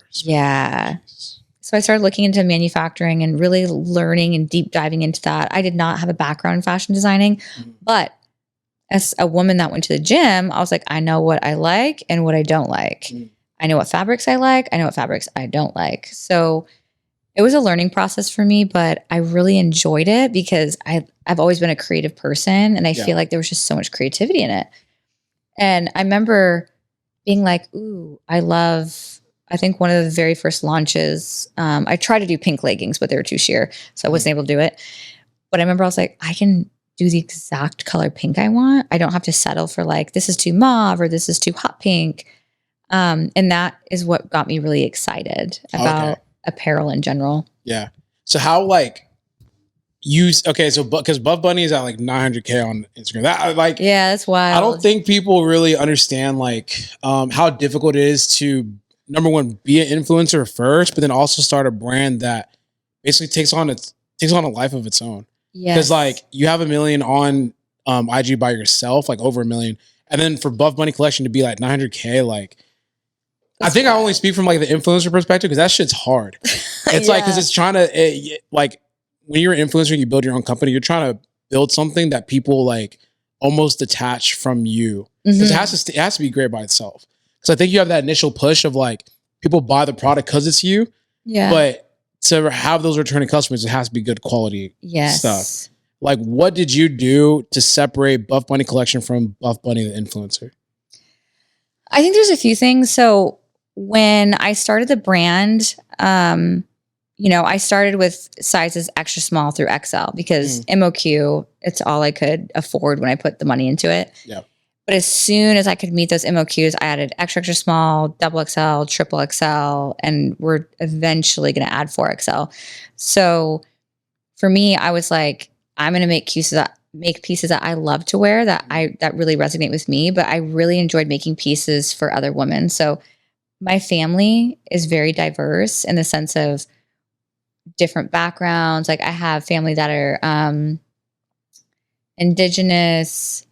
I started looking into manufacturing and really learning and deep diving into that. I did not have a background in fashion designing, but as a woman that went to the gym, I was like, I know what I like and what I don't like. I know what fabrics I like. I know what fabrics I don't like. So it was a learning process for me, but I really enjoyed it because I've always been a creative person and I feel like there was just so much creativity in it. And I remember being like, ooh, I think one of the very first launches, I tried to do pink leggings, but they were too sheer. So I wasn't able to do it. But I remember I was like, I can do the exact color pink I want. I don't have to settle for like, this is too mauve or this is too hot pink. And that is what got me really excited about apparel in general. Yeah. So how like because Buffbunny is at like 900K on Instagram. That like, yeah, that's wild. I don't think people really understand like how difficult it is to, number one, be an influencer first, but then also start a brand that basically takes on a life of its own. Yeah. Because like you have 1 million on IG by yourself, like over 1 million. And then for Buffbunny Collection to be like 900K, like I think I only speak from like the influencer perspective because that shit's hard. It's like, because it's trying to, like when you're an influencer, you build your own company, you're trying to build something that people like almost detach from you. Because it has to be great by itself. Because I think you have that initial push of like people buy the product because it's you. Yeah. But to have those returning customers, it has to be good quality stuff. Like, what did you do to separate Buffbunny Collection from Buffbunny the influencer? I think there's a few things. So when I started the brand, I started with sizes extra small through XL because MOQ, it's all I could afford when I put the money into it. Yeah. But as soon as I could meet those MOQs, I added extra, extra small, double XL, triple XL, and we're eventually going to add 4XL. So for me, I was like, I'm going to make pieces that I love to wear that really resonate with me. But I really enjoyed making pieces for other women. So my family is very diverse in the sense of different backgrounds. Like I have family that are Indigenous,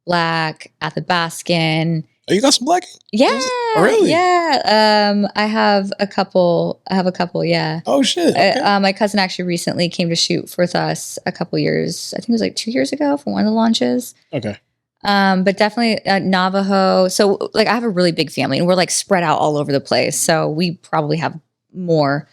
Black, Athabascan. Oh, you got some Black? Yeah. Oh, really? Yeah. I have a couple. Yeah. Oh shit. Okay. My cousin actually recently came to shoot with us a couple years. I think it was like 2 years ago for one of the launches. Okay. But definitely Navajo. So like I have a really big family and we're like spread out all over the place. So we probably have more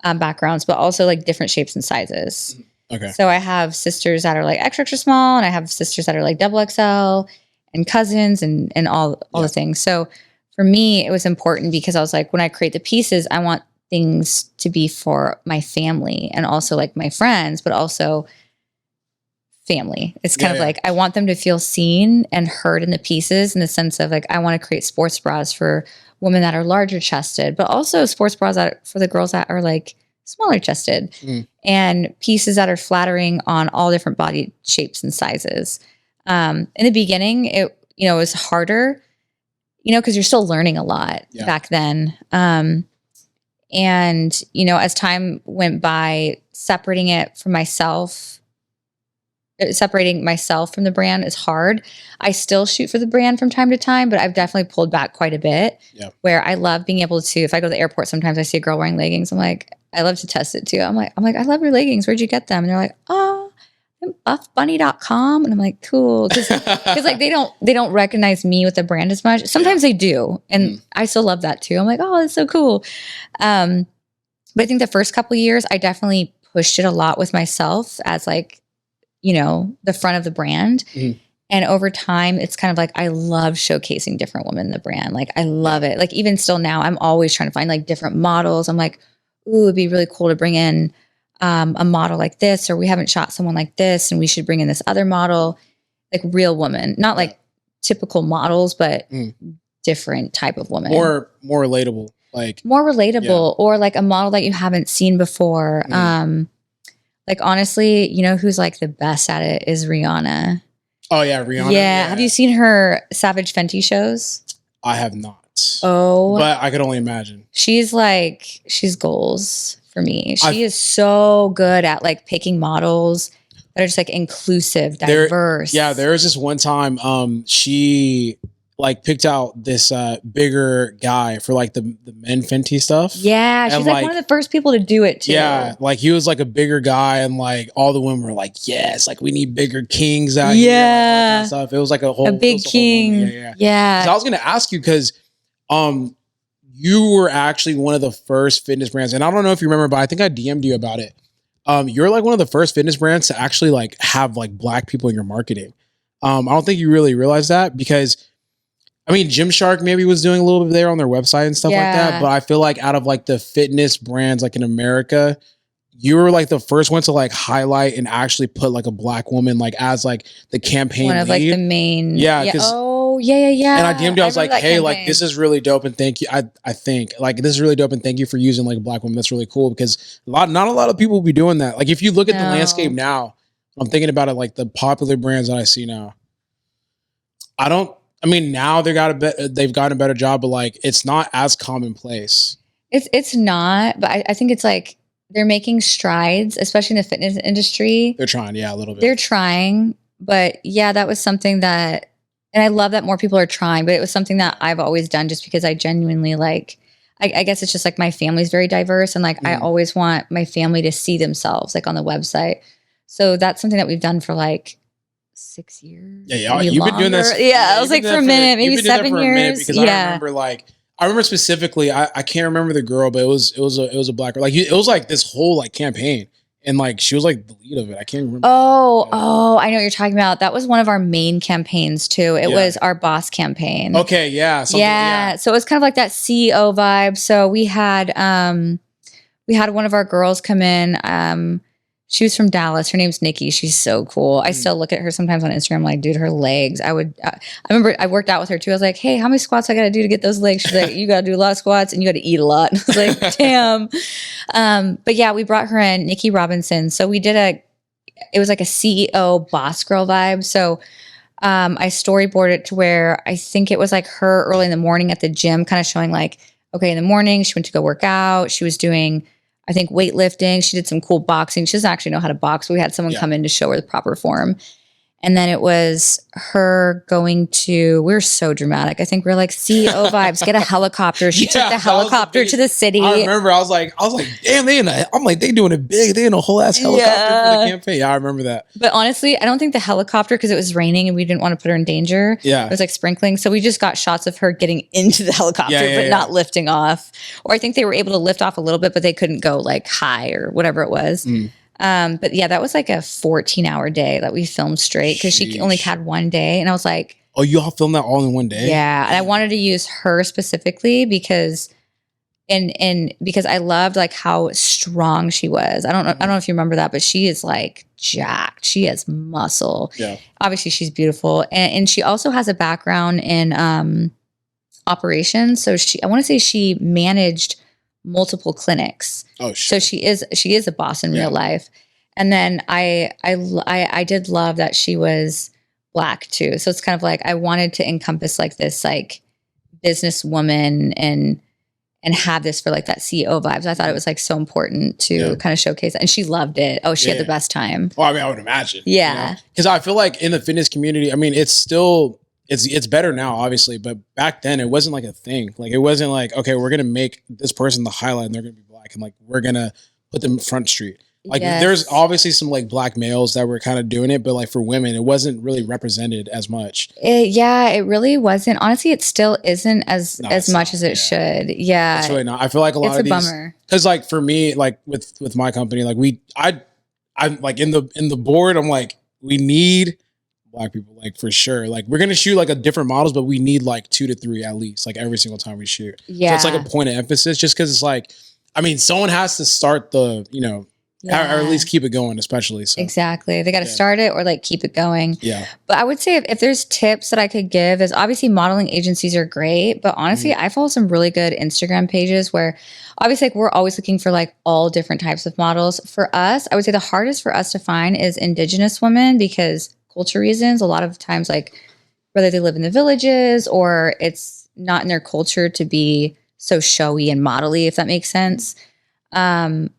backgrounds, but also like different shapes and sizes. Okay. So I have sisters that are like extra, extra small, and I have sisters that are like double XL, and cousins and all the things. So for me, it was important because I was like, when I create the pieces, I want things to be for my family and also like my friends, but also family. It's kind of like, I want them to feel seen and heard in the pieces in the sense of like, I want to create sports bras for women that are larger chested, but also sports bras for the girls that are like smaller chested and pieces that are flattering on all different body shapes and sizes. In the beginning, it was harder, because you're still learning a lot back then. And as time went by, separating myself from the brand is hard. I still shoot for the brand from time to time, but I've definitely pulled back quite a bit. Yeah. Where I love being able to, if I go to the airport, sometimes I see a girl wearing leggings. I'm like, I love to test it too. I'm like, I love your leggings. Where'd you get them? And they're like, oh, I'm buffbunny.com. And I'm like, cool. Cause like they don't recognize me with the brand as much. Sometimes they do. And I still love that too. I'm like, oh, that's so cool. But I think the first couple of years, I definitely pushed it a lot with myself as like, the front of the brand. And over time, it's kind of like, I love showcasing different women in the brand. Like, I love it. Like, even still now, I'm always trying to find like different models. I'm like, ooh, it'd be really cool to bring in a model like this, or we haven't shot someone like this and we should bring in this other model, like real woman, not like typical models, but different type of woman. More relatable. Like more relatable or like a model that you haven't seen before. Like honestly, who's like the best at it is Rihanna. Oh yeah, Rihanna. Yeah. Have you seen her Savage Fenty shows? I have not. Oh. But I could only imagine. She's goals for me. She is so good at like picking models that are just like inclusive, diverse. There was this one time she like picked out this bigger guy for like the men Fenty stuff. Yeah, she's like one of the first people to do it too. Yeah, like he was like a bigger guy and like all the women were like, yes, like we need bigger kings out here. Like, all that kind of stuff. It was like a big king. Yeah. I was gonna ask you because you were actually one of the first fitness brands, and I don't know if you remember, but I think I DM'd you about it. You're like one of the first fitness brands to actually like have like Black people in your marketing. I don't think you really realize that because I mean, Gymshark maybe was doing a little bit there on their website and stuff like that. But I feel like out of like the fitness brands, like in America, you were like the first one to like highlight and actually put like a Black woman like as like the campaign one of lead. Like the main. Yeah. Oh yeah. And I DM'd you, I was like, hey, campaign. Like this is really dope and thank you. I think like this is really dope and thank you for using like a Black woman. That's really cool because not a lot of people will be doing that. Like if you look at the landscape now, I'm thinking about it like the popular brands that I see now. I mean, now they've gotten a better job, but like it's not as commonplace. It's not, but I think it's like they're making strides, especially in the fitness industry. They're trying, a little bit. They're trying, but yeah, that was something that, and I love that more people are trying, but it was something that I've always done just because I genuinely like, I guess it's just like my family's very diverse and like I always want my family to see themselves like on the website. So that's something that we've done for like 6 years. Yeah, you've been doing this. Yeah, I was like for a minute, maybe 7 years. Because I remember like I remember specifically. I can't remember the girl, but it was a black girl. Like it was like this whole like campaign, and like she was like the lead of it. I can't remember. Oh, I know what you're talking about. That was one of our main campaigns too. It was our boss campaign. Okay, yeah, Yeah. So it was kind of like that CEO vibe. So we had one of our girls come in. She was from Dallas. Her name's Nikki. She's so cool. I still look at her sometimes on Instagram, like, dude, her legs. I remember I worked out with her too. I was like, hey, how many squats I got to do to get those legs? She's like, you got to do a lot of squats and you got to eat a lot. And I was like, damn. But yeah, we brought her in, Nikki Robinson. So we did it was like a CEO boss girl vibe. So I storyboarded it to where I think it was like her early in the morning at the gym, kind of showing like, okay, in the morning, she went to go work out. She was doing, I think, weightlifting. She did some cool boxing. She doesn't actually know how to box. We had someone come in to show her the proper form. And then it was her going to, we were so dramatic. I think we were like, CEO vibes, get a helicopter. She took the helicopter to the city. I remember I was like, damn, they doing it big. They in a whole ass helicopter for the campaign. Yeah, I remember that. But honestly, I don't think the helicopter, because it was raining and we didn't want to put her in danger. Yeah. It was like sprinkling. So we just got shots of her getting into the helicopter, but not lifting off. Or I think they were able to lift off a little bit, but they couldn't go like high or whatever it was. But yeah, that was like a 14-hour day that we filmed straight because she only had one day. And I was like, oh, you all filmed that all in one day? Yeah. And I wanted to use her specifically because because I loved like how strong she was. I don't know if you remember that, but she is like jacked. She has muscle. Yeah. Obviously she's beautiful. And she also has a background in operations. So I want to say she managed multiple clinics. Oh shit. So she is a boss in real life. And then I did love that she was Black too. So it's kind of like I wanted to encompass like this like businesswoman and have this for like that CEO vibes. I thought it was like so important to kind of showcase that. And she loved it. Oh, she had the best time. Well, I mean, I would imagine. Yeah. Because I feel like in the fitness community, I mean, it's still it's better now, obviously, but back then it wasn't like a thing. Like it wasn't like, okay, we're gonna make this person the highlight and they're gonna be Black and like we're gonna put them front street. Like there's obviously some like Black males that were kind of doing it, but like for women, it wasn't really represented as much. It really wasn't. Honestly, it still isn't as much as it should. Yeah, it's really not. I feel like a lot of these, bummer. Because like for me, like with my company, like I'm like in the board, I'm like we need Black people, like for sure. Like we're gonna shoot like a different models, but we need like 2 to 3 at least, like every single time we shoot. Yeah, so it's like a point of emphasis, just because it's like, I mean, someone has to start the, or at least keep it going, especially. So. Exactly, they got to start it or like keep it going. Yeah, but I would say if there's tips that I could give, is obviously modeling agencies are great, but honestly, I follow some really good Instagram pages where obviously like we're always looking for like all different types of models. For us, I would say the hardest for us to find is Indigenous women because culture reasons. A lot of times, like whether they live in the villages or it's not in their culture to be so showy and modelly, if that makes sense. And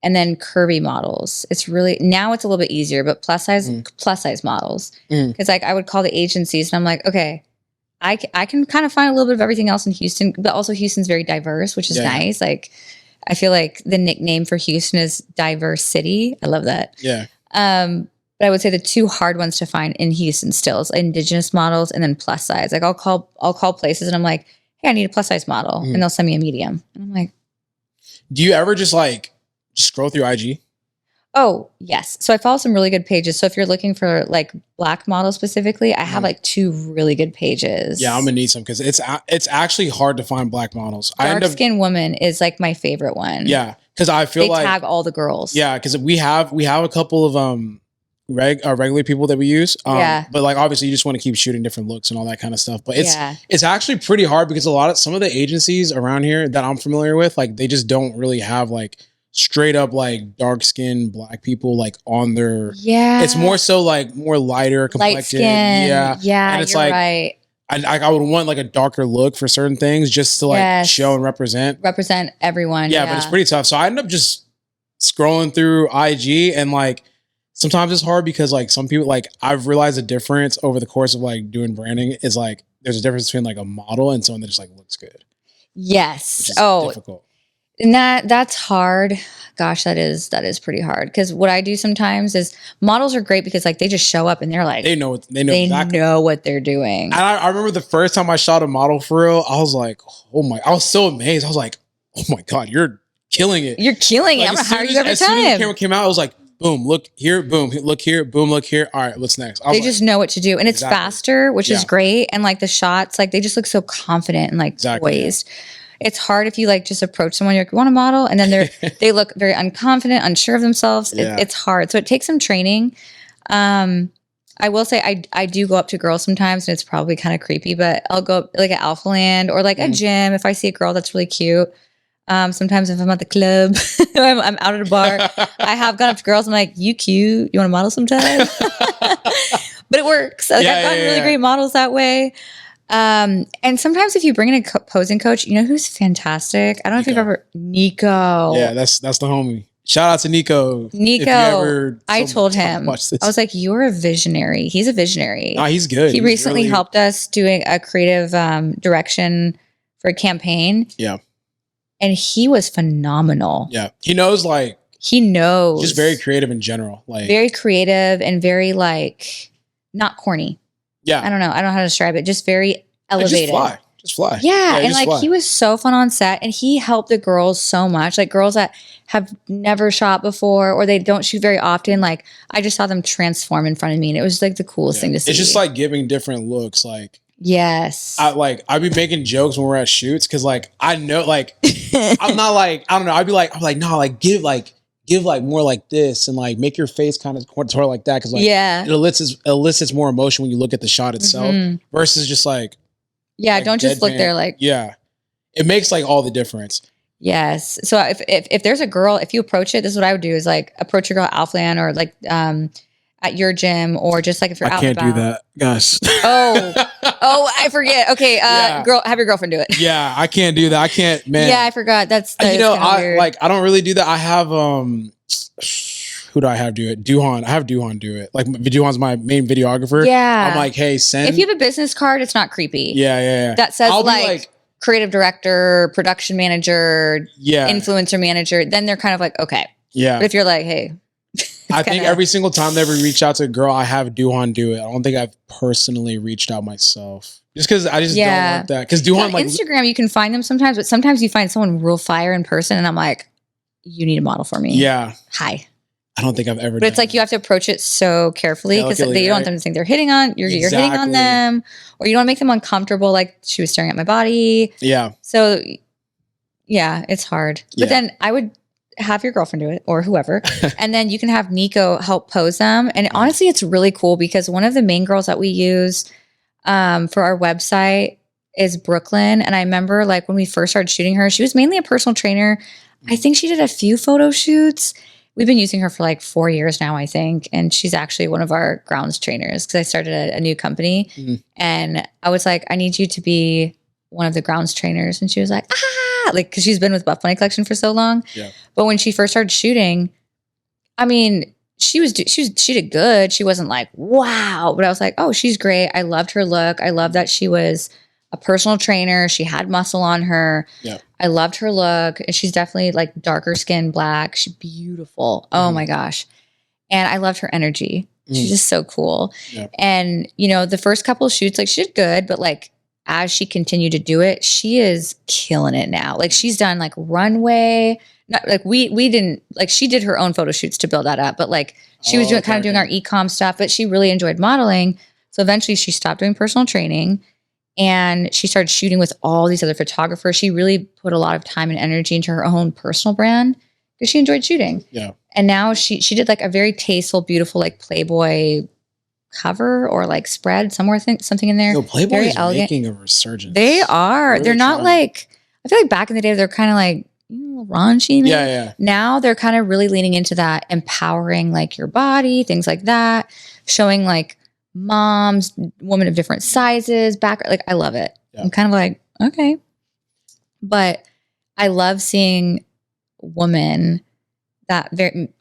then curvy models. It's really, now it's a little bit easier, but plus size models. Because like I would call the agencies and I'm like, okay, I can kind of find a little bit of everything else in Houston, but also Houston's very diverse, which is nice. Like I feel like the nickname for Houston is Diverse City. I love that. Yeah. But I would say the 2 hard ones to find in Houston still is Indigenous models and then plus size. Like I'll call places and I'm like, hey, I need a plus size model. And they'll send me a medium. And I'm like, do you ever just scroll through IG? Oh, yes. So I follow some really good pages. So if you're looking for like Black models specifically, I have like 2 really good pages. Yeah, I'm gonna need some because it's actually hard to find Black models. Dark Skin Woman is like my favorite one. Yeah, because I feel they tag all the girls. Yeah, because we have a couple of regular people that we use. But like obviously you just want to keep shooting different looks and all that kind of stuff. But it's actually pretty hard because some of the agencies around here that I'm familiar with, like they just don't really have like straight up like dark skinned Black people like on their it's more so like more lighter complected. Light skin. And it's like right. I would want like a darker look for certain things just to like show and represent everyone. Yeah, but it's pretty tough. So I end up just scrolling through IG and like sometimes it's hard because like some people, like I've realized a difference over the course of like doing branding is like there's a difference between like a model and someone that just like looks good. Yes. Which is difficult. And that's hard. Gosh, that is pretty hard. Because what I do sometimes is models are great because like they just show up and they're like They know exactly. know what they're doing. And I remember the first time I shot a model for real, I was like, I was so amazed. I was like, oh my God, you're killing it. You're killing Like, it. I'm gonna hire you every as soon as the time. camera came out, I was like, boom, look here, boom, look here, boom, look here. All right, what's next? I was They like, just know what to do, and it's Exactly. faster, which is Yeah. great. And like the shots, like they just look so confident and like Exactly, yeah. poised. It's hard if you like just approach someone, you're like, you want a model, and then they look very unconfident, unsure of themselves. Yeah. It's hard, so it takes some training. I will say I do go up to girls sometimes, and it's probably kind of creepy, but I'll go up like at Alpha Land or like a gym if I see a girl that's really cute. Sometimes if I'm at the club, I'm out at a bar. I have gone up to girls. I'm like, you cute? You want to model sometime? But it works. Like, I've gotten really great models that way. And sometimes if you bring in a posing coach, you know who's fantastic? I don't know if you've ever Nico. Yeah, that's the homie. Shout out to Nico. Nico, I told him, I was like, you're a visionary. He's a visionary. Oh, he's good. He recently helped us doing a creative direction for a campaign. Yeah. And he was phenomenal. Yeah. He knows Just very creative in general. Like very creative and very like not corny. Yeah. I don't know how to describe it. Just very elevated. Just fly. Yeah. And like fly. he was so fun on set, and he helped the girls so much. Like girls that have never shot before or they don't shoot very often. Like I just saw them transform in front of me, and it was like the coolest thing to see. It's just like giving different looks. Like yes. I'd be making jokes when we're at shoots because like I know like I'm not like I don't know. I'm like no, like give like more like this and like make your face kind of contort like that because like it elicits more emotion when you look at the shot itself versus just like don't just look there like it makes like all the difference. Yes. So if there's a girl, if you approach it, this is what I would do is like approach your girl at Alphaland or like at your gym or just like if you're out I can't do that, guys. Oh, I forget. Okay, girl, have your girlfriend do it. Yeah, I can't do that. I can't, man. Yeah, I forgot. That's you know, weird. I don't really do that. I have who do I have do it? Duhan. I have Duhan do it. Like Duhan's my main videographer. Yeah. I'm like, hey, send. If you have a business card, it's not creepy. Yeah. That says I'll like creative director, production manager, influencer manager, then they're kind of like, okay. Yeah. But if you're like, hey. I think every single time they ever reach out to a girl, I have Duhan do it. I don't think I've personally reached out myself. Just because I just don't want that. Because Duhan, on Instagram, you can find them sometimes, but sometimes you find someone real fire in person, and I'm like, you need a model for me. Yeah. Hi. I don't think I've ever. But it's like you have to approach it so carefully because you don't want them to think they're hitting on you're hitting on them, or you don't want to make them uncomfortable. Like she was staring at my body. Yeah. So yeah, it's hard. But then I would have your girlfriend do it or whoever, and then you can have Nico help pose them. And honestly, it's really cool because one of the main girls that we use for our website is Brooklyn. And I remember like when we first started shooting her, she was mainly a personal trainer. I think she did a few photo shoots. We've been using her for like 4 years now, I think. And she's actually one of our grounds trainers because I started a new company. And I was like, I need you to be one of the grounds trainers. And she was like, like, because she's been with Buffbunny Collection for so long. Yeah. But when she first started shooting, I mean, she did good. She wasn't like, wow. But I was like, oh, she's great. I loved her look. I loved that she was a personal trainer. She had muscle on her. Yeah. I loved her look. And she's definitely like darker skin, black. She's beautiful. Oh my gosh. And I loved her energy. She's just so cool. Yeah. And, you know, the first couple of shoots, like she did good, but like as she continued to do it, she is killing it now. Like she's done like runway. Not like we didn't like she did her own photo shoots to build that up, but like she was doing our e-com stuff, but she really enjoyed modeling. So eventually she stopped doing personal training and she started shooting with all these other photographers. She really put a lot of time and energy into her own personal brand because she enjoyed shooting. Yeah. And now she did like a very tasteful, beautiful like Playboy cover or like spread somewhere, something in there. No, Playboy very is elegant. making a resurgence. They are. Really They're not trying. like, I feel like back in the day, they're kind of like raunchy. Maybe. Yeah. Now they're kind of really leaning into that, empowering like your body, things like that, showing like moms, women of different sizes, back. Like I love it. Yeah. I'm kind of like, okay. But I love seeing women that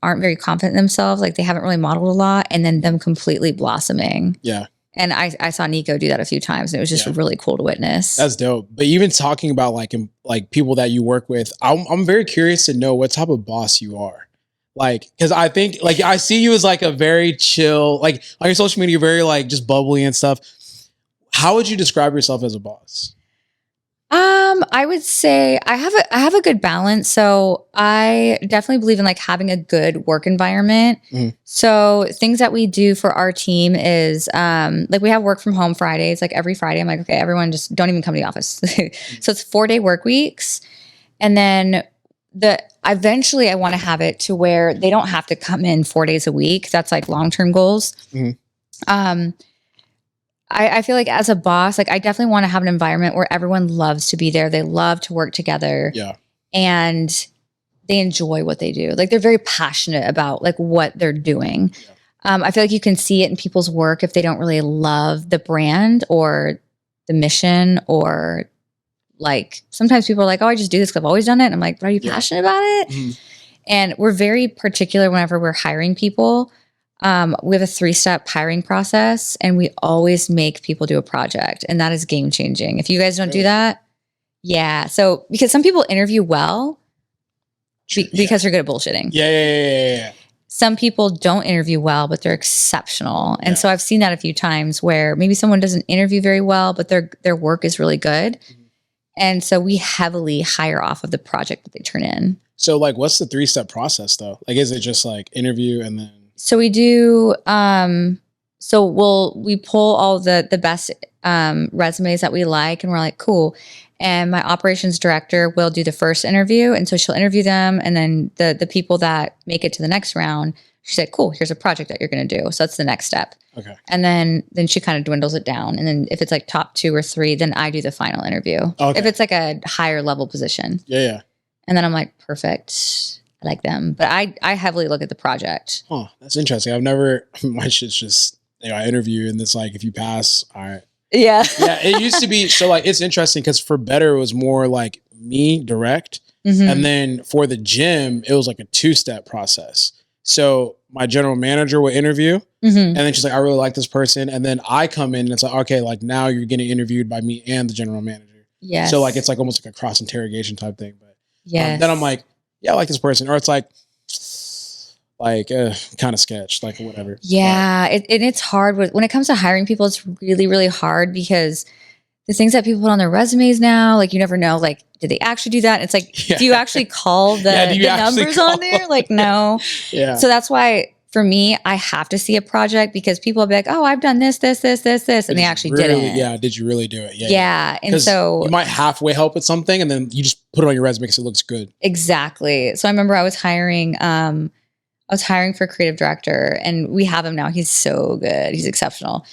aren't very confident in themselves. Like they haven't really modeled a lot and then them completely blossoming. Yeah. And I saw Nico do that a few times, and it was just really cool to witness. That's dope. But even talking about like people that you work with, I'm very curious to know what type of boss you are. Like, because I think like I see you as like a very chill, like on your social media, very like just bubbly and stuff. How would you describe yourself as a boss? I would say I have a good balance. So I definitely believe in like having a good work environment. So things that we do for our team is like we have work from home Fridays. Like every Friday, I'm like, okay, everyone just don't even come to the office. So it's 4-day work weeks, and then eventually I want to have it to where they don't have to come in 4 days a week. That's like long-term goals. I feel like as a boss, like I definitely want to have an environment where everyone loves to be there. They love to work together. Yeah. And they enjoy what they do. Like they're very passionate about like what they're doing. I feel like you can see it in people's work if they don't really love the brand or the mission, or like sometimes people are like, oh, I just do this because I've always done it. And I'm like, but are you passionate about it? And we're very particular whenever we're hiring people. We have a 3-step hiring process, and we always make people do a project, and that is game changing. If you guys don't do that, so because some people interview well because they're good at bullshitting. Yeah. Some people don't interview well, but they're exceptional. And so I've seen that a few times where maybe someone doesn't interview very well, but their work is really good. And so we heavily hire off of the project that they turn in. So like, what's the 3-step process though? Like, is it just like interview and then? So we do, we pull all the best resumes that we like, and we're like, cool. And my operations director will do the first interview. And so she'll interview them. And then the people that make it to the next round, she said, cool, here's a project that you're going to do. So that's the next step. Okay. And then she kind of dwindles it down. And then if it's like top 2 or 3, then I do the final interview. Okay. If it's like a higher level position. Yeah. And then I'm like, perfect. I like them. But I heavily look at the project. Oh, that's interesting. I've never, my shit's just, I interview and it's like, if you pass, all right. Yeah. Yeah. It used to be, so like, it's interesting because for Better, it was more like me direct. And then for the gym, it was like a 2-step process. So my general manager would interview and then she's like, I really like this person. And then I come in and it's like, okay, like now you're getting interviewed by me and the general manager. Yeah. So like, it's like almost like a cross interrogation type thing. But then I'm like, yeah, I like this person. Or it's like kind of sketch, like whatever. Yeah. And it's hard when it comes to hiring people, it's really, really hard because the things that people put on their resumes now, like you never know, like, did they actually do that? It's like, do you actually call the numbers on there? Like, no. Yeah. So that's why for me, I have to see a project because people will be like, oh, I've done this. And they actually didn't. Yeah. Did you really do it? Yeah. And so you might halfway help with something and then you just put it on your resume because it looks good. Exactly. So I remember I was hiring for creative director, and we have him now. He's so good. He's exceptional.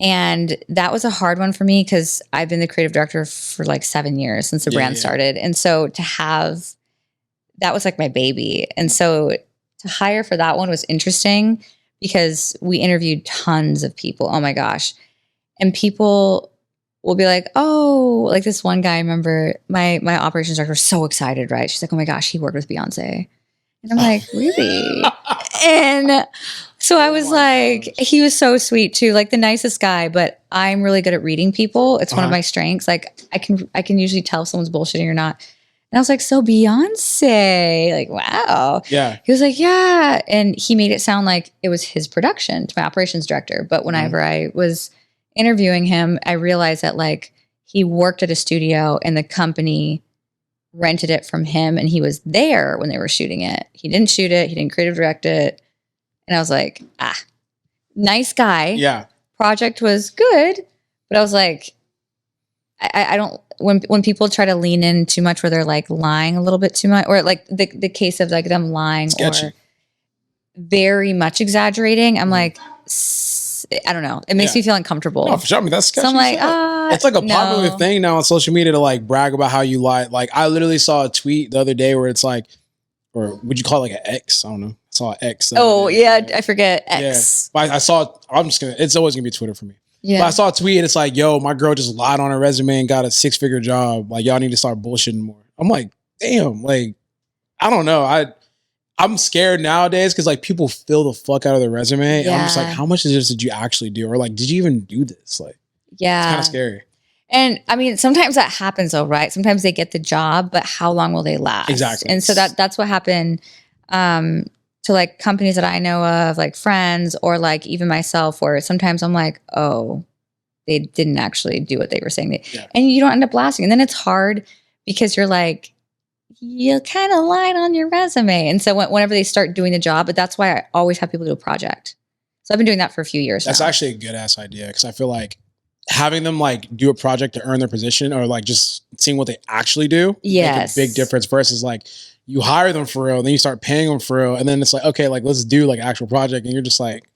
And that was a hard one for me because I've been the creative director for like 7 years since the brand started. And so that was like my baby. And so to hire for that one was interesting because we interviewed tons of people. Oh my gosh. And people will be like, oh, like this one guy, I remember my operations director was so excited, right? She's like, oh my gosh, he worked with Beyonce. And I'm like, really? And so I was like, he was so sweet too, like the nicest guy, but I'm really good at reading people. It's one of my strengths. Like I can usually tell if someone's bullshitting or not. And I was like, so Beyonce, like, wow. Yeah. He was like, yeah. And he made it sound like it was his production to my operations director. But whenever I was interviewing him, I realized that like he worked at a studio and the company rented it from him and he was there when they were shooting it. He didn't shoot it. He didn't creative direct it. And I was like, nice guy. Yeah. Project was good. But I was like, I don't, when people try to lean in too much where they're like lying a little bit too much, or like the case of like them lying or very much exaggerating, I'm like, I don't know. It makes me feel uncomfortable. No, for sure. I mean, that's sketchy. So I'm like, it's like a popular thing now on social media to like brag about how you lie. Like I literally saw a tweet the other day where it's like, or would you call it like an X? I don't know. I saw an X. Oh yeah. I forget X. Yeah. But I saw, it's always gonna be Twitter for me. Yeah. But I saw a tweet and it's like, yo, my girl just lied on her resume and got a 6-figure job. Like y'all need to start bullshitting more. I'm like, damn, like, I don't know. I'm scared nowadays because like people fill the fuck out of their resume. And I'm just like, Yeah. how much of this did you actually do? Or like, did you even do this? Like, it's Yeah. kind of scary. And I mean, sometimes that happens though, right? Sometimes they get the job, but how long will they last? Exactly. And so that's what happened to like companies that I know of, like friends or like even myself, where sometimes I'm like, oh, they didn't actually do what they were saying. And you don't end up lasting. And then it's hard because you're like, you kind of lied on your resume. And so whenever they start doing the job, but that's why I always have people do a project. So I've been doing that for a few years That's now. actually a good ass idea because I feel like having them like do a project to earn their position or like just seeing what they actually do Yes. make a big difference versus like you hire them for real, then you start paying them for real, and then it's like, okay, like let's do like actual project, and you're just like,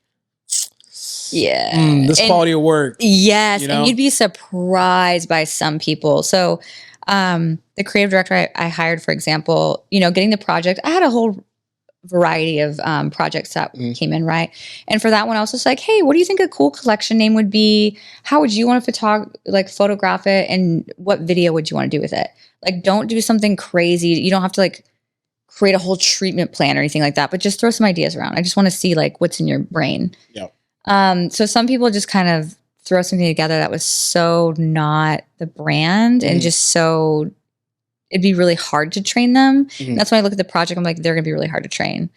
this And- quality of work. Yes. You know? And you'd be surprised by some people. So the creative director I hired, for example, you know, getting the project, I had a whole variety of projects that came in, right? And for that one, I was just like, hey, what do you think a cool collection name would be? How would you want to photograph it? And what video would you want to do with it? Like, don't do something crazy. You don't have to like create a whole treatment plan or anything like that, but just throw some ideas around. I just want to see like what's in your brain. Yeah. So some people just kind of throw something together that was so not the brand and just so it'd be really hard to train them. And that's when I look at the project, I'm like, they're going to be really hard to train.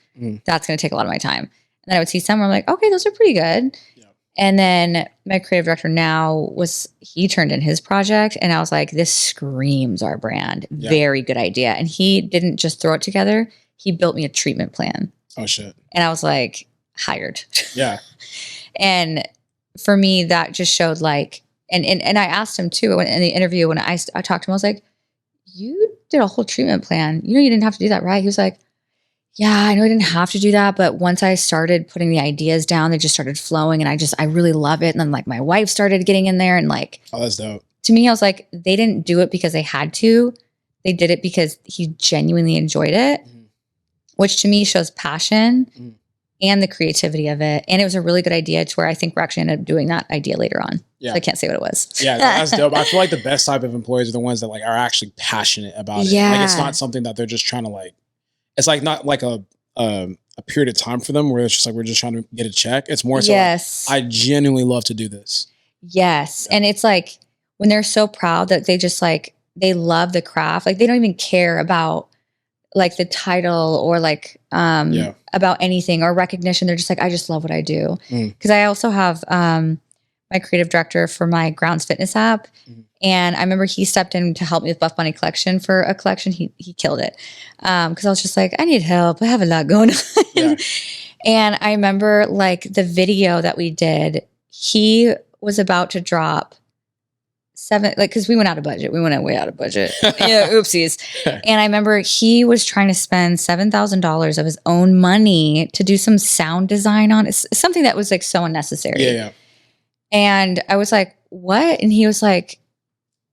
That's going to take a lot of my time. And then I would see some where I'm like, okay, those are pretty good. Yeah. And then my creative director now he turned in his project and I was like, this screams our brand. Yeah. Very good idea. And he didn't just throw it together. He built me a treatment plan. Oh shit. And I was like, hired. Yeah. And for me, that just showed like, and I asked him too in the interview when I talked to him, I was like, you did a whole treatment plan. You know, you didn't have to do that, right? He was like, yeah, I know I didn't have to do that. But once I started putting the ideas down, they just started flowing and I really love it. And then like my wife started getting in there and like, Oh, that's dope. to me, I was like, they didn't do it because they had to. They did it because he genuinely enjoyed it, which to me shows passion and the creativity of it. And it was a really good idea to where I think we're actually ended up doing that idea later on. Yeah. So I can't say what it was. Yeah, that's dope. I feel like the best type of employees are the ones that like are actually passionate about it. Like it's Yeah. not something that they're just trying to like, it's like not like a period of time for them where it's just like, we're just trying to get a check. It's more so Yes. like, I genuinely love to do this. Yes. Yeah. And it's like when they're so proud that they just like, they love the craft. Like they don't even care about like the title or like about anything or recognition. They're just like, I just love what I do. Because I also have my creative director for my Grounds Fitness app. And I remember he stepped in to help me with Buffbunny Collection for a collection. He killed it. Because I was just like, I need help. I have a lot going on. Yeah. And I remember like the video that we did, he was about to drop because we went out of budget. We went way out of budget. Yeah, oopsies. And I remember he was trying to spend $7,000 of his own money to do some sound design on it. Something that was like so unnecessary. Yeah. And I was like, what? And he was like,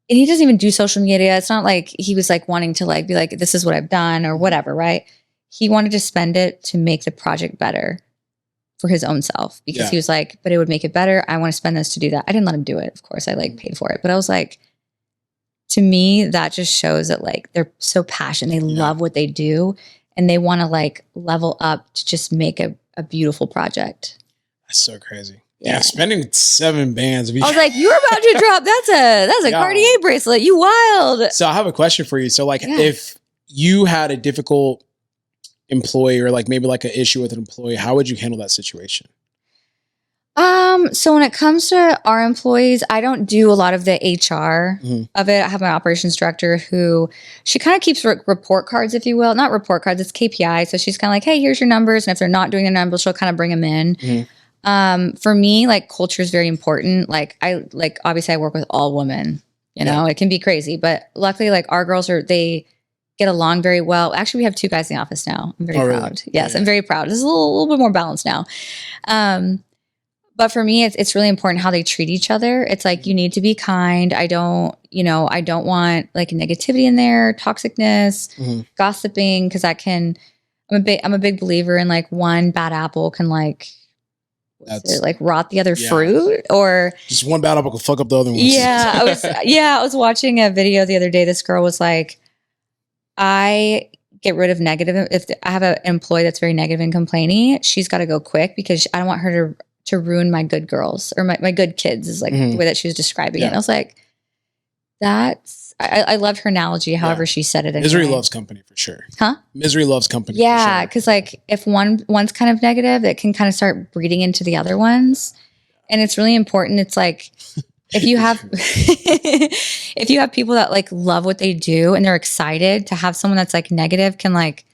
and he doesn't even do social media. It's not like he was like wanting to like be like, this is what I've done or whatever, right? He wanted to spend it to make the project better for his own self because he was like, but it would make it better. I want to spend this to do that. I didn't let him do it. Of course, I like paid for it. But I was like, to me, that just shows that like they're so passionate. They love what they do and they want to like level up to just make a beautiful project. That's so crazy. Yeah, spending 7 bands. I was like, you're about to drop. That's a Cartier bracelet. You wild. So I have a question for you. So like if you had a difficult employee or like maybe like an issue with an employee, how would you handle that situation? So when it comes to our employees, I don't do a lot of the HR of it. I have my operations director who she kind of keeps report cards, if you will. Not report cards, it's KPI. So she's kind of like, hey, here's your numbers. And if they're not doing the numbers, she'll kind of bring them in. For me, like culture is very important. Like obviously I work with all women, you know, it can be crazy, but luckily like our girls they get along very well. Actually, we have 2 guys in the office now. I'm very proud. Really? Yes, I'm very proud. This is a little bit more balanced now. But for me, it's really important how they treat each other. It's like, you need to be kind. I don't want like negativity in there, toxicness, gossiping. Cause I'm a big believer in like one bad apple can like rot the other fruit or just one bad apple can fuck up the other one. I was watching a video the other day. This girl was like, I get rid of negative. If I have an employee that's very negative and complaining, she's got to go quick because I don't want her to ruin my good girls or my good kids is like the way that she was describing it. And I was like, I loved her analogy, however she said it. Misery loves company for sure. Huh? Misery loves company. Yeah. Cause like if one's kind of negative, it can kind of start breeding into the other ones. And it's really important. It's like, if you have, if you have people that like love what they do and they're excited, to have someone that's like negative can like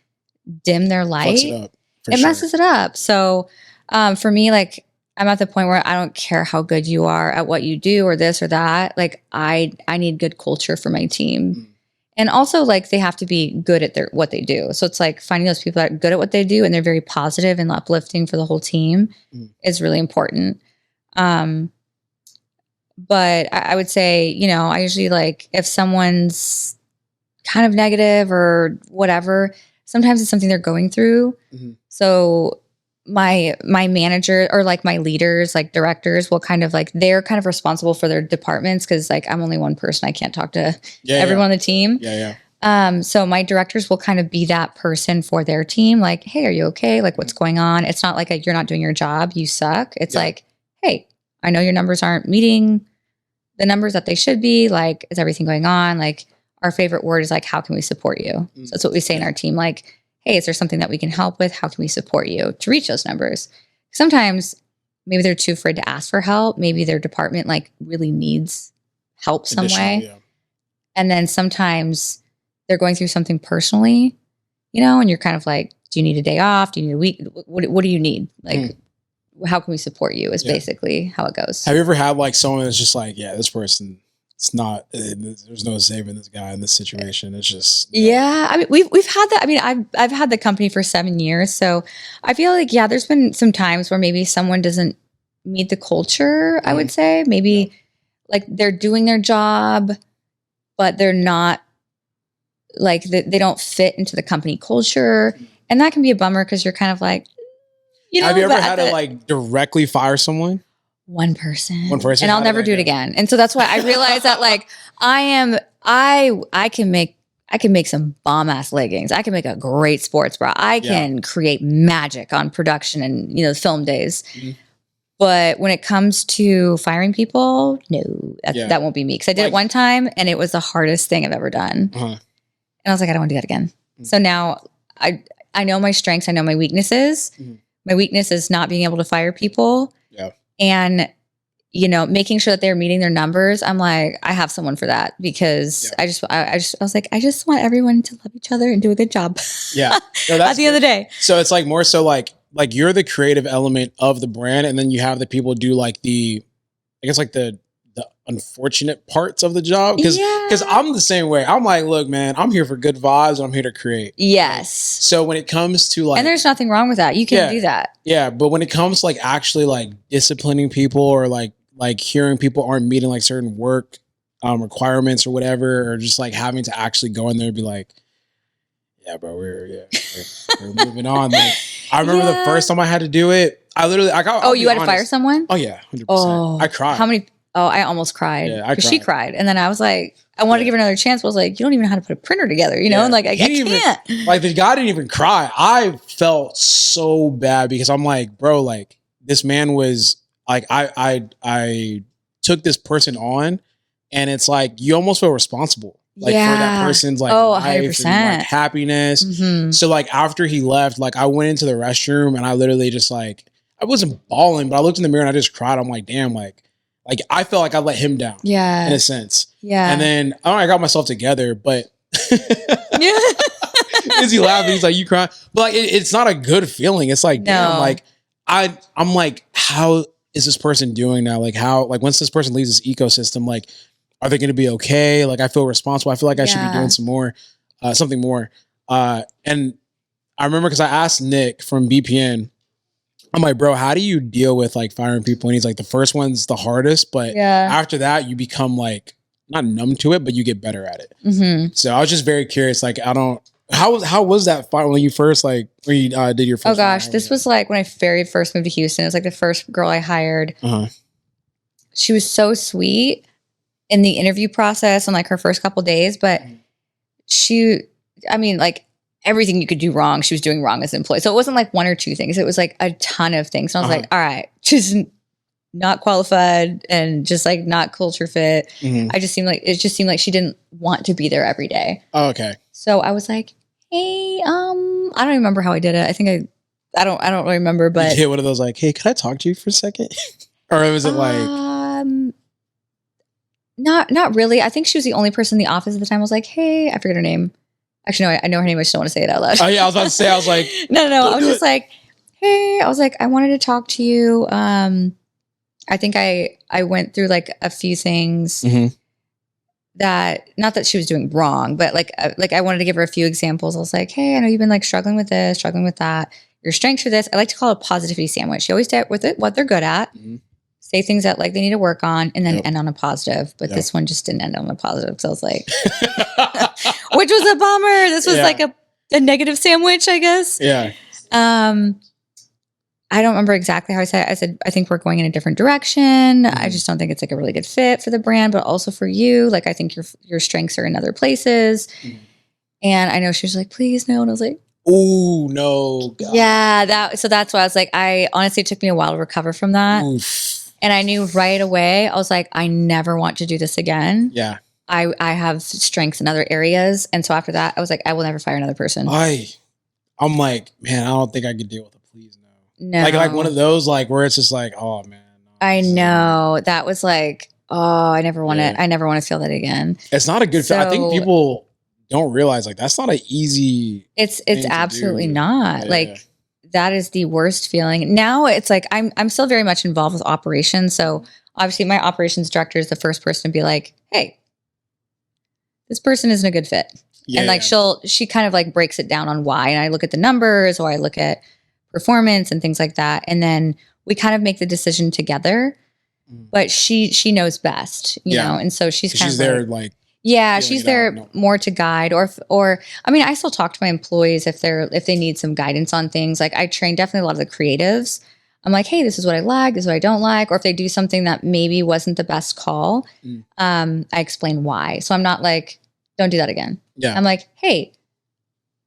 dim their light. It messes it up. So, for me, like, I'm at the point where I don't care how good you are at what you do or this or that. Like I need good culture for my team. And also like they have to be good at what they do. So it's like finding those people that are good at what they do and they're very positive and uplifting for the whole team is really important. But I would say, you know, I usually like if someone's kind of negative or whatever, sometimes it's something they're going through. So my manager or like my leaders, like directors will kind of like, they're kind of responsible for their departments. Cause like I'm only one person. I can't talk to everyone on the team. So my directors will kind of be that person for their team. Like, hey, are you okay? Like what's going on? It's not like you're not doing your job. You suck. It's like, hey, I know your numbers aren't meeting the numbers that they should be. Like, is everything going on? Like our favorite word is like, how can we support you? So that's what we say in our team. Like, hey, is there something that we can help with? How can we support you to reach those numbers? Sometimes maybe they're too afraid to ask for help. Maybe their department like really needs help some way. And then sometimes they're going through something personally, you know, and you're kind of like, do you need a day off? Do you need a week? What do you need? Like, how can we support you is basically how it goes. Have you ever had like someone that's just like, yeah, this person, it's not, there's no saving this guy in this situation. It's just. I mean, we've had that. I mean, I've had the company for 7 years. So I feel like, there's been some times where maybe someone doesn't meet the culture, I would say. Maybe like they're doing their job, but they're not like, they don't fit into the company culture. And that can be a bummer because you're kind of like, you know. Have you ever had to like directly fire someone? One person. And I'll never do it again. And so that's why I realized that like I can make some bomb ass leggings. I can make a great sports bra. I can create magic on production and, you know, film days. But when it comes to firing people, no, that won't be me. Cause I did it one time and it was the hardest thing I've ever done. And I was like, I don't want to do that again. So now I know my strengths. I know my weaknesses. My weakness is not being able to fire people. And, you know, making sure that they're meeting their numbers. I'm like, I have someone for that because I was like, I just want everyone to love each other and do a good job. No, at the end of the day. So it's like more so like you're the creative element of the brand. And then you have the people do like the unfortunate parts of the job. Cause I'm the same way. I'm like, look, man, I'm here for good vibes. I'm here to create. Yes. So when it comes to like, and there's nothing wrong with that. You can do that. Yeah. But when it comes to like actually like disciplining people or like hearing people aren't meeting like certain work requirements or whatever, or just like having to actually go in there and be like, yeah, bro, we're moving on. Like, I remember the first time I had to do it. You had to fire someone? Oh yeah. 100%. I cried. How many? Oh, I almost cried. Yeah, she cried. And then I was like, I wanted to give her another chance. But I was like, you don't even know how to put a printer together, you know? And like, I can't. Like the guy didn't even cry. I felt so bad because I'm like, bro, like this man was like, I took this person on and it's like, you almost feel responsible. Like for that person's like life and like happiness. So like after he left, like I went into the restroom and I literally just like, I wasn't bawling, but I looked in the mirror and I just cried. I'm like, damn, like I felt like I let him down. Yeah. In a sense. Yeah. And then I got myself together, but is he laughing? He's like, you crying? But like it's not a good feeling. It's like, damn, like I'm like, how is this person doing now? Like how, like once this person leaves this ecosystem, like, are they going to be okay? Like I feel responsible. I feel like I should be doing something more. And I remember because I asked Nick from BPN, I'm like, bro, how do you deal with like firing people? And he's like, the first one's the hardest, but after that you become like not numb to it, but you get better at it. So I was just very curious. Like, how was that fire when you first like, when you did your first? Oh gosh, this was like when I very first moved to Houston. It was like the first girl I hired. She was so sweet in the interview process and like her first couple days, but like everything you could do wrong, she was doing wrong as an employee. So it wasn't like one or two things. It was like a ton of things. And I was like, all right, just not qualified and just like not culture fit. Mhm. It just seemed like she didn't want to be there every day. Oh, okay. So I was like, hey, I don't remember how I did it. I think I don't really remember, but you hit one of those like, hey, can I talk to you for a second? Or was it like not really. I think she was the only person in the office at the time. I was like, hey, I forget her name. Actually, no, I know her name. I just don't want to say it out loud. oh yeah, I was about to say, I was like, no. I was just like, hey, I was like, I wanted to talk to you. I think I went through like a few things Mhm. that, not that she was doing wrong, but like I wanted to give her a few examples. I was like, hey, I know you've been like struggling with this, struggling with that. Your strengths for this. I like to call it a positivity sandwich. You always start with it, what they're good at, Mhm. say things that like they need to work on, and then Yep. end on a positive. But Yep. this one just didn't end on a positive. So I was like, which was a bummer. This was Yeah. like a negative sandwich, I guess. yeah. I don't remember exactly how I said it. I said, I think we're going in a different direction. I Mhm. just don't think it's like a really good fit for the brand, but also for you. Like, I think your strengths are in other places. Mhm. And I know she was like, please no. And I was like, Oh no. God. yeah, so that's why I was like, honestly, it took me a while to recover from that. Oof. And I knew right away, I was like, I never want to do this again. Yeah. I have strengths in other areas. And so after that, I was like, I will never fire another person. I'm like, man, I don't think I could deal with a please no. No. Like one of those like where it's just like, oh man. No, I know. That was like, oh, I never want Yeah. to feel that again. It's not a good fit. I think So- people don't realize like that's not an easy It's thing to absolutely do. not. Yeah. Like, that is the worst feeling. Now it's like I'm still very much involved with operations. So obviously my operations director is the first person to be like, hey, this person isn't a good fit. Yeah, And like yeah. she kind of like breaks it down on why. And I look at the numbers or I look at performance and things like that. And then we kind of make the decision together. Mm. But she knows best, you Yeah. know, and so she's kind she's of there like, like yeah, feeling she's it there out, no. more to guide or I mean, I still talk to my employees if they need some guidance on things. Like I train definitely a lot of the creatives. I'm like, hey, this is what I like, this is what I don't like. Or if they do something that maybe wasn't the best call, Mm. I explain why. So I'm not like, don't do that again. yeah. I'm like, hey,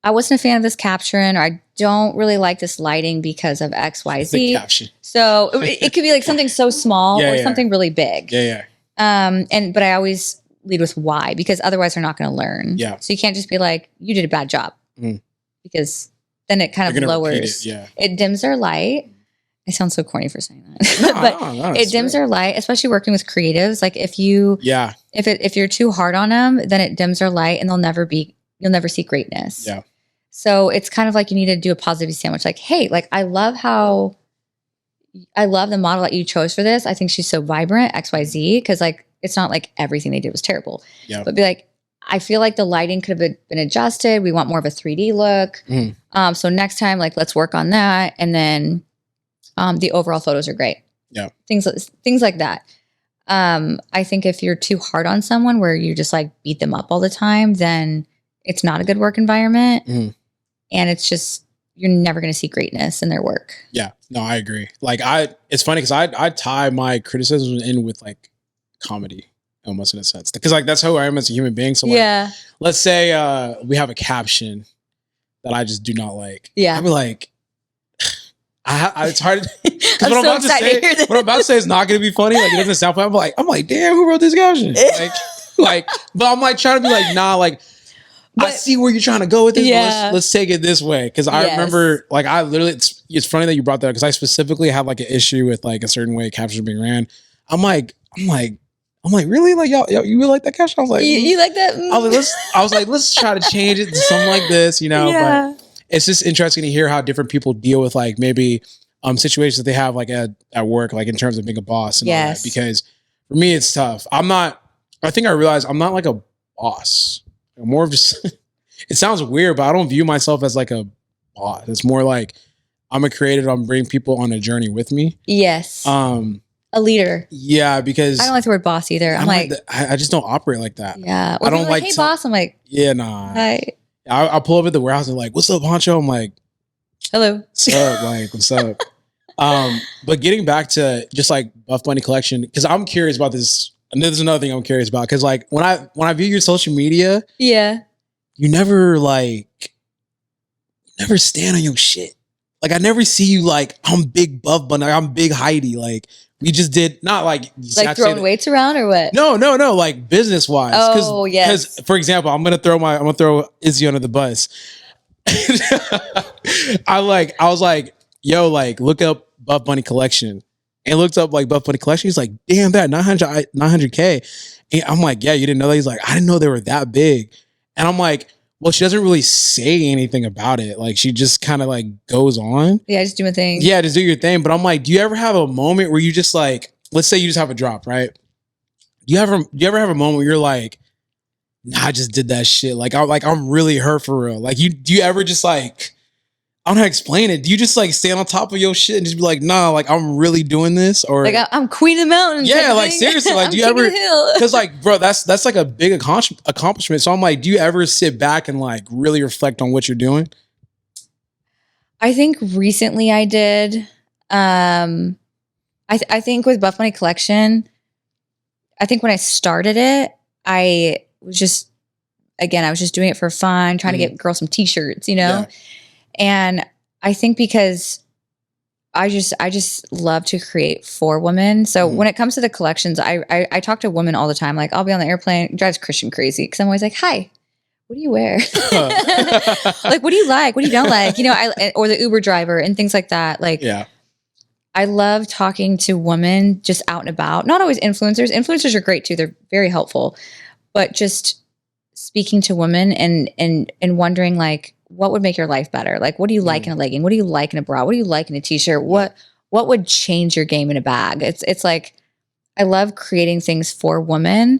I wasn't a fan of this caption, or I don't really like this lighting because of X, Y, the Z. caption. So it could be like something so small Yeah, or yeah. something really big. Yeah, yeah. But I always lead with why, because otherwise they're not going to learn. Yeah. So you can't just be like, you did a bad job, Mm. because then it kind They're of gonna repeat lowers. it, yeah. It dims their light. I sound so corny for saying that, No, but no, it it's dims real. their light, especially working with creatives. Like if you're too hard on them, then it dims their light and you'll never see greatness. Yeah. So it's kind of like you need to do a positivity sandwich. Like, hey, like I love the model that you chose for this. I think she's so vibrant, XYZ, because like it's not like everything they did was terrible. Yeah. But be like, I feel like the lighting could have been adjusted. We want more of a 3D look. Mhm. So next time, like let's work on that. And then the overall photos are great. Yeah. Things like that. I think if you're too hard on someone where you just like beat them up all the time, then it's not a good work environment. Mhm. And it's just, you're never going to see greatness in their work. Yeah. No, I agree. Like it's funny because I tie my criticism in with like comedy almost in a sense. Because like that's who I am as a human being. So like, let's say we have a caption that I just do not like. Yeah. I'd be like, it's hard. Because I'm so excited to hear this. what I'm about to say is not going to be funny. Like it doesn't sound funny. I'm like, damn, who wrote this caption? But I'm like trying to be like, nah, like I see where you're trying to go with this. Yeah. But let's take it this way. Because I remember, like, I literally, it's funny that you brought that up because I specifically had like an issue with like a certain way captions are being ran. I'm like, really? Like, y'all, you really like that caption? I was like, You like that? I was like, let's try to change it to something like this, you know? Yeah. But it's just interesting to hear how different people deal with like maybe situations that they have like at work, like in terms of being a boss and all that. Because for me, it's tough. I think I realized I'm not like a boss. I'm more of just, it sounds weird, but I don't view myself as like a boss. It's more like I'm a creative. I'm bringing people on a journey with me. Yes. A leader. Yeah, because I don't like the word boss either. I'm like, I just don't operate like that. yeah. I don't like hey, boss. I'm like, yeah, nah. hi. I pull up at the warehouse and like, what's up, Honcho? I'm like, Hello. what's up? Like, what's up? But getting back to just like Buffbunny Collection, because I'm curious about this. And there's another thing I'm curious about. Because like when I view your social media, Yeah. you never like never stand on your shit. Like I never see you like I'm big Buffbunny, like I'm big Heidi. Like we just did not like throwing weights around or what? No, like business wise. Oh yes. Because for example, I'm gonna throw Izzy under the bus. I was like, yo, like look up Buffbunny Collection. And looked up like Buffbunny Collection. He's like, damn, that 900K. And I'm like, yeah, you didn't know that? He's like, I didn't know they were that big. And I'm like, well, she doesn't really say anything about it. Like she just kind of like goes on. Yeah, just do my thing. Yeah, just do your thing. But I'm like, do you ever have a moment where you just like, let's say you just have a drop, right? Do you ever have a moment where you're like, nah, I just did that shit. Like I'm really hurt for real. Like do you ever just like, I don't know how to explain it. Do you just like stand on top of your shit and just be like, nah, like I'm really doing this? Or like I'm queen of the mountain. Yeah, like seriously, like do you ever, because like, bro, that's like a big accomplishment. So I'm like, do you ever sit back and like really reflect on what you're doing? I think recently I did. I think with Buffbunny Collection, I think when I started it, I was just doing it for fun, trying to get girls some t-shirts, you know? Yeah. And I think because I just love to create for women. So when it comes to the collections, I talk to women all the time. Like I'll be on the airplane, it drives Christian crazy because I'm always like, hi, what do you wear? Like, what do you like? What do you don't like? You know, or the Uber driver and things like that. Like, yeah. I love talking to women just out and about. Not always influencers. Influencers are great too. They're very helpful. But just speaking to women and wondering like, what would make your life better? Like, what do you like in a legging? What do you like in a bra? What do you like in a t-shirt? What would change your game in a bag? It's like, I love creating things for women.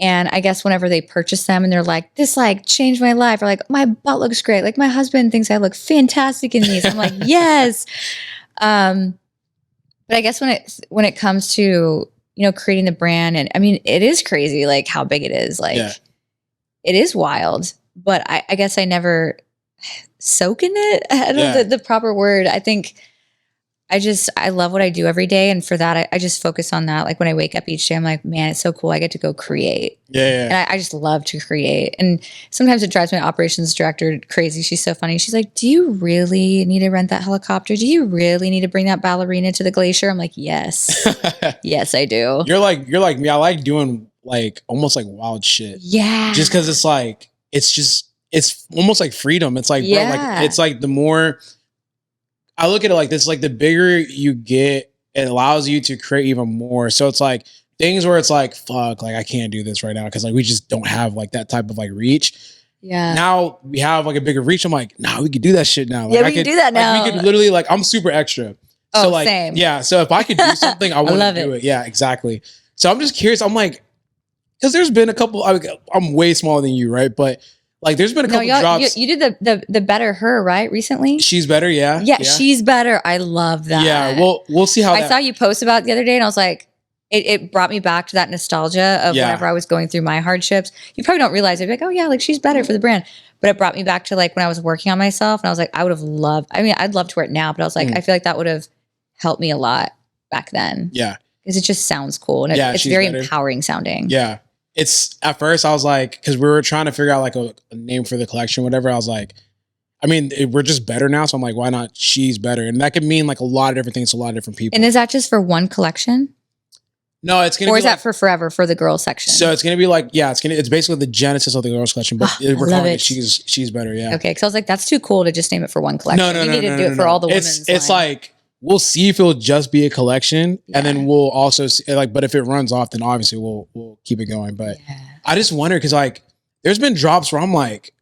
And I guess whenever they purchase them and they're like, this like changed my life, or like, my butt looks great. Like my husband thinks I look fantastic in these. I'm like, yes. But I guess when it comes to, you know, creating the brand, and I mean, it is crazy, like how big it is. Like it is wild, but I guess I never soak in it. I don't know the proper word. I think I love what I do every day. And for that, I just focus on that. Like when I wake up each day, I'm like, man, it's so cool. I get to go create. Yeah. And I just love to create. And sometimes it drives my operations director crazy. She's so funny. She's like, do you really need to rent that helicopter? Do you really need to bring that ballerina to the glacier? I'm like, yes. Yes, I do. You're like me. I like doing like almost like wild shit. Yeah. Just because it's like, it's almost like freedom. It's like, bro, like it's like the more I look at it like this, like the bigger you get, it allows you to create even more. So it's like things where it's like, fuck, like I can't do this right now because like we just don't have like that type of like reach. Yeah. Now we have like a bigger reach. I'm like, nah, we could do that shit now. Like, yeah, we can do that now. Like, we could literally like, I'm super extra. So like, same. Yeah. So if I could do something, I want to do it. Yeah, exactly. So I'm just curious. I'm like, because there's been a couple. I'm way smaller than you, right? But like, there's been a couple drops. You did the Better Her, right? Recently? She's Better, yeah. Yeah, She's Better. I love that. Yeah, we'll see how I saw you post about it the other day, and I was like, it brought me back to that nostalgia of whenever I was going through my hardships. You probably don't realize it. You're like, oh yeah, like she's better for the brand. But it brought me back to like when I was working on myself, and I was like, I would have loved, I mean, I'd love to wear it now, but I was like, I feel like that would have helped me a lot back then. Yeah. Because it just sounds cool. And it's very empowering sounding. Yeah. It's at first I was like, because we were trying to figure out like a name for the collection, whatever. I was like, I mean, we're just better now. So I'm like, why not She's Better? And that could mean like a lot of different things to a lot of different people. And is that just for one collection? No, it's going to be. Or is that for forever for the girls section? So it's going to be like, it's basically the genesis of the girls collection, but we're calling it She's Better. Yeah. Okay. Cause I was like, that's too cool to just name it for one collection. No, we need to do it for all the women's. It's like, we'll see if it'll just be a collection, and then we'll also see, like. But if it runs off, then obviously we'll keep it going. But I just wonder because like there's been drops where I'm like,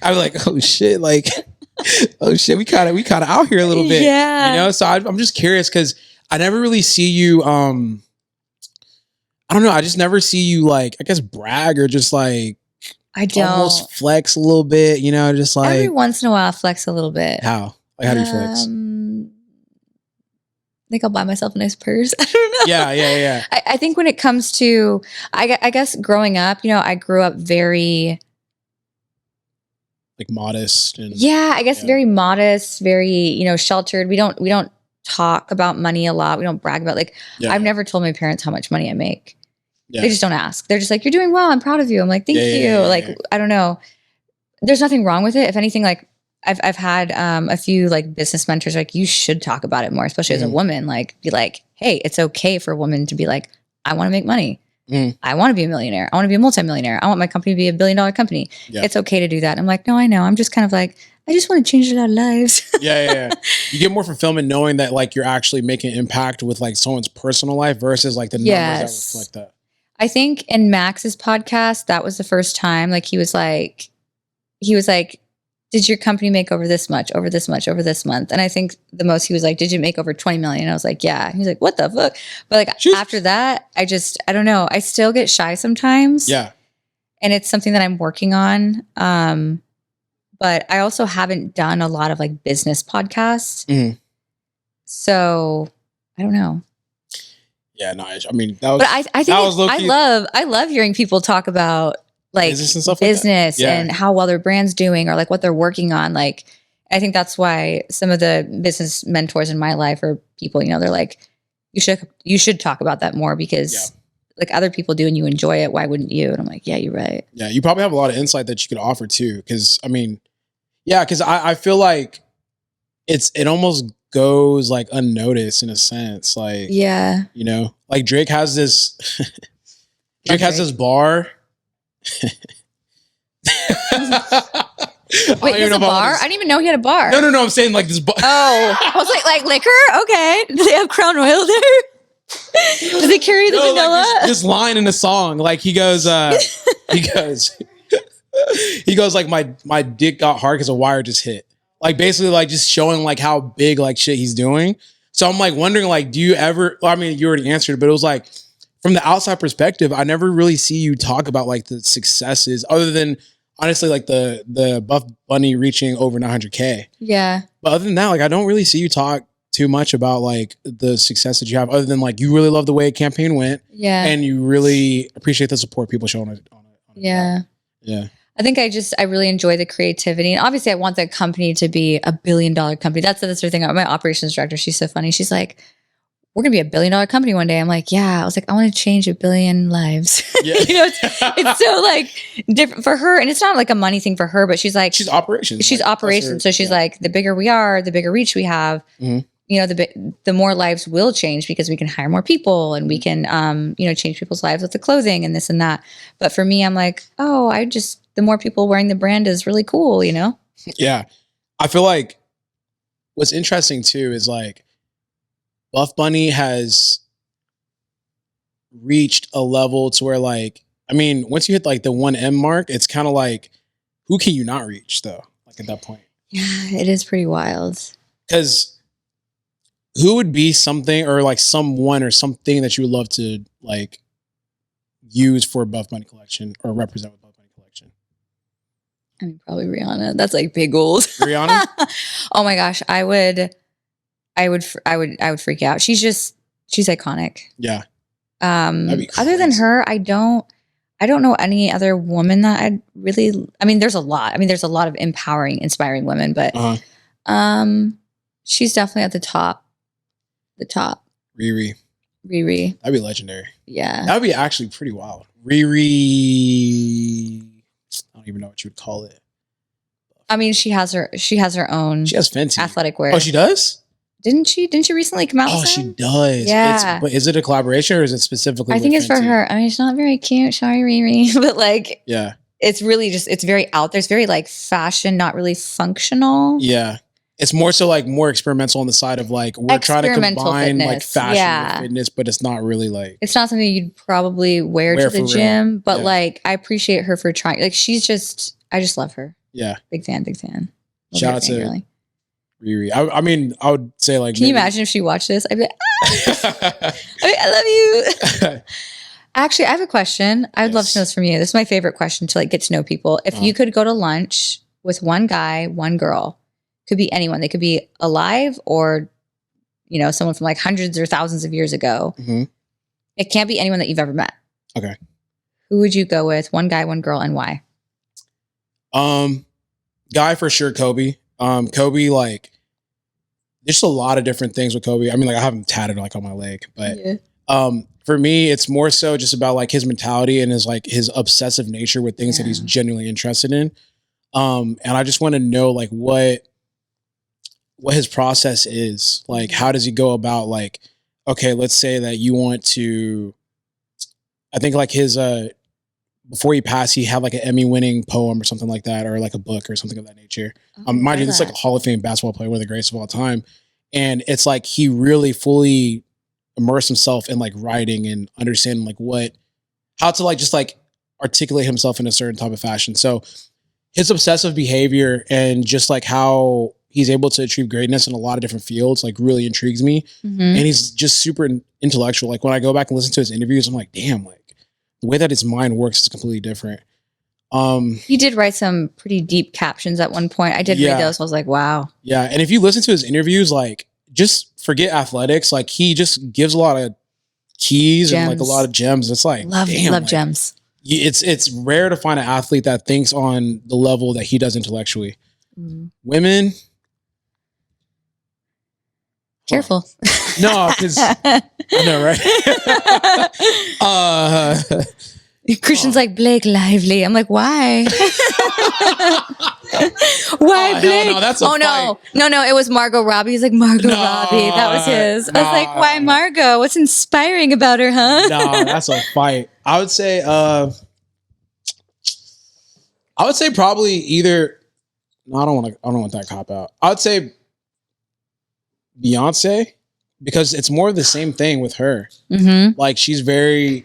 I'm like, oh shit, like, oh shit, we kind of out here a little bit, you know. So I'm just curious because I never really see you. I don't know. I just never see you like I guess brag or just like I don't almost flex a little bit, you know, just like every once in a while flex a little bit. How? Like how do you flex? I think I'll buy myself a nice purse. I don't know. Yeah. I think when it comes to, I guess growing up, you know, I grew up very like modest. And, I guess very modest, very, you know, sheltered. We don't talk about money a lot. We don't brag about I've never told my parents how much money I make. Yeah. They just don't ask. They're just like, you're doing well. I'm proud of you. I'm like, thank you. I don't know. There's nothing wrong with it. If anything, like I've had a few like business mentors like, you should talk about it more, especially as a woman. Like, be like, hey, it's okay for a woman to be like, I want to make money. I want to be a millionaire. I want to be a multimillionaire. I want my company to be $1 billion company. Yeah. It's okay to do that. And I'm like, no, I know. I'm just kind of like, I just want to change a lot of lives. Yeah. You get more fulfillment knowing that like you're actually making an impact with like someone's personal life versus like the numbers that reflect that. I think in Max's podcast, that was the first time. Like he was like, did your company make over this much, over this much, over this month? And I think the most he was like, did you make over 20 million? And I was like, yeah. He's like, what the fuck? But like after that, I don't know. I still get shy sometimes. Yeah. And it's something that I'm working on. But I also haven't done a lot of like business podcasts. So I don't know. Yeah, no, I mean, that was, but I think I love hearing people talk about like business and stuff business like and how well their brand's doing or like what they're working on. Like, I think that's why some of the business mentors in my life or people, you know, they're like, you should talk about that more because like other people do and you enjoy it. Why wouldn't you? And I'm like, yeah, you're right. Yeah. You probably have a lot of insight that you could offer too. Cause I mean, yeah, cause I feel like it almost goes like unnoticed in a sense. Like, yeah, you know, like Drake has this, has this bar. Wait, he has a bar? I didn't even know he had a bar. No. I'm saying like this bar. Oh, I was like liquor? Okay. Do they have Crown Royal there? Do they carry the vanilla? Like this line in the song, like he goes, like my dick got hard because a wire just hit. Like basically like just showing like how big like shit he's doing. So I'm like wondering like, do you ever, well, I mean, you already answered it, but it was like, from the outside perspective, I never really see you talk about like the successes other than honestly like the Buffbunny reaching over 900K. Yeah. But other than that, like I don't really see you talk too much about like the success that you have other than like you really love the way a campaign went. Yeah. And you really appreciate the support people showing on it. Yeah. Yeah. I think I really enjoy the creativity. And obviously I want the company to be $1 billion company. That's the thing. My operations director, she's so funny. She's like, we're going to be $1 billion company one day. I'm like, yeah. I was like, I want to change 1 billion lives. Yeah. You know, it's so like different for her. And it's not like a money thing for her, but she's like, she's operations. She's like, operations. So she's like, the bigger we are, the bigger reach we have, you know, the more lives will change because we can hire more people and we can, you know, change people's lives with the clothing and this and that. But for me, I'm like, oh, the more people wearing the brand is really cool, you know? Yeah. I feel like what's interesting too is like, Buffbunny has reached a level to where like, I mean, once you hit like the 1M mark, it's kind of like, who can you not reach though? Like at that point. Yeah, it is pretty wild. Because who would be something or like someone or something that you would love to like use for Buffbunny Collection or represent with Buffbunny Collection? I mean, probably Rihanna. That's like big goals. Rihanna? Oh my gosh. I would freak out. She's iconic. Yeah. Other than her, I don't know any other woman that I'd really, I mean, there's a lot. I mean, there's a lot of empowering, inspiring women, but she's definitely at the top. Riri. That'd be legendary. Yeah. That'd be actually pretty wild. Riri. I don't even know what you would call it. I mean, she has her own. She has Fenty athletic wear. Oh, she does? Didn't she recently come out with she does. Yeah. But is it a collaboration or is it specifically I think it's Fenty? for her. I mean, it's not very cute. Sorry, Riri. But like, yeah, it's really it's very out there. It's very like fashion, not really functional. Yeah. It's more so like more experimental on the side of like, we're trying to combine like fashion with fitness, but it's not really like. It's not something you'd probably wear to the gym, but like, I appreciate her for trying. Like, I just love her. Yeah. Big fan. Shout out to Riri. I mean, I would say like. Can you imagine if she watched this? I'd be like, I love you. Actually, I have a question. I'd love to know this from you. This is my favorite question to like get to know people. If you could go to lunch with one guy, one girl, could be anyone. They could be alive or, you know, someone from like hundreds or thousands of years ago. Mm-hmm. It can't be anyone that you've ever met. Okay. Who would you go with? One guy, one girl, and why? Guy for sure, Kobe. Kobe, like, there's a lot of different things with Kobe. I mean, like, I have him tatted like on my leg, but for me, it's more so just about like his mentality and his obsessive nature with things that he's genuinely interested in. And I just want to know like what his process is. Like, how does he go about like, okay, let's say that you want to, I think like his, before he passed, he had like an Emmy-winning poem or something like that, or like a book or something of that nature. Mind you, this is like a Hall of Fame basketball player, one of the greatest of all time, and it's like he really fully immersed himself in like writing and understanding like how to like just like articulate himself in a certain type of fashion. So his obsessive behavior and just like how he's able to achieve greatness in a lot of different fields like really intrigues me. And he's just super intellectual. Like when I go back and listen to his interviews, I'm like, damn, like the way that his mind works is completely different. He did write some pretty deep captions at one point. I did read those. I was like, wow. Yeah. And if you listen to his interviews, like just forget athletics. Like he just gives a lot of keys and like a lot of gems. It's like, love like, gems. It's rare to find an athlete that thinks on the level that he does intellectually. Women. Careful. No, because I know, right? Christian's like, Blake Lively. I'm like, why? Why Blake? No, that's a fight. No. It was Margot Robbie. He's like, Margot Robbie. That was his. I was like, why Margot? What's inspiring about her, huh? No, that's a fight. I would say probably either. No, I don't want that cop out. I would say Beyonce, because it's more of the same thing with her. Like she's first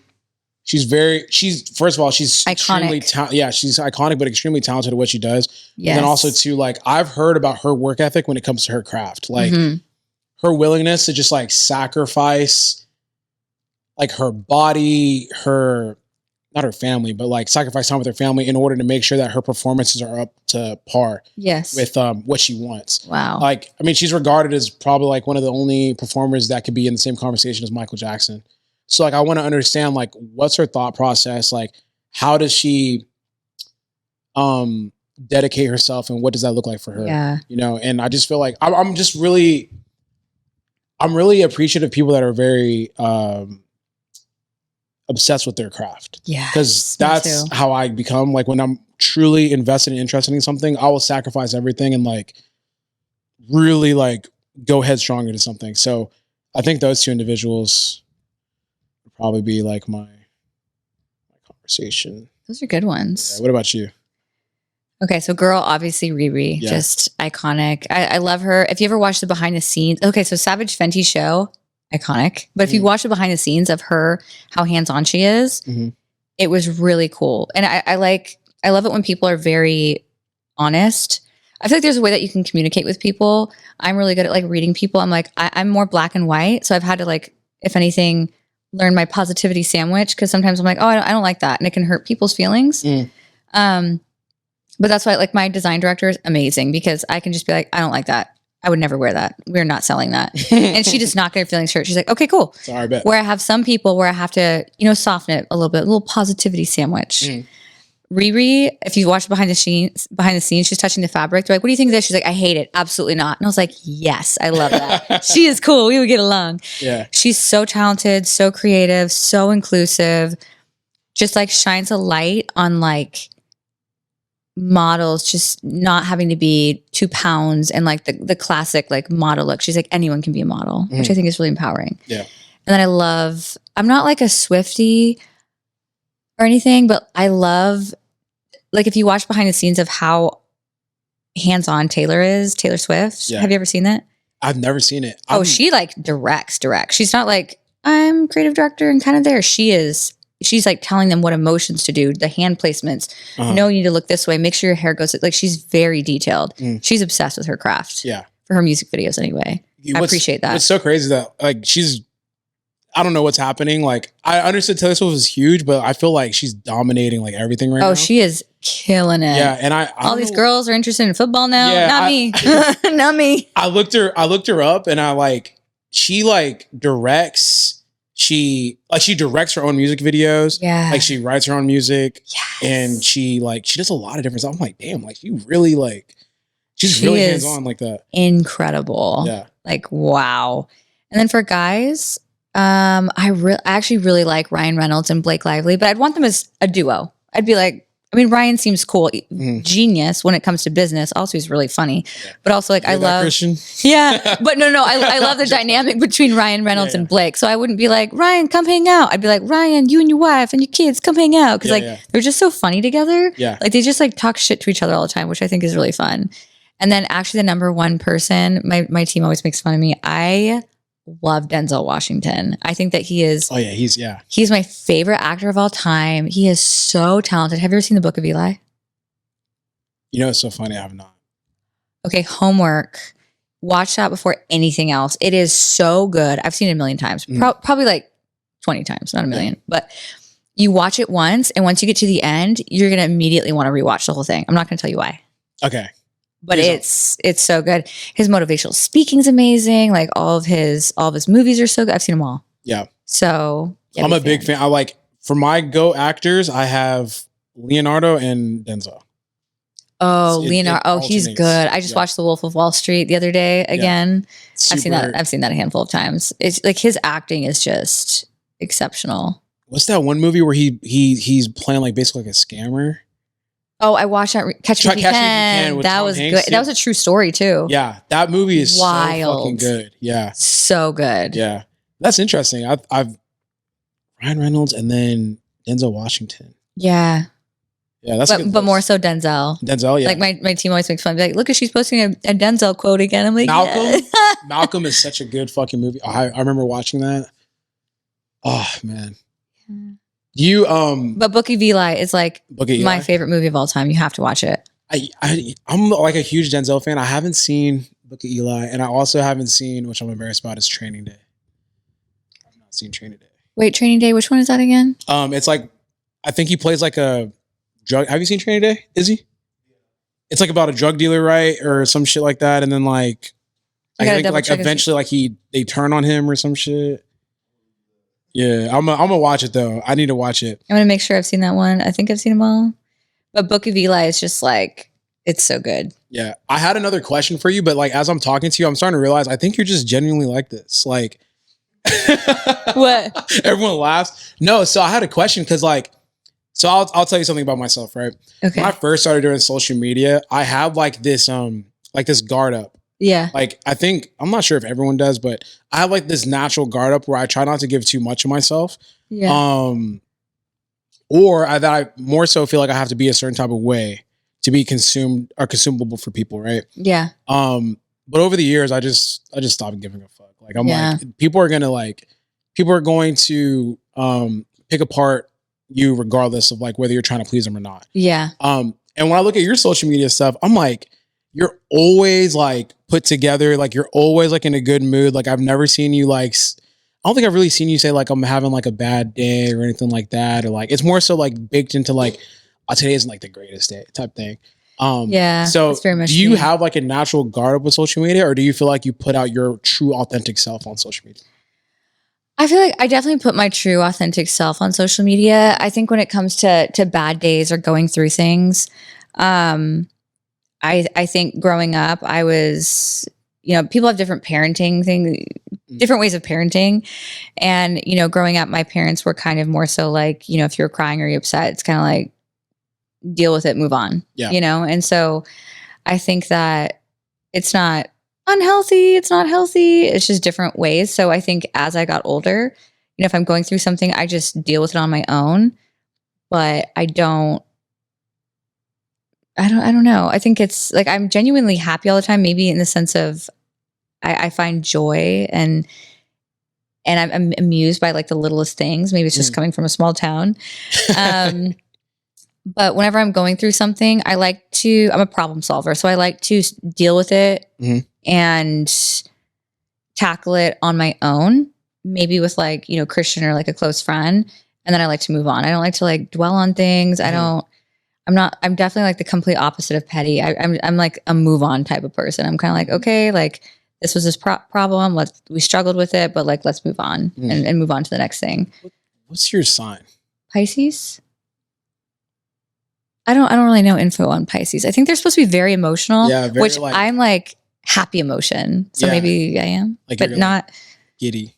of all, she's extremely she's iconic, but extremely talented at what she does. Yes. And then also too, like I've heard about her work ethic when it comes to her craft, like her willingness to just like sacrifice like her body, not her family, but like sacrifice time with her family in order to make sure that her performances are up to par. Yes. With what she wants. Wow. Like, I mean, she's regarded as probably like one of the only performers that could be in the same conversation as Michael Jackson. So like, I want to understand like, what's her thought process? Like, how does she dedicate herself and what does that look like for her? Yeah. You know, and I just feel like I'm really appreciative of people that are very, obsessed with their craft. Yeah. Because that's how I become. Like when I'm truly invested and interested in something, I will sacrifice everything and like really like go headstrong into something. So I think those two individuals would probably be like my conversation. Those are good ones. Yeah, what about you? Okay, so girl, obviously Riri, just iconic. I love her. If you ever watch the behind the scenes, okay, so Savage Fenty show, iconic. But if you watch the behind the scenes of her, how hands-on she is, it was really cool. And I love it when people are very honest. I feel like there's a way that you can communicate with people. I'm really good at like reading people. I'm like, I'm more black and white. So I've had to like, if anything, learn my positivity sandwich. Cause sometimes I'm like, oh, I don't like that. And it can hurt people's feelings. But that's why like my design director is amazing because I can just be like, I don't like that. I would never wear that. We're not selling that. And she does not get her feelings hurt. She's like, okay, cool. Sorry, I bet. Where I have some people where I have to, soften it a little positivity sandwich. Riri, if you watch behind the scenes, she's touching the fabric. They're like, what do you think of this? She's like, I hate it. Absolutely not. And I was like, yes, I love that. She is cool. We would get along. Yeah. She's so talented, so creative, so inclusive, just like shines a light on like models just not having to be 2 pounds and like the classic like model look. She's like, anyone can be a model, which I think is really empowering. Yeah. And then I'm not like a Swiftie or anything, but I love, like if you watch behind the scenes of how hands-on Taylor Swift. Yeah. Have you ever seen that? I've never seen it. She like directs. She's not like, I'm creative director and kind of there. She's like telling them what emotions to do, the hand placements. No, you need to look this way. Make sure your hair goes like, she's very detailed. She's obsessed with her craft. Yeah. For her music videos anyway. I appreciate that. It's so crazy that like I don't know what's happening. Like I understood Taylor Swift was huge, but I feel like she's dominating like everything right now. Oh, she is killing it. Yeah. And all these girls are interested in football now. Yeah, not me. Not me. I looked her up and she like directs. She directs her own music videos. Yeah. Like she writes her own music. Yes. And she does a lot of different stuff. I'm like, damn, like you really she's really hands on like that. Incredible. Yeah. Like, wow. And then for guys, I actually really like Ryan Reynolds and Blake Lively, but I'd want them as a duo. I'd be like, I mean, Ryan seems cool, Mhm. genius when it comes to business. Also, he's really funny, but also like I Hear that, love, Christian. yeah. But no, I love the dynamic between Ryan Reynolds and Blake. So I wouldn't be like, Ryan, come hang out. I'd be like, Ryan, you and your wife and your kids, come hang out, because they're just so funny together. Yeah. Like they just like talk shit to each other all the time, which I think is really fun. And then actually, the number one person, my team always makes fun of me. I love Denzel Washington. I think that he is. Oh yeah, he's my favorite actor of all time. He is so talented. Have you ever seen The Book of Eli? You know, it's so funny. I have not. Okay, homework. Watch that before anything else. It is so good. I've seen it a million times, probably like 20 times, not a million. But you watch it once, and once you get to the end, you're gonna immediately want to rewatch the whole thing. I'm not gonna tell you why. Okay. But it's so good. His motivational speaking is amazing. Like all of his movies are so good. I've seen them all. Yeah. So yeah, I'm a big fan. I like, for my go actors, I have Leonardo and Denzel. Oh, Leonardo. He's good. I just watched The Wolf of Wall Street the other day again. I've seen that a handful of times. It's like his acting is just exceptional. What's that one movie where he's playing like basically like a scammer? Oh, I watched that. Catch Me If You Can. That was good. That was a true story too. Yeah, that movie is wild. So fucking good. Yeah, so good. Yeah, that's interesting. I've Ryan Reynolds and then Denzel Washington. Yeah, that's but more so Denzel. Denzel, yeah. Like my team always makes fun. Like, look, she's posting a Denzel quote again. I'm like, Malcolm. yeah. Malcolm is such a good fucking movie. I remember watching that. Oh man. But Book of Eli is like my favorite movie of all time. You have to watch it. I'm like a huge Denzel fan. I haven't seen Book of Eli, and I also haven't seen, which I'm embarrassed about, is Training Day. I've not seen Training Day. Wait, Training Day. Which one is that again? It's like, I think he plays like a drug. Have you seen Training Day? Is he? It's like about a drug dealer, right, or some shit like that, and then like I think like eventually like they turn on him or some shit. Yeah, I'm gonna watch it though. I need to watch it. I'm gonna make sure I've seen that one. I think I've seen them all. But Book of Eli is just like, it's so good. Yeah. I had another question for you, but like as I'm talking to you, I'm starting to realize I think you're just genuinely like this. Like what? Everyone laughs. No, so I had a question because like, so I'll tell you something about myself, right? Okay. When I first started doing social media, I have like this guard up. Yeah. Like I'm not sure if everyone does, but I have like this natural guard up where I try not to give too much of myself. Yeah. Or that I more so feel like I have to be a certain type of way to be consumed or consumable for people, right? Yeah. But over the years, I just stopped giving a fuck. Like I'm like, people are going to pick apart you regardless of like whether you're trying to please them or not. Yeah. And when I look at your social media stuff, I'm like, you're always like put together, like you're always like in a good mood. Like I've never seen you like, I don't think I've really seen you say like I'm having like a bad day or anything like that. Or like, it's more so like baked into like, today isn't like the greatest day type thing. Yeah. So very much do you have like a natural guard up with social media, or do you feel like you put out your true authentic self on social media? I feel like I definitely put my true authentic self on social media. I think when it comes to bad days or going through things, I think growing up, I was, people have different parenting things, different ways of parenting. And, growing up, my parents were kind of more so like, if you're crying or you're upset, it's kind of like, deal with it, move on, And so I think that it's not unhealthy. It's not healthy. It's just different ways. So I think as I got older, if I'm going through something, I just deal with it on my own, but I don't know. I think it's like, I'm genuinely happy all the time. Maybe in the sense of I find joy and I'm amused by like the littlest things. Maybe it's just coming from a small town. But whenever I'm going through something, I'm a problem solver. So I like to deal with it and tackle it on my own, maybe with like, Christian or like a close friend. And then I like to move on. I don't like to like dwell on things. I'm definitely like the complete opposite of petty. I'm like a move on type of person. I'm kind of like, okay, like this was this problem. We struggled with it, but like, let's move on and move on to the next thing. What's your sign? Pisces. I don't really know info on Pisces. I think they're supposed to be very emotional, which like, I'm like happy emotion. So maybe I am, like but not like giddy.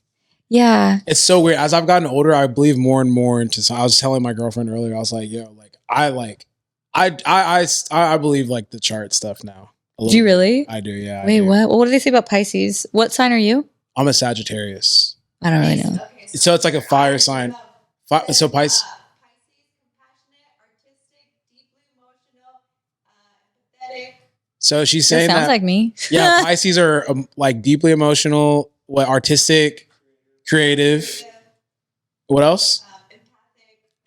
Yeah. It's so weird. As I've gotten older, I believe more and more into, I was telling my girlfriend earlier, I was like, yo, like I believe like the chart stuff now. Do you really? I do, yeah. Wait, I do. what? Well, what do they say about Pisces? What sign are you? I'm a Sagittarius. I don't really know. So it's like a fire sign. So Pisces. So she's That saying sounds that like me. yeah, Pisces are like deeply emotional, artistic, creative. What else?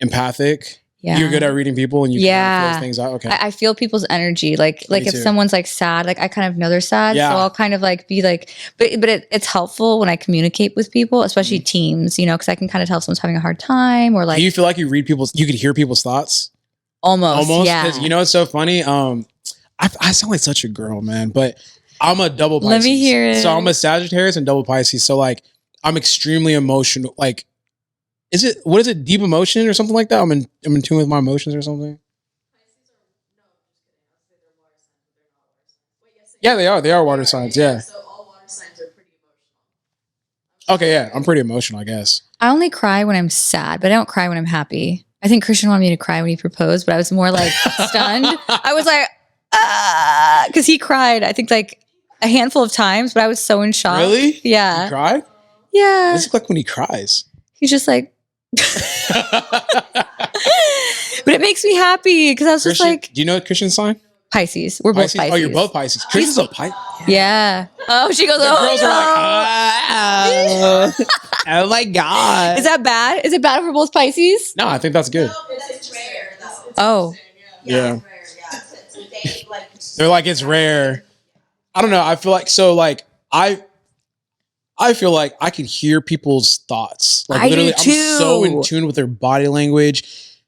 Empathic. Yeah. You're good at reading people and you can feel those things out. Okay. I feel people's energy. Like if too. someone's like sad, like I kind of know they're sad. Yeah. So I'll kind of like be like, but it's helpful when I communicate with people, especially teams, you know, because I can kind of tell if someone's having a hard time or like. Do you feel like you could hear people's thoughts? Almost. Yeah. Because you know it's so funny. I sound like such a girl, man, but I'm a double Pisces. Let me hear it. So I'm a Sagittarius and double Pisces. So like I'm extremely emotional. Like, what is it? Deep emotion or something like that? I'm in tune with my emotions or something. Yeah, they are. They are water signs. Yeah. So all water signs are pretty emotional. Okay, yeah. I'm pretty emotional, I guess. I only cry when I'm sad, but I don't cry when I'm happy. I think Christian wanted me to cry when he proposed, but I was more like stunned. I was like, because he cried, I think like a handful of times, but I was so in shock. Really? Yeah. You cried? Yeah. This is like when he cries. He's just like, but it makes me happy because I was just Christian, like, do you know Christian's sign? Pisces. We're both Pisces. Oh, you're both Pisces. Christian's a Pisces. Yeah. Oh, she goes, The oh, girls no. are like, oh my God. Is that bad? Is it bad if we're both Pisces? No, I think that's good. It's rare though. Oh. Yeah. It's rare, yeah. They, like, They're like, it's rare. I don't know. I feel like, so like, I feel like I can hear people's thoughts. Like I do literally, too. I'm so in tune with their body language,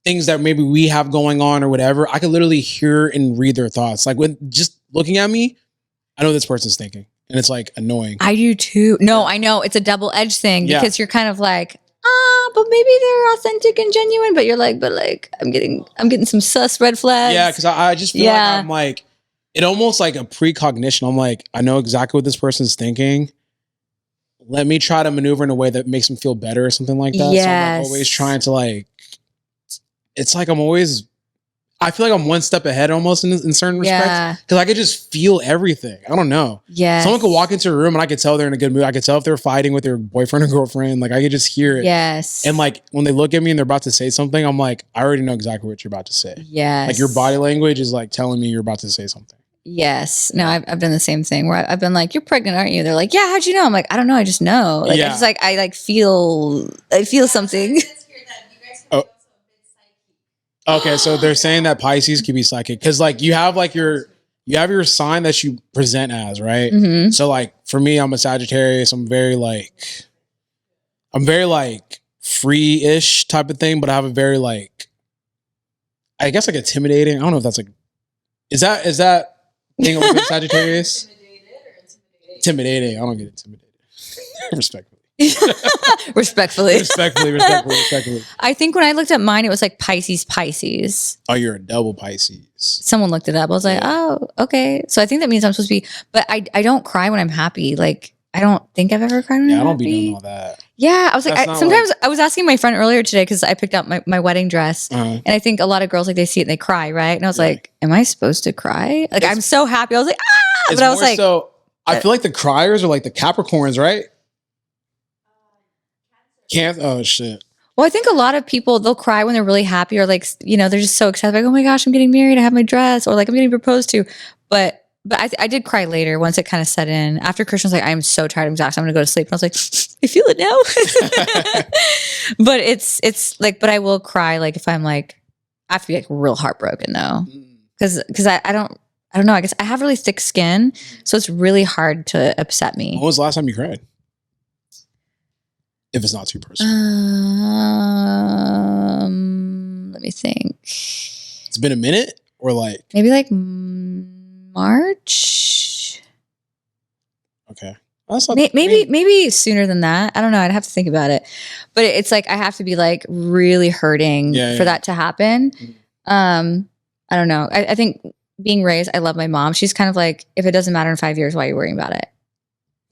things that maybe we have going on or whatever. I can literally hear and read their thoughts. Like when just looking at me, I know this person's thinking, and it's like annoying. I do too. No, I know it's a double-edged thing Yeah. because you're kind of like, but maybe they're authentic and genuine. But you're like, I'm getting some sus red flags. Yeah, because I just feel like I'm like, it almost like a precognition. I'm like, I know exactly what this person's thinking. Let me try to maneuver in a way that makes them feel better or something like that. So I'm Yes. like always trying to like, it's like I feel like I'm one step ahead almost in certain Yeah. respects. Because I could just feel everything. I don't know. Yes. Someone could walk into a room and I could tell they're in a good mood. I could tell if they're fighting with their boyfriend or girlfriend. Like I could just hear it. Yes. And like when they look at me and they're about to say something, I'm like, I already know exactly what you're about to say. Yes. Like your body language is like telling me you're about to say something. Yes. No, I've done the same thing where I've been like, "You're pregnant, aren't you?" They're like, "Yeah, how'd you know?" I'm like, "I don't know. I just know." Like, Yeah. I feel something. Oh. Okay, so they're saying that Pisces can be psychic because like you have your sign that you present as, right? Mhm. So like for me, I'm a Sagittarius. I'm very like free-ish type of thing, but I have a very like, I guess like intimidating. I don't know if that's like, is that thing with Sagittarius? Intimidating. I don't get intimidated. Respectfully. Respectfully. I think when I looked at mine, it was like Pisces. Oh, you're a double Pisces. Someone looked it up. I was like, oh, okay. So I think that means I'm supposed to be, but I don't cry when I'm happy. Like, I don't think I've ever cried when I'm Yeah, I don't happy. be doing all that. Yeah, I was like, That's not sometimes I was asking my friend earlier today because I picked up my wedding dress, and I think a lot of girls like they see it and they cry, right? And I was like, am I supposed to cry? Like, I'm so happy. I was like, but I was like, so I feel like the criers are like the Capricorns, right? Can't. Oh shit. well, I think a lot of people they'll cry when they're really happy or like they're just so excited, like, oh my gosh, I'm getting married, I have my dress, or like I'm getting proposed to, but I did cry later once it kind of set in. After Christian was like, I'm so tired, I'm exhausted, I'm gonna go to sleep. And I was like, I feel it now. But it's like, but I will cry like if I'm like, I have to be like real heartbroken though. Because I don't know. I guess I have really thick skin, so it's really hard to upset me. When was the last time you cried? If it's not too personal. Let me think. It's been a minute or like. Maybe like March. Okay. That's not Maybe sooner than that. I don't know. I'd have to think about it. But it's like I have to be like really hurting for that to happen. I don't know. I think being raised, I love my mom. She's kind of like, if it doesn't matter in 5 years, why are you worrying about it?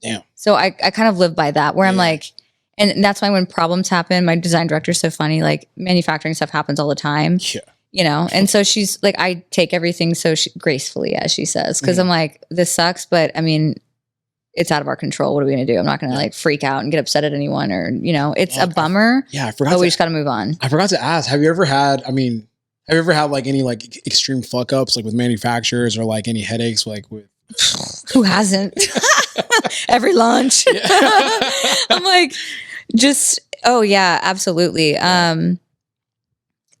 Damn. So I kind of live by that where I'm like, and that's why when problems happen, my design director is so funny. Like manufacturing stuff happens all the time. Yeah. you know? And so she's like, I take everything so gracefully, as she says, because I'm like, this sucks, but I mean, it's out of our control. What are we going to do? I'm not going to like freak out and get upset at anyone, or, you know, it's a bummer. I forgot. But we just got to move on. I forgot to ask, have you ever had like any like extreme fuck ups, like with manufacturers, or like any headaches, like with who hasn't? Every lunch. I'm like, oh yeah, absolutely. I'm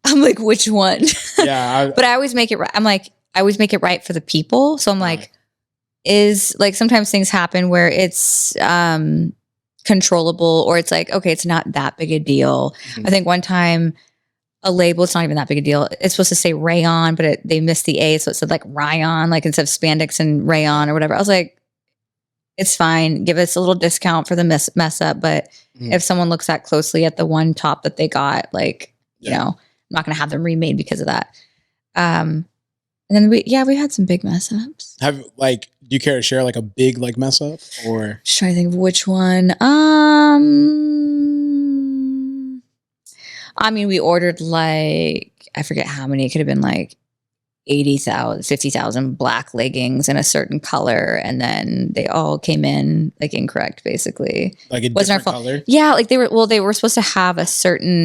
like, which one? But I always make it right. I'm like, I always make it right for the people. So I'm like, is like, sometimes things happen where it's controllable, or it's like, okay, it's not that big a deal. I think one time a label, it's not even that big a deal. It's supposed to say rayon, but they missed the A. So it said like rayon, like instead of spandex and rayon or whatever. I was like, it's fine. Give us a little discount for the mess up. But if someone looks that closely at the one top that they got, like, you know, I'm not going to have them remade because of that. And then we had some big mess ups. do you care to share like a big like mess up, or? Just trying to think of which one. I mean, we ordered like, I forget how many. It could have been like 80,000, 50,000 black leggings in a certain color, and then they all came in like incorrect, basically. Like a different color? Yeah, like they were supposed to have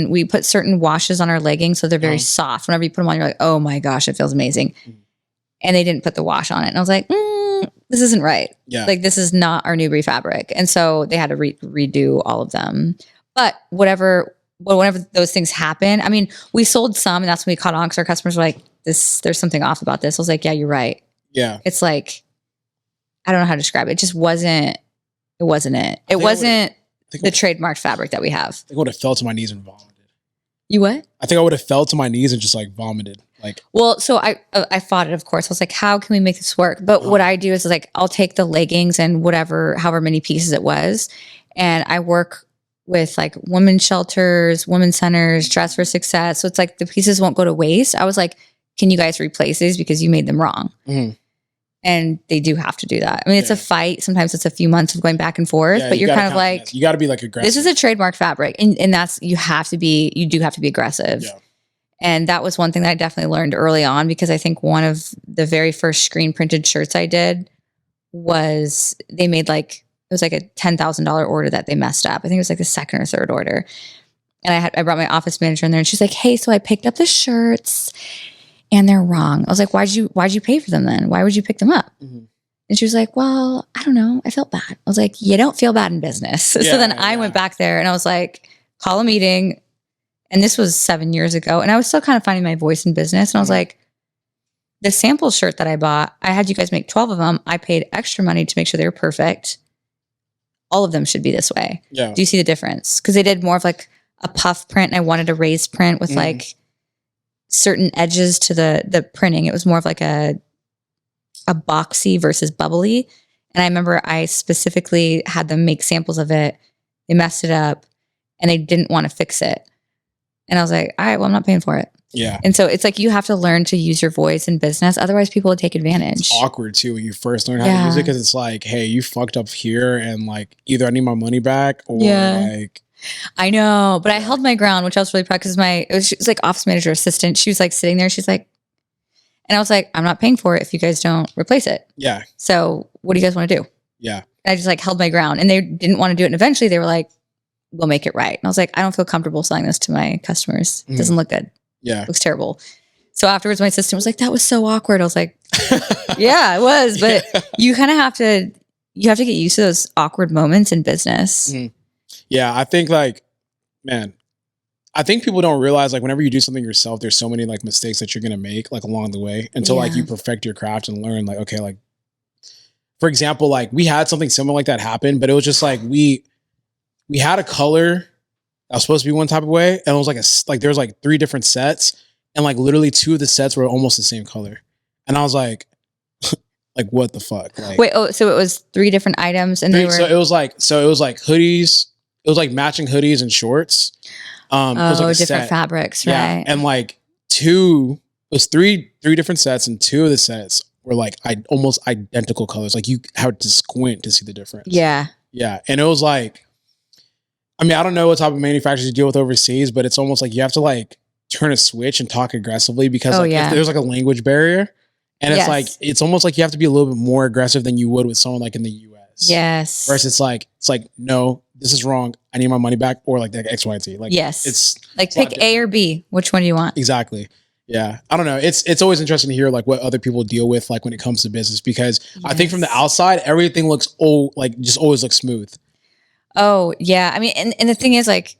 we put certain washes on our leggings, so they're very soft. Whenever you put them on, you're like, oh my gosh, it feels amazing. And they didn't put the wash on it. And I was like, this isn't right. Yeah. Like, this is not our Newbury fabric. And so they had to redo all of them. But whenever those things happen, I mean, we sold some, and that's when we caught on, because our customers were like, there's something off about this. I was like, yeah, you're right. Yeah. It's like, I don't know how to describe it. It just wasn't it. It wasn't the trademarked fabric that we have. I think I would have fell to my knees and vomited. You what? I think I would have fell to my knees and just like vomited. Like, well, so I fought it, of course. I was like, how can we make this work? But what I do is like, I'll take the leggings and however many pieces it was, and I work with like women's shelters, women's centers, Dress for Success. So it's like the pieces won't go to waste. I was like, can you guys replace these because you made them wrong? And they do have to do that. I mean, it's a fight. Sometimes it's a few months of going back and forth, but you're kind of like, you got to be like aggressive. This is a trademark fabric, and that's, you do have to be aggressive. Yeah. And that was one thing that I definitely learned early on, because I think one of the very first screen printed shirts I did was, they made like, it was like a $10,000 order that they messed up. I think it was like the second or third order. And I brought my office manager in there, and she's like, hey, so I picked up the shirts and they're wrong. I was like, why'd you pay for them then? Why would you pick them up? And she was like, well, I don't know. I felt bad. I was like, you don't feel bad in business. Yeah, so then I went back there and I was like, call a meeting. And this was 7 years ago. And I was still kind of finding my voice in business. And I was like, the sample shirt that I bought, I had you guys make 12 of them. I paid extra money to make sure they were perfect. All of them should be this way. Yeah. Do you see the difference? Because they did more of like a puff print, and I wanted a raised print with like certain edges to the printing. It was more of like a boxy versus bubbly. And I remember I specifically had them make samples of it. They messed it up and they didn't want to fix it. And I was like, all right, well, I'm not paying for it. Yeah. And so it's like, you have to learn to use your voice in business. Otherwise people would take advantage. It's awkward too when you first learn how to use it, because it's like, hey, you fucked up here, and like, either I need my money back, or like. I know, but I held my ground, which I was really proud, because she was like office manager assistant. She was like sitting there. She's like, and I was like, I'm not paying for it if you guys don't replace it. Yeah. So what do you guys want to do? Yeah. And I just like held my ground, and they didn't want to do it. And eventually they were like, we'll make it right. And I was like, I don't feel comfortable selling this to my customers. It doesn't look good. Yeah. It looks terrible. So afterwards my assistant was like, that was so awkward. I was like, yeah, it was. But you kind of have to get used to those awkward moments in business. Yeah. I think like, man, I think people don't realize, like, whenever you do something yourself, there's so many like mistakes that you're going to make like along the way until like you perfect your craft and learn like, okay, like, for example, like we had something similar like that happen, but it was just like, we had a color that was supposed to be one type of way. And it was like there was like 3 different sets, and like literally 2 of the sets were almost the same color. And I was like, like, what the fuck? Like, wait, so it was 3 different items, and so it was like hoodies. It was like matching hoodies and shorts. It was like different fabrics, right? Yeah. And like 3 different sets, and 2 of the sets were like almost identical colors. Like you had to squint to see the difference. Yeah. Yeah. And it was like, I mean, I don't know what type of manufacturers you deal with overseas, but it's almost like you have to like turn a switch and talk aggressively because Oh, like yeah. if there's like a language barrier, and it's Yes. like it's almost like you have to be a little bit more aggressive than you would with someone like in the US. Yes. Versus it's like no, this is wrong. I need my money back, or like X, Y, and Z. Like Yes. it's like a lot pick A or B. Which one do you want? exactly. Yeah. I don't know. It's always interesting to hear like what other people deal with like when it comes to business because I think from the Yes. outside everything looks just always looks smooth. Oh yeah. I mean, and the thing is like,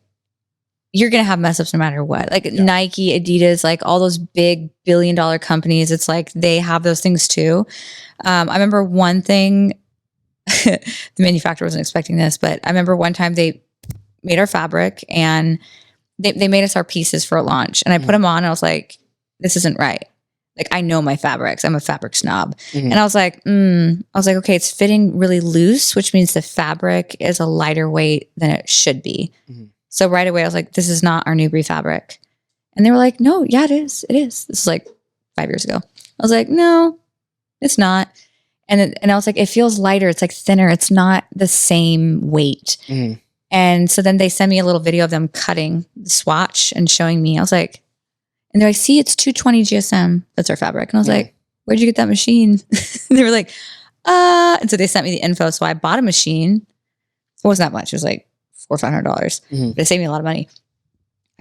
you're going to have mess ups no matter what. Like Nike, Adidas, like all those big billion-dollar companies, it's like they have those things too. I remember one thing, the manufacturer wasn't expecting this, but I remember one time they made our fabric and they made us our pieces for a launch. And I put them on and I was like, this isn't right. Like I know my fabrics. I'm a fabric snob. And I was like, okay, it's fitting really loose, which means the fabric is a lighter weight than it should be. So right away I was like, this is not our Newbury fabric. And they were like, no, yeah, it is. It is. This is like 5 years ago. I was like, no, it's not. And I was like, it feels lighter. It's like thinner. It's not the same weight. And so then they sent me a little video of them cutting the swatch and showing me. I was like, and they're like, see, it's 220 GSM. That's our fabric. And I was like, where'd you get that machine? They were like, and so they sent me the info. So I bought a machine. It wasn't that much. It was like $400 or $500. But it saved me a lot of money.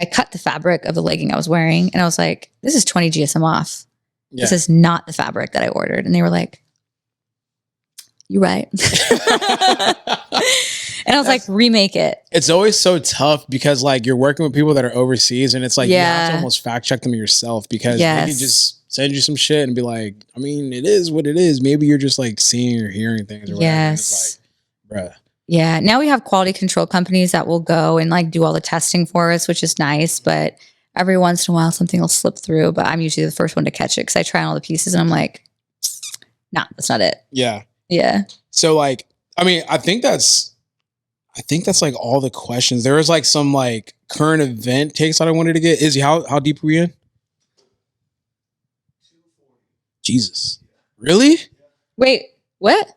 I cut the fabric of the legging I was wearing and I was like, this is 20 GSM off. This is not the fabric that I ordered. And they were like, you're right. And I was like, remake it. It's always so tough because like you're working with people that are overseas and it's like you have to almost fact check them yourself because they can just send you some shit and be like, I mean, it is what it is. Maybe you're just like seeing or hearing things or whatever. And it's like, bruh. Yeah. Now we have quality control companies that will go and like do all the testing for us, which is nice. But every once in a while, something will slip through. But I'm usually the first one to catch it because I try on all the pieces and I'm like, nah, that's not it. Yeah. Yeah. So like, I mean, I think that's like all the questions. There was like some like current event takes that I wanted to get. Izzy, how deep are we in? Jesus. Really? Wait, what?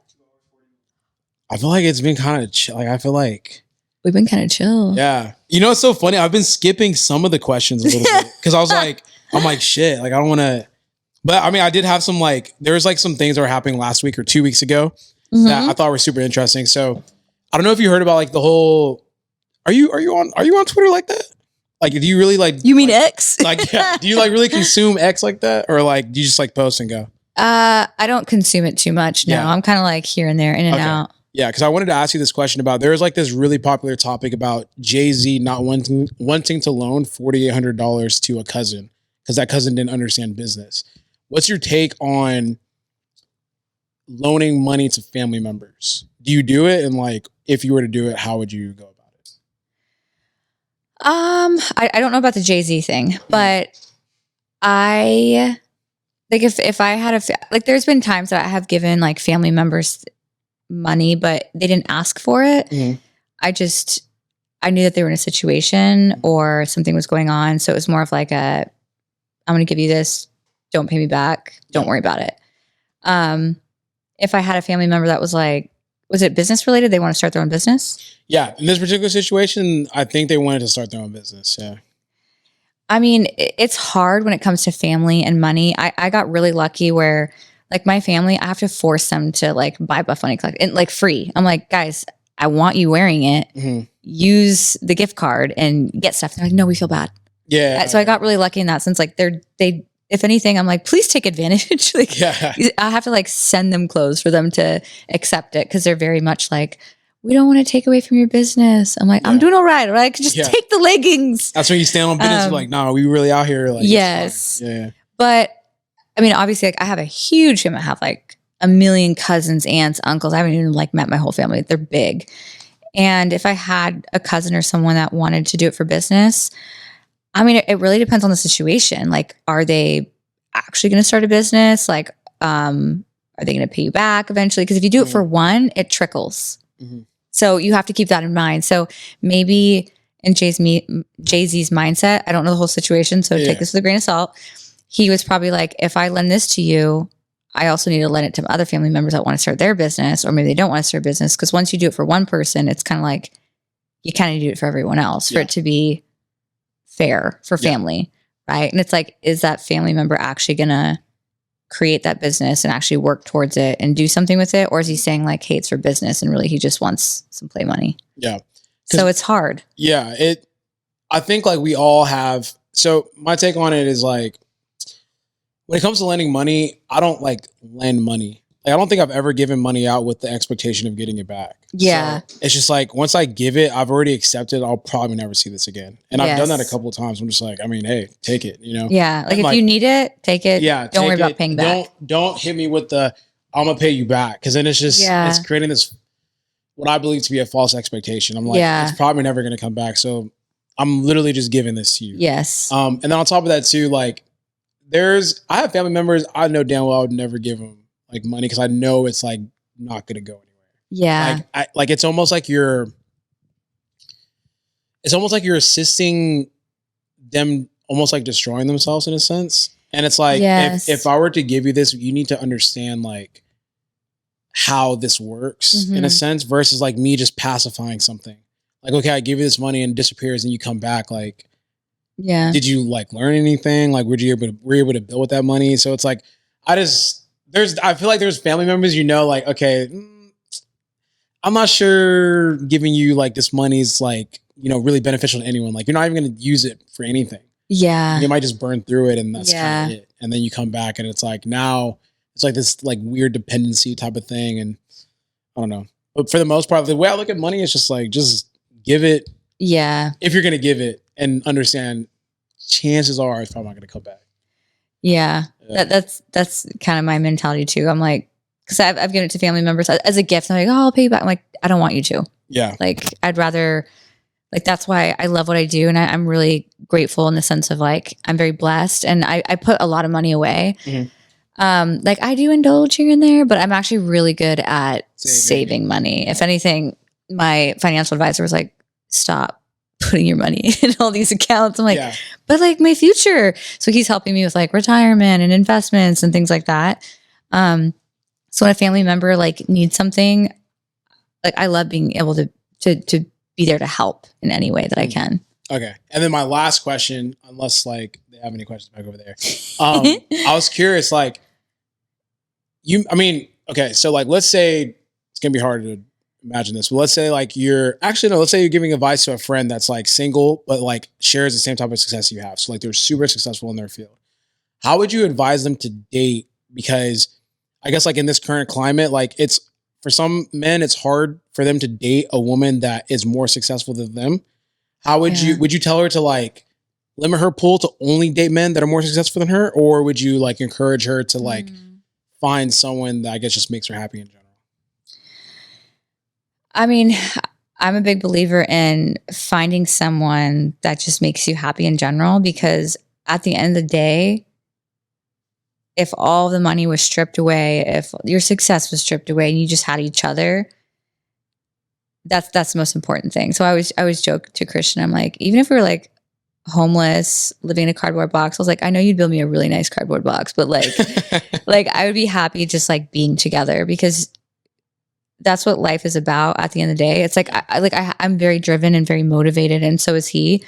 I feel like it's been kind of chill. Like I feel like we've been kind of chill. Yeah. You know, it's so funny. I've been skipping some of the questions a little bit because I was like, I'm like, shit, like I don't want to. But I mean, I did have some like, there was like some things that were happening last week or 2 weeks ago that I thought were super interesting. So I don't know if you heard about like the whole, are you on Twitter like that? Like, do you really like, you mean X? Like, yeah, do you like really consume X like that? Or like, do you just like post and go? I don't consume it too much. No, I'm kind of like here and there, in and out. Yeah, because I wanted to ask you this question about, there's like this really popular topic about Jay-Z not wanting to loan $4,800 to a cousin because that cousin didn't understand business. What's your take on loaning money to family members? Do you do it? And like, if you were to do it, how would you go about it? I don't know about the Jay-Z thing, but I like if I had like, there's been times that I have given like family members money, but they didn't ask for it. I knew that they were in a situation or something was going on. So it was more of like I'm going to give you this. Don't pay me back. Don't worry about it. If I had a family member that was like, was it business related? They want to start their own business? Yeah. In this particular situation, I think they wanted to start their own business. Yeah. I mean, it's hard when it comes to family and money. I got really lucky where like my family, I have to force them to like buy Buffbunny Collection and like free. I'm like, guys, I want you wearing it. Use the gift card and get stuff. They're like, no, we feel bad. Yeah. So I got really lucky in that sense. Like they, if anything, I'm like, please take advantage. Like, I have to like send them clothes for them to accept it because they're very much like, we don't want to take away from your business. I'm like, I'm doing all right. Right? Just take the leggings. That's when you stand on business. Like, no, we really out here. Like, yes. Yeah. But I mean, obviously, like I have a huge family. I have like a million cousins, aunts, uncles. I haven't even like met my whole family. They're big. And if I had a cousin or someone that wanted to do it for business, I mean, it really depends on the situation. Like, are they actually going to start a business? Like, are they going to pay you back eventually? Because if you do it for one, it trickles. So you have to keep that in mind. So maybe in Jay-Z's mindset, I don't know the whole situation, so take this with a grain of salt. He was probably like, if I lend this to you, I also need to lend it to other family members that want to start their business, or maybe they don't want to start a business. Because once you do it for one person, it's kind of like you kind of do it for everyone else for it to be fair for family. right? And it's like, is that family member actually gonna create that business and actually work towards it and do something with it? Or is he saying like, hey, it's for business and really he just wants some play money? Yeah. So it's hard. Yeah. I think like we all have, so my take on it is like, when it comes to lending money, I don't like lend money. Like, I don't think I've ever given money out with the expectation of getting it back. Yeah. So it's just like, once I give it, I've already accepted, I'll probably never see this again. And I've done that a couple of times. I'm just like, I mean, hey, take it, you know? Yeah. Like, if like, you need it, take it. Yeah. Don't worry about paying back. Don't hit me with the, I'm going to pay you back. Cause then it's just, it's creating this, what I believe to be a false expectation. I'm like, it's probably never going to come back. So I'm literally just giving this to you. Yes. And then on top of that too, like, I have family members I know damn well I would never give them like money because I know it's like not going to go anywhere. Yeah. Like it's almost like you're assisting them, almost like destroying themselves in a sense. And it's like, if I were to give you this, you need to understand like how this works in a sense versus like me just pacifying something. Like, okay, I give you this money and it disappears and you come back. Like, did you like learn anything? Like, were you able to build with that money? So it's like, I feel like there's family members, you know, like, okay, I'm not sure giving you like this money is like, you know, really beneficial to anyone. Like, you're not even going to use it for anything. Yeah. You might just burn through it and that's kind of it. And then you come back and it's like, now it's like this like weird dependency type of thing. And I don't know. But for the most part, the way I look at money is just like, just give it. Yeah. If you're going to give it and understand, chances are it's probably not going to come back. Yeah. That's kind of my mentality too. I'm like, because I've given it to family members as a gift. I'm like, oh, I'll pay you back. I'm like, I don't want you to. Yeah. Like, I'd rather, like, that's why I love what I do. And I'm really grateful in the sense of like, I'm very blessed and I put a lot of money away. Like, I do indulge here and there, but I'm actually really good at saving money. If anything, my financial advisor was like, stop putting your money in all these accounts. I'm like, but like my future. So he's helping me with like retirement and investments and things like that. So when a family member like needs something, like I love being able to be there to help in any way that I can. Okay. And then my last question, unless like they have any questions back over there. I was curious, like okay. So like, let's say it's going to be hard to imagine this, but let's say like let's say you're giving advice to a friend that's like single, but like shares the same type of success you have. So like they're super successful in their field. How would you advise them to date? Because I guess like in this current climate, like it's for some men, it's hard for them to date a woman that is more successful than them. How would you tell her to like limit her pool to only date men that are more successful than her? Or would you like encourage her to like find someone that I guess just makes her happy in general? I mean, I'm a big believer in finding someone that just makes you happy in general, because at the end of the day, if all the money was stripped away, if your success was stripped away and you just had each other, that's the most important thing. So I always joke to Christian, I'm like, even if we were like homeless, living in a cardboard box, I was like, I know you'd build me a really nice cardboard box, but like, like I would be happy just like being together, because that's what life is about at the end of the day. It's like, I'm very driven and very motivated, and so is he.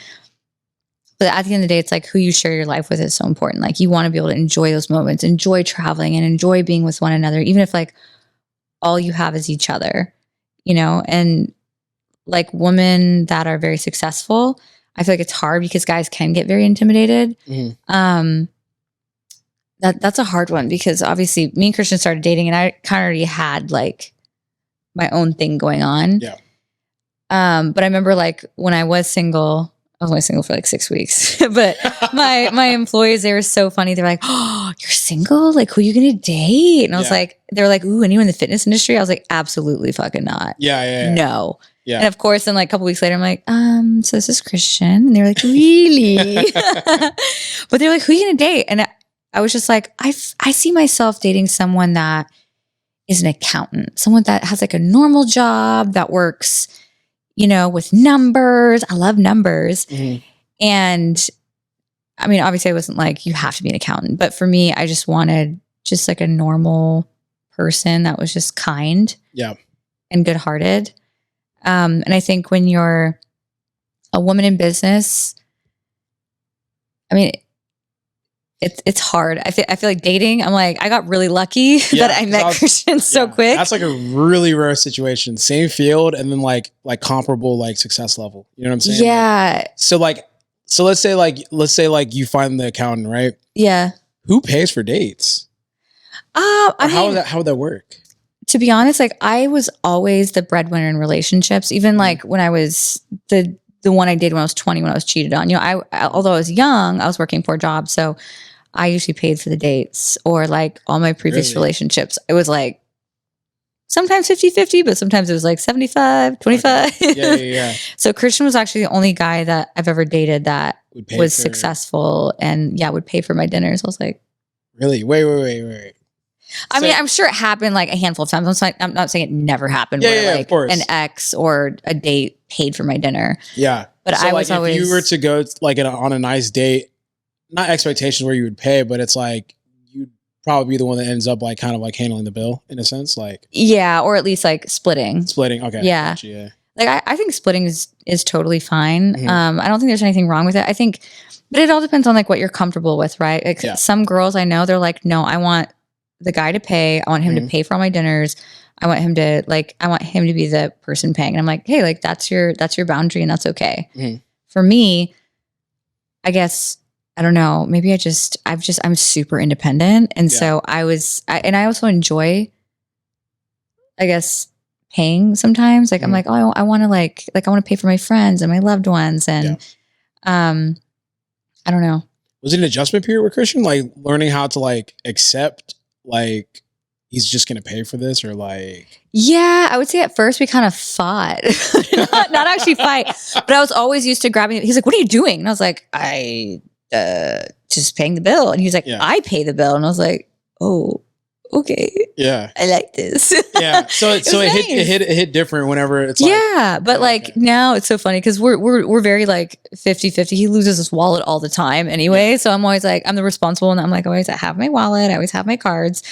But at the end of the day, it's like who you share your life with is so important. Like, you want to be able to enjoy those moments, enjoy traveling and enjoy being with one another, even if like all you have is each other, you know? And like women that are very successful, I feel like it's hard because guys can get very intimidated. That's a hard one, because obviously me and Christian started dating and I kind of already had like my own thing going on. Yeah. But I remember like when I was single, I was only single for like 6 weeks, but my employees, they were so funny. They're like, oh, you're single? Like, who are you going to date? And I was like, they're like, ooh, anyone in the fitness industry? I was like, absolutely fucking not. Yeah. No. Yeah. And of course, then like a couple weeks later, I'm like, so this is Christian. And they're like, really? But they're like, who are you going to date? And I was just like, I see myself dating someone that is an accountant, someone that has like a normal job, that works, you know, with numbers. I love numbers. And I mean, obviously I wasn't like, you have to be an accountant, but for me, I just wanted just like a normal person that was just kind and good hearted. And I think when you're a woman in business, I mean, it's hard. I feel like dating. I'm like, I got really lucky Yeah, that I 'cause met I was- Christian so Yeah, quick. That's like a really rare situation. Same field and then like comparable like success level. You know what I'm saying? Like, Yeah. so let's say like you find the accountant, right? Yeah. Who pays for dates? I Or how mean, would that work? to be honest, like I was always the breadwinner in relationships. Even like when I was the one I did when I was 20, when I was cheated on, you know, although I was young, I was working 4 jobs. So I usually paid for the dates, or like all my previous Really? relationships. It was like sometimes 50-50, but sometimes it was like 75-25. Yeah. So Christian was actually the only guy that I've ever dated that Would pay was for- successful and would pay for my dinners. I was like, Really? Wait. I So- mean, I'm sure it happened like a handful of times. I'm not saying it never happened Yeah, where yeah, of like course. an ex or a date paid for my dinner. Yeah. But So I like was if always you were to go like on a nice date, not expectations where you would pay, but it's like you'd probably be the one that ends up like kind of like handling the bill in a sense, like yeah, or at least like splitting. splitting. Okay. Yeah. Gotcha, yeah. Like I think splitting is totally fine. Mhm. I don't think there's anything wrong with it. I think, but it all depends on like what you're comfortable with, right? Like Yeah. some girls I know, they're like, no, I want the guy to pay. I want him Mhm. to pay for all my dinners. I want him to be the person paying. And I'm like, hey, like that's your boundary and that's okay. Mhm. For me, I guess, I don't know, maybe I'm super independent. And Yeah. so I also enjoy, I guess, paying sometimes. Like I'm Mhm. like, oh, I want to I want to pay for my friends and my loved ones. And, I don't know. Was it an adjustment period with Christian? Like learning how to like accept like he's just gonna pay for this or like Yeah, I would say at first we kind of fought, not actually fight, but I was always used to grabbing. He's like, "What are you doing?" And I was like, "I just paying the bill." And he was like, Yeah. "I pay the bill." And I was like, "Oh, okay, yeah. I like this." Yeah. So was it nice. hit different whenever it's like Yeah, but like okay. now it's so funny because we're very like 50-50. He loses his wallet all the time anyway. So I'm always like, I'm the responsible one. I'm like, always I have my wallet, I always have my cards.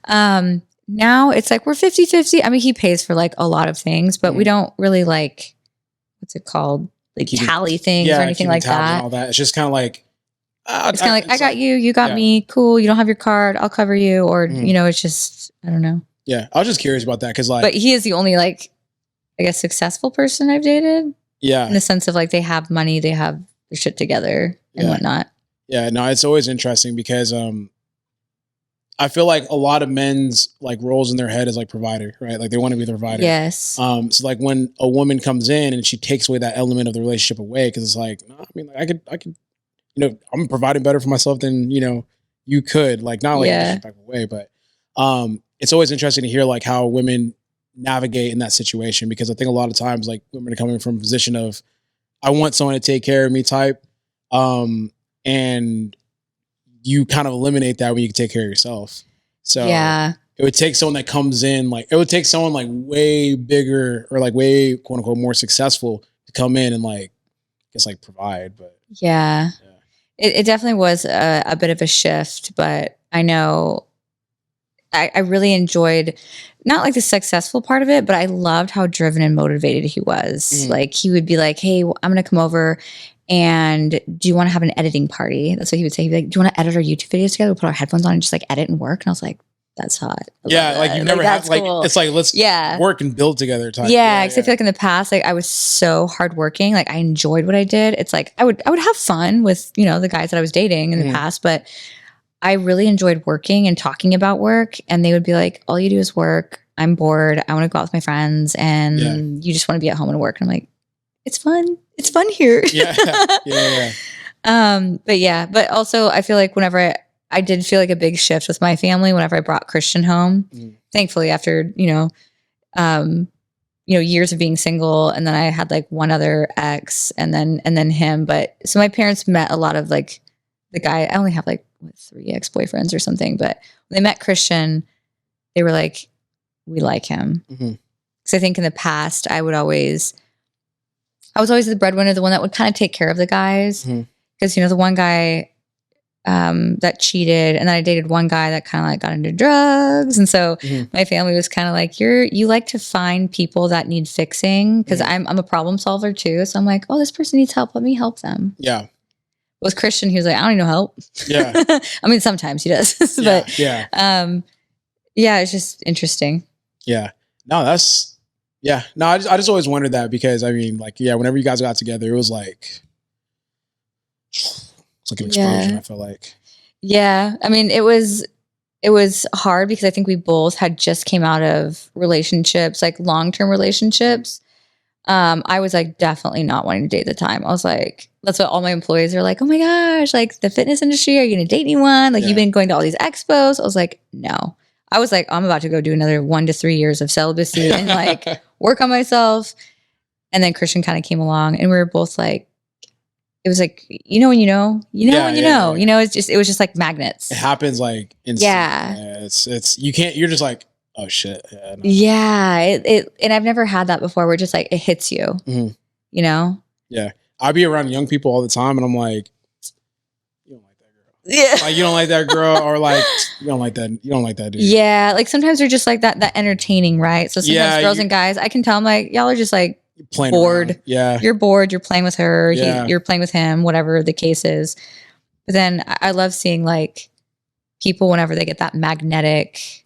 Now it's like we're 50-50. I mean, he pays for like a lot of things, but we don't really like, what's it called? Like Keeping- tally things or anything keeping like tabs and that. all that. It's just kind of like It's kind of like, I got you got yeah. me, cool. You don't have your card, I'll cover you. Or, Mhm. you know, it's just, I don't know. Yeah. I was just curious about that because like But he is the only like, I guess, successful person I've dated in yeah. the sense of like they have money, they have their shit together and Yeah. whatnot. Yeah, no, it's always interesting because I feel like a lot of men's like roles in their head is like provider, right? Like they want to be the provider. Yes. So like when a woman comes in and she takes away that element of the relationship away, because it's like, no, I mean, like I could, you know, I'm providing better for myself than you know you could. Like not like Yeah. disrespectful way, but it's always interesting to hear like how women navigate in that situation because I think a lot of times like women are coming from a position of I want someone to take care of me type, and you kind of eliminate that when you can take care of yourself. So yeah. it would take someone that comes in, like it would take someone like way bigger or like way quote unquote more successful to come in and like, I guess like provide. But Yeah. It definitely was a bit of a shift, but I know I really enjoyed not like the successful part of it, but I loved how driven and motivated he was. Mhm. Like he would be like, hey, I'm going to come over and do you want to have an editing party? That's what he would say. He'd be like, do you want to edit our YouTube videos together? We'll put our headphones on and just like edit and work. And I was like, that's hot. I love yeah, like that. you've never had that's like, cool. it's like, let's Yeah. work and build together type. Yeah, because I feel like in the past, like I was so hardworking. Like I enjoyed what I did. It's like I would have fun with, you know, the guys that I was dating in Mhm. the past, but I really enjoyed working and talking about work. And they would be like, all you do is work. I'm bored. I want to go out with my friends and Yeah. you just want to be at home and work. And I'm like, it's fun. It's fun here. Yeah. But yeah, but also I feel like whenever I did feel like a big shift with my family whenever I brought Christian home. Mm. Thankfully, after years of being single, and then I had like one other ex, and then him. But so my parents met a lot of like the guy. I only have like 3 ex-boyfriends or something, but when they met Christian, they were like, we like him. Mhm. Because I think in the past I was always the breadwinner, the one that would kind of take care of the guys. Mhm. Because the one guy that cheated, and then I dated one guy that kind of like got into drugs, and so Mhm. my family was kind of like, you like to find people that need fixing, because Mhm. I'm a problem solver too. So I'm like, oh, this person needs help. Let me help them. Yeah. With Christian, he was like, I don't need no help. Yeah. I mean, sometimes he does, but yeah, it's just interesting. Yeah. No, that's, yeah. No, I just always wondered that because I mean, like, yeah, whenever you guys got together, it was like, it's like an explosion, I felt like. Yeah. I mean, it was hard because I think we both had just came out of relationships, like long-term relationships. I was like definitely not wanting to date at the time. I was like, that's what all my employees are like, oh my gosh, like the fitness industry, are you going to date anyone? Like you've been going to all these expos. I was like, no. I was like, I'm about to go do another 1 to 3 years of celibacy and like work on myself. And then Christian kind of came along and we were both like, it was like, you know, it was just like magnets. It happens like instantly. Yeah. It's, you can't, you're just like, oh shit. Yeah. No. Yeah. It and I've never had that before where just like it hits you, you know? Yeah. I be around young people all the time and I'm like, you don't like that girl. Yeah. Like you don't like that girl or like, you don't like that dude. Yeah. Like sometimes they're just like that entertaining, right? So sometimes girls and guys, I can tell I'm like, y'all are just like playing bored. Around. Yeah. You're bored. You're playing with her. Yeah. You're playing with him, whatever the case is. But then I love seeing like people whenever they get that magnetic.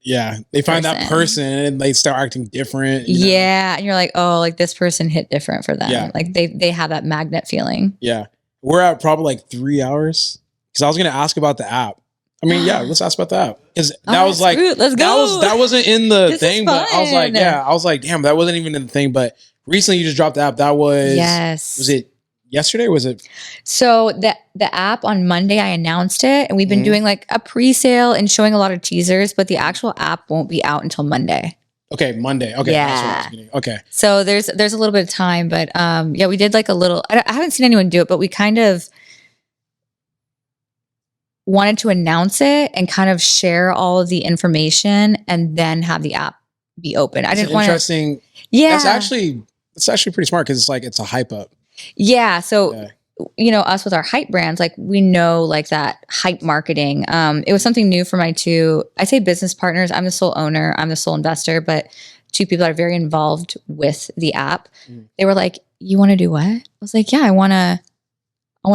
Yeah. They find that person and they start acting different. You know? Yeah. And you're like, oh, like this person hit different for them. Yeah. Like they have that magnet feeling. Yeah. We're at probably like 3 hours. Cause I was going to ask about the app. I mean, yeah, let's ask about the app. Cause that was like, let's go. That wasn't in the This thing, but I was like, damn, that wasn't even in the thing. But recently you just dropped the app. That was, was it yesterday? Or was it? So the app on Monday, I announced it and we've been doing like a pre-sale and showing a lot of teasers, but the actual app won't be out until Monday. Okay. Monday. Okay. Yeah. Okay. So there's a little bit of time, but yeah, we did like a little, I haven't seen anyone do it, but we kind of wanted to announce it and kind of share all of the information and then have the app be open. I didn't want to. Interesting. Yeah. It's actually pretty smart because it's a hype up. Yeah. So, you know, us with our hype brands, like we know like that hype marketing. It was something new for my I say business partners. I'm the sole owner. I'm the sole investor, but two people that are very involved with the app. They were like, you want to do what? I was like, yeah, I want to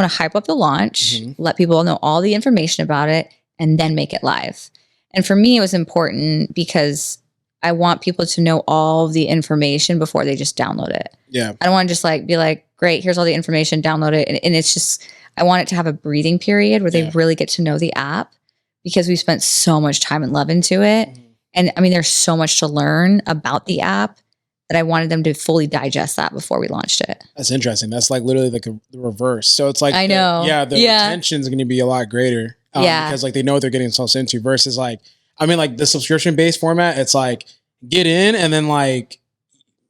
hype up the launch, let people know all the information about it, and then make it live. And for me, it was important because I want people to know all the information before they just download it. Yeah. I don't want to just like be like, great, here's all the information, download it. And it's just, I want it to have a breathing period where they really get to know the app because we spent so much time and love into it. And I mean, there's so much to learn about the app that I wanted them to fully digest that before we launched it. That's interesting. That's like literally like the reverse. So it's like, I know. The retention is going to be a lot greater. Because like they know what they're getting themselves into versus like, I mean, like the subscription based format, it's like get in and then like,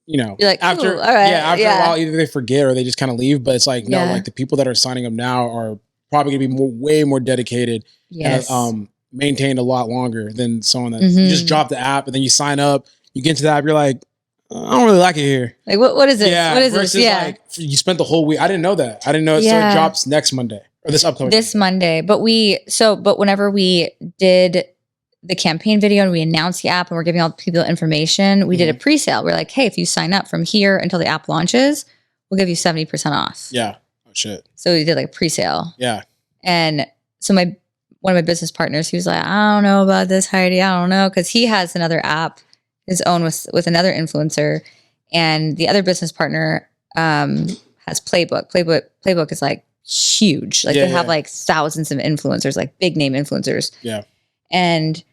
you know, you're like, after, all right, after a while, either they forget or they just kind of leave. But it's like, no, like the people that are signing up now are probably gonna be way more dedicated. Yes. And, maintained a lot longer than someone that you just drop the app and then you sign up, you get into the app, you're like, I don't really like it here. Like, what is this? Yeah, what is versus this? Yeah. Like you spent the whole week. I didn't know that. I didn't know it. So it drops next Monday or this upcoming Monday. But whenever we did the campaign video and we announced the app and we're giving all the people information, we did a pre-sale. We're like, hey, if you sign up from here until the app launches, we'll give you 70% off. Yeah. Oh shit. So we did like a pre-sale. Yeah. And so one of my business partners, he was like, I don't know about this, Heidi. I don't know. Cause he has another app, his own with another influencer. And the other business partner has Playbook. Playbook is like huge. Like they have like thousands of influencers, like big name influencers. Yeah. And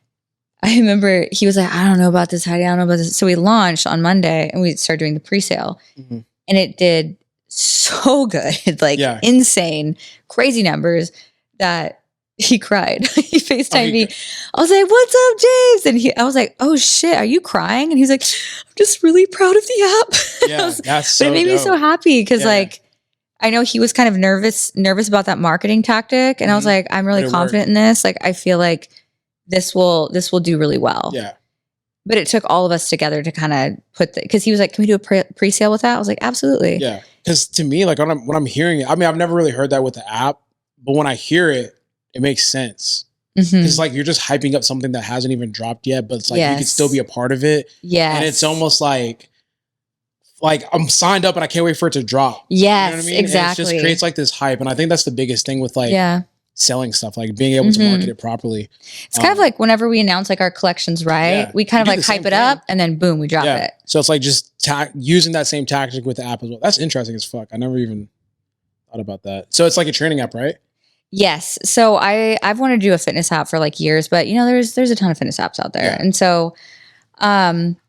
I remember he was like, I don't know about this, Heidi. I don't know about this. So we launched on Monday and we started doing the pre-sale. And it did so good. Like insane, crazy numbers that he cried. He FaceTimed me. I was like, what's up, James? And I was like, oh shit, are you crying? And he's like, I'm just really proud of the app. Yeah, that's so but it made me so happy because like, I know he was kind of nervous about that marketing tactic. And I was like, I'm really confident in this. Like, I feel like this will do really well. Yeah. But it took all of us together to kind of because he was like, can we do a pre-sale with that? I was like, absolutely. Yeah. Because to me, like when I'm hearing it, I mean, I've never really heard that with the app, but when I hear it, it makes sense. It's like you're just hyping up something that hasn't even dropped yet, but it's like you could still be a part of it. Yeah. And it's almost like like I'm signed up and I can't wait for it to drop. Yes, You know what I mean? And exactly. it just creates like this hype. And I think that's the biggest thing with like yeah. selling stuff, like being able to market it properly. It's kind of like whenever we announce like our collections, right? Yeah. We kind of We do like the same hype it up and then boom, we drop Yeah. it. So it's like just using that same tactic with the app as well. That's interesting as fuck. I never even thought about that. So it's like a training app, right? Yes. So I've wanted to do a fitness app for like years, but you know, there's a ton of fitness apps out there. Yeah. And so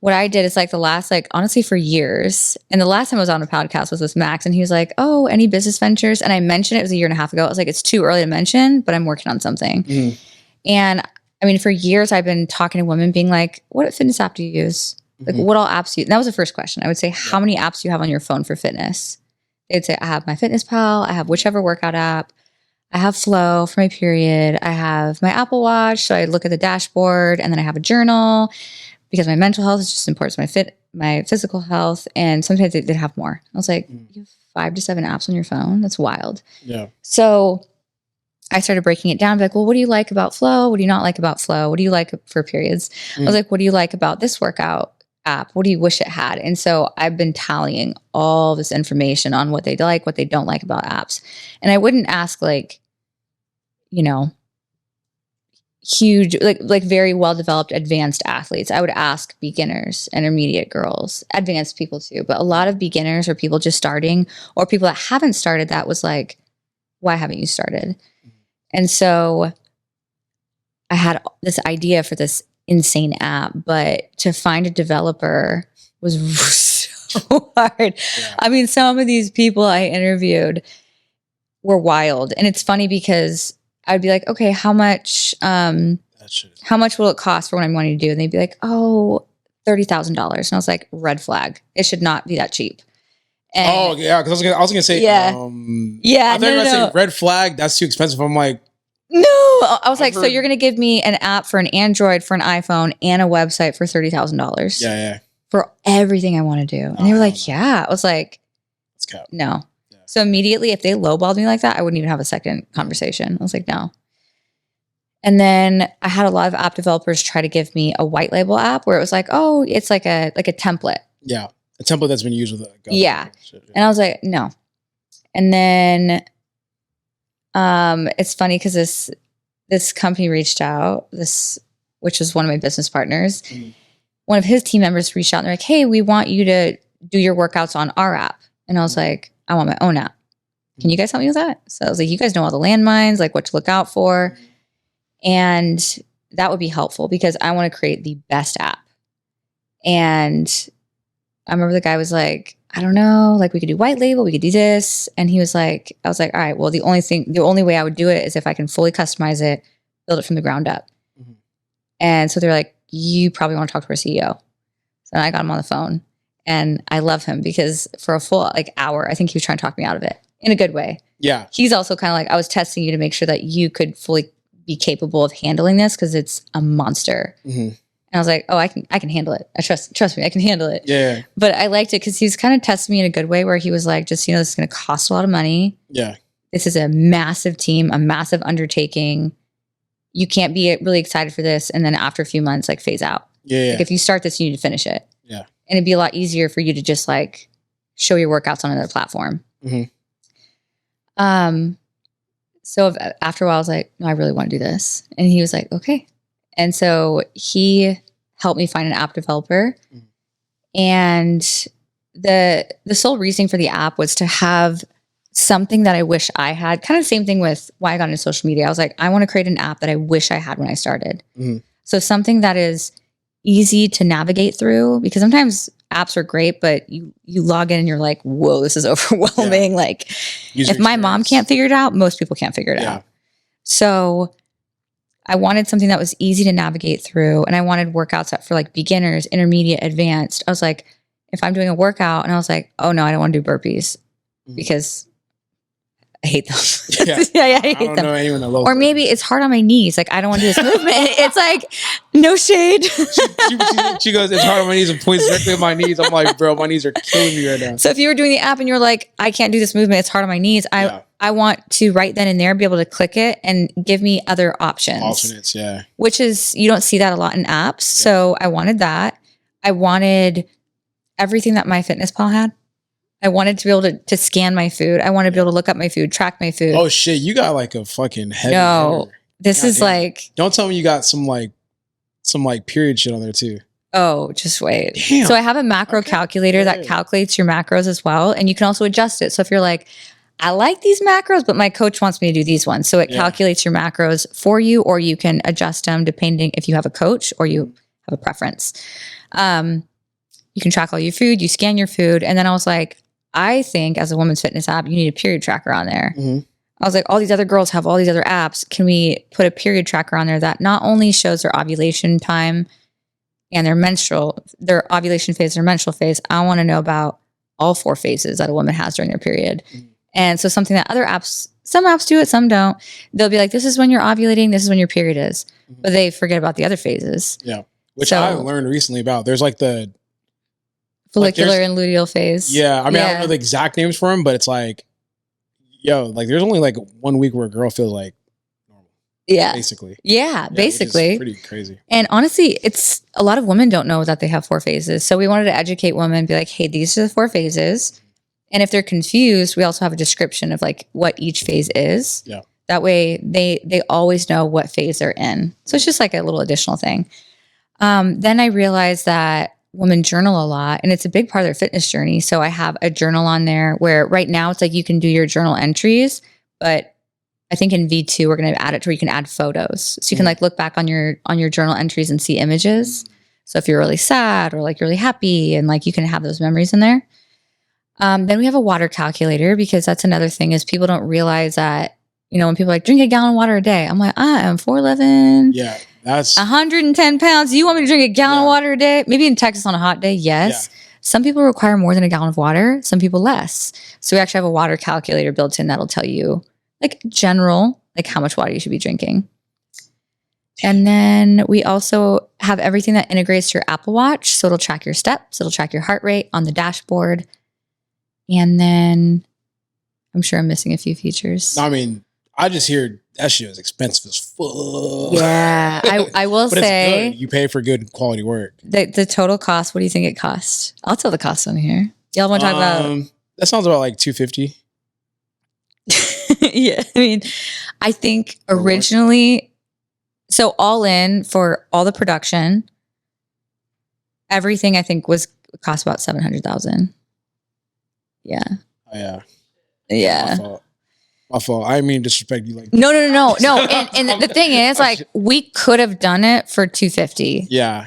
what I did is like the last, like honestly for years. And the last time I was on a podcast was with Max and he was like, oh, any business ventures? And I mentioned it was a year and a half ago. I was like, it's too early to mention, but I'm working on something. Mhm. And I mean, for years I've been talking to women being like, what fitness app do you use? Like what all apps do you, and that was the first question. I would say, how many apps do you have on your phone for fitness? They'd say, I have my Fitness Pal. I have whichever workout app. I have Flow for my period. I have my Apple Watch. So I look at the dashboard and then I have a journal because my mental health is just important to my physical health. And sometimes they'd have more. I was like, you have 5 to 7 apps on your phone? That's wild. Yeah. So I started breaking it down. Like, well, what do you like about Flow? What do you not like about Flow? What do you like for periods? I was like, what do you like about this workout app? What do you wish it had? And so I've been tallying all this information on what they like, what they don't like about apps. And I wouldn't ask like, you know, huge, like very well-developed advanced athletes. I would ask beginners, intermediate girls, advanced people too. But a lot of beginners or people just starting or people that haven't started that was like, why haven't you started? And so I had this idea for this insane app, but to find a developer was so hard. Yeah. I mean, some of these people I interviewed were wild. And it's funny because I'd be like, okay, how much will it cost for what I'm wanting to do? And they'd be like, oh, $30,000. And I was like, red flag. It should not be that cheap. And Oh yeah, because I was gonna say, Yeah. I thought you were gonna say red flag. That's too expensive. I'm like, no, I was like, so heard- you're going to give me an app for an Android, for an iPhone, and a website for $30,000 yeah, for everything I want to do. And they were like, yeah. I was like, let's go. no. Yeah. So immediately, if they lowballed me like that, I wouldn't even have a second conversation. I was like, no. And then I had a lot of app developers try to give me a white label app where it was like, oh, it's like a template. Yeah, a template that's been used with it. Yeah. Shit, And I was like, no. And then it's funny because this company reached out, which was one of my business partners. Mhm. One of his team members reached out and they're like, hey, we want you to do your workouts on our app. And I was like, I want my own app. Can you guys help me with that? So I was like, you guys know all the landmines, like what to look out for. And that would be helpful because I want to create the best app. And I remember the guy was like, I don't know, like we could do white label, we could do this. And he was like, I was like, all right, well, the only way I would do it is if I can fully customize it, build it from the ground up. Mhm. And so they're like, you probably want to talk to our CEO. So I got him on the phone and I love him because for a full like hour, I think he was trying to talk me out of it in a good way. Yeah. He's also kind of like, I was testing you to make sure that you could fully be capable of handling this because it's a monster. Mhm. And I was like, oh, I can handle it. Trust me, I can handle it. Yeah. But I liked it because he's kind of testing me in a good way where he was like, just, this is going to cost a lot of money. Yeah. This is a massive team, a massive undertaking. You can't be really excited for this. And then after a few months, like phase out. Yeah. Like if you start this, you need to finish it. Yeah. And it'd be a lot easier for you to just like show your workouts on another platform. Mhm. So after a while, I was like, no, I really want to do this. And he was like, okay. And so he helped me find an app developer. Mhm. And the sole reasoning for the app was to have something that I wish I had. Kind of the same thing with why I got into social media. I was like, I want to create an app that I wish I had when I started. Mhm. So something that is easy to navigate through, because sometimes apps are great, but you log in and you're like, whoa, this is overwhelming. Like User if my mom experience. can't figure it out, most people can't figure it Yeah. out. So I wanted something that was easy to navigate through. And I wanted workouts that for like beginners, intermediate, advanced. I was like, if I'm doing a workout and I was like, oh no, I don't want to do burpees Mhm. because I hate them. Yeah. I I hate don't them. know anyone that loves Or maybe it's hard on my knees. Like I don't want to do this movement. It's like no shade. she goes, it's hard on my knees and points directly at my knees. I'm like, bro, my knees are killing me right now. So if you were doing the app and you're like, I can't do this movement, it's hard on my knees. Yeah. I want to right then and there be able to click it and give me other options. Alternates, yeah. Which is, you don't see that a lot in apps. So I wanted that. I wanted everything that MyFitnessPal had. I wanted to be able to scan my food. I wanted to be able to look up my food, track my food. Oh shit, you got like a fucking heavy. No, hitter. this God is damn. like, Don't tell me you got some period shit on there too. oh, just wait. Damn. So I have a macro Okay. calculator that Yeah. calculates your macros as well. And you can also adjust it. So if you're like, I like these macros, but my coach wants me to do these ones. So it Yeah. calculates your macros for you, or you can adjust them depending if you have a coach or you have a preference. You can track all your food, you scan your food. And then I was like, I think as a women's fitness app, you need a period tracker on there. Mhm. I was like, all these other girls have all these other apps. Can we put a period tracker on there that not only shows their ovulation time and their ovulation phase, their menstrual phase? I want to know about all 4 phases that a woman has during their period. Mhm. And so something that other apps, some apps do it, some don't. They'll be like, this is when you're ovulating, this is when your period is. Mhm. But they forget about the other phases. Yeah. Which So- I learned recently about. There's like the Follicular there's- and luteal phase. yeah. I mean, I Yeah. don't know the exact names for them, but it's like, yo, like there's only like 1 week where a girl feels like normal, Yeah. basically. Yeah, Yeah, which is basically. pretty crazy. And honestly, it's a lot of women don't know that they have 4 phases. So we wanted to educate women, be like, hey, these are the 4 phases. And if they're confused, we also have a description of like what each phase is. Yeah. That way they always know what phase they're in. So it's just like a little additional thing. Then I realized that women journal a lot, and it's a big part of their fitness journey. So I have a journal on there where right now it's like you can do your journal entries, but I think in V2 we're going to add it to where you can add photos. So you can like look back on your journal entries and see images. So if you're really sad or like really happy, and like you can have those memories in there. Then we have a water calculator, because that's another thing is people don't realize that, you know, when people are like drink a gallon of water a day, I'm like, I am 4'11", Yeah. That's 110 pounds. You want me to drink a gallon of Yeah. water a day? Maybe in Texas on a hot day, yes. Some people require more than a gallon of water. Some people less. So we actually have a water calculator built in that'll tell you like general, like how much water you should be drinking. And then we also have everything that integrates to your Apple Watch. So it'll track your steps. It'll track your heart rate on the dashboard. And then I'm sure I'm missing a few features. I mean, I just hear that shit is expensive as fuck. Yeah, I will But say it's good. You pay for good quality work. the total cost. What do you think it costs? I'll tell the cost on here. Y'all want to talk about? That sounds about like $250. Yeah, I mean, I think For what? originally, so all in for all the production, everything I think cost about 700,000. Yeah, Oh, yeah. yeah. My fault. I didn't mean to disrespect you like No. And the thing is, like, we could have done it for 250, Yeah.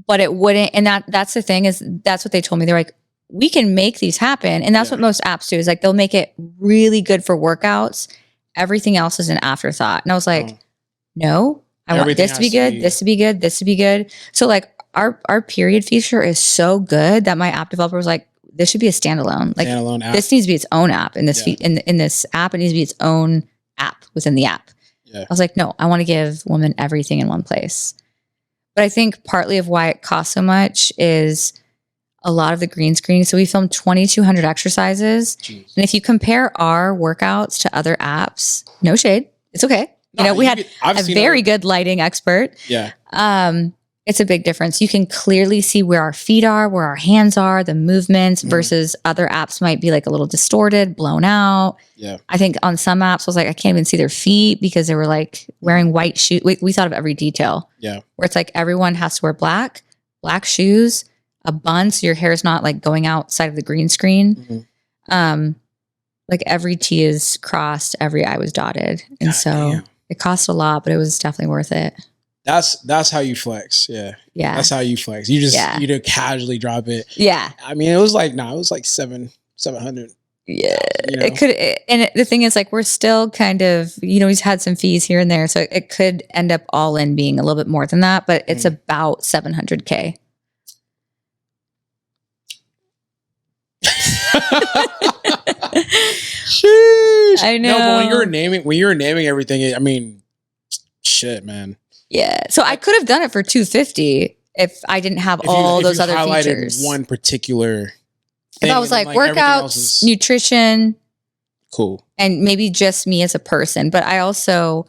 but it wouldn't. And that's the thing is, that's what they told me. They're like, we can make these happen. And that's Yeah. what most apps do is like, they'll make it really good for workouts. Everything else is an afterthought. And I was like, Oh. no, I want Everything this to be has to good, be- this to be good, this to be good. So like our period feature is so good that my app developer was like, this should be a standalone. Like Standalone app. this needs to be its own app. In this Yeah. in this app, it needs to be its own app within the app. Yeah. I was like, no, I want to give women everything in one place. But I think partly of why it costs so much is a lot of the green screen. So we filmed 2,200 exercises. Jeez. And if you compare our workouts to other apps, no shade, it's okay. You know, we had I've a seen very good lighting expert. Yeah. It's a big difference. You can clearly see where our feet are, where our hands are, the movements versus other apps might be like a little distorted, blown out. Yeah. I think on some apps I was like, I can't even see their feet because they were like wearing white shoes. We thought of every detail. Yeah. Where it's like everyone has to wear black shoes, a bun so your hair is not like going outside of the green screen. Mhm. Like every T is crossed, every I was dotted. And God so damn. it cost a lot, but it was definitely worth it. That's how you flex. Yeah. Yeah. That's how you flex. You just Yeah. you don't casually drop it. Yeah. I mean, it was like 700. Yeah. You know? It could, the thing is like, we're still kind of, you know, he's had some fees here and there. So it could end up all in being a little bit more than that, but it's about 700K. Sheesh. I No, but know. when you're naming everything, I mean, shit, man. Yeah. So I could have done it for 250 if I didn't have all those other highlighted features. one particular thing, If I was and like, then, everything else workouts, is nutrition, cool. and maybe just me as a person. But I also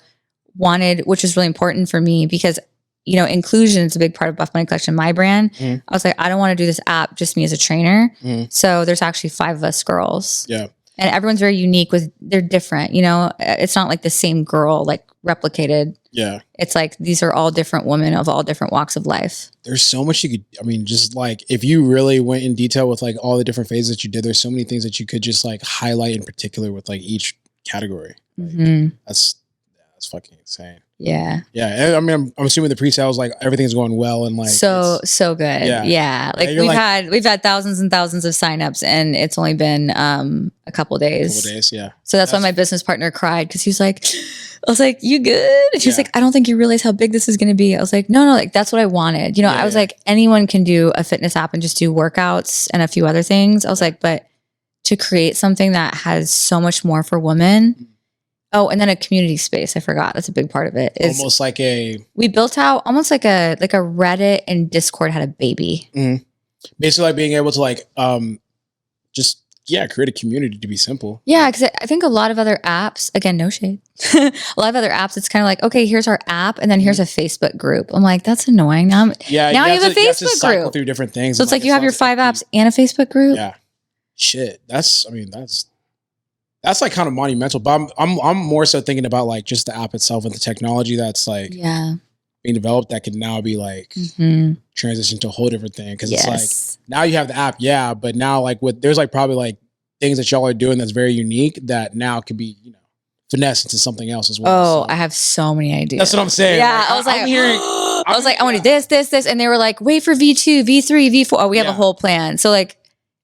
wanted, which is really important for me, because inclusion is a big part of Buffbunny Collection, my brand. I was like, I don't want to do this app just me as a trainer. So there's actually 5 of us girls. Yeah. And everyone's very unique they're different, it's not like the same girl, like replicated. Yeah. It's like, these are all different women of all different walks of life. There's so much just like, if you really went in detail with like all the different phases that you did, there's so many things that you could just like highlight in particular with like each category. Like, that's fucking insane. Yeah. Yeah. I mean, I'm assuming the pre-sales, like everything's going well and like so good. Yeah. Like we've had thousands and thousands of signups and it's only been a couple days. Yeah. So that's why my business partner cried because he was like, I was like, you good? And she was like, I don't think you realize how big this is going to be. I was like, no, like that's what I wanted. I was like, anyone can do a fitness app and just do workouts and a few other things. I was like, but to create something that has so much more for women. Oh, and then a community space. I forgot. That's a big part of it. Almost like we built out almost like a Reddit and Discord had a baby. Basically like being able to like, create a community, to be simple. Yeah. Cause I think a lot of other apps, again, no shade, a lot of other apps, it's kind of like, okay, here's our app. And then here's a Facebook group. I'm like, that's annoying. Now you have a Facebook group through different things. So it's like you have your 5 apps and a Facebook group. Yeah. Shit. That's like kind of monumental, but I'm more so thinking about like just the app itself and the technology that's like being developed that can now be like transition to a whole different thing. Cause it's like now you have the app. Yeah. But now like there's like probably like things that y'all are doing that's very unique that now could be, finesse into something else as well. Oh, I have so many ideas. That's what I'm saying. Yeah. Like, I was like, I'm hearing, I want to do this. And they were like, wait for V2, V3, V4. Oh, we have a whole plan. So like,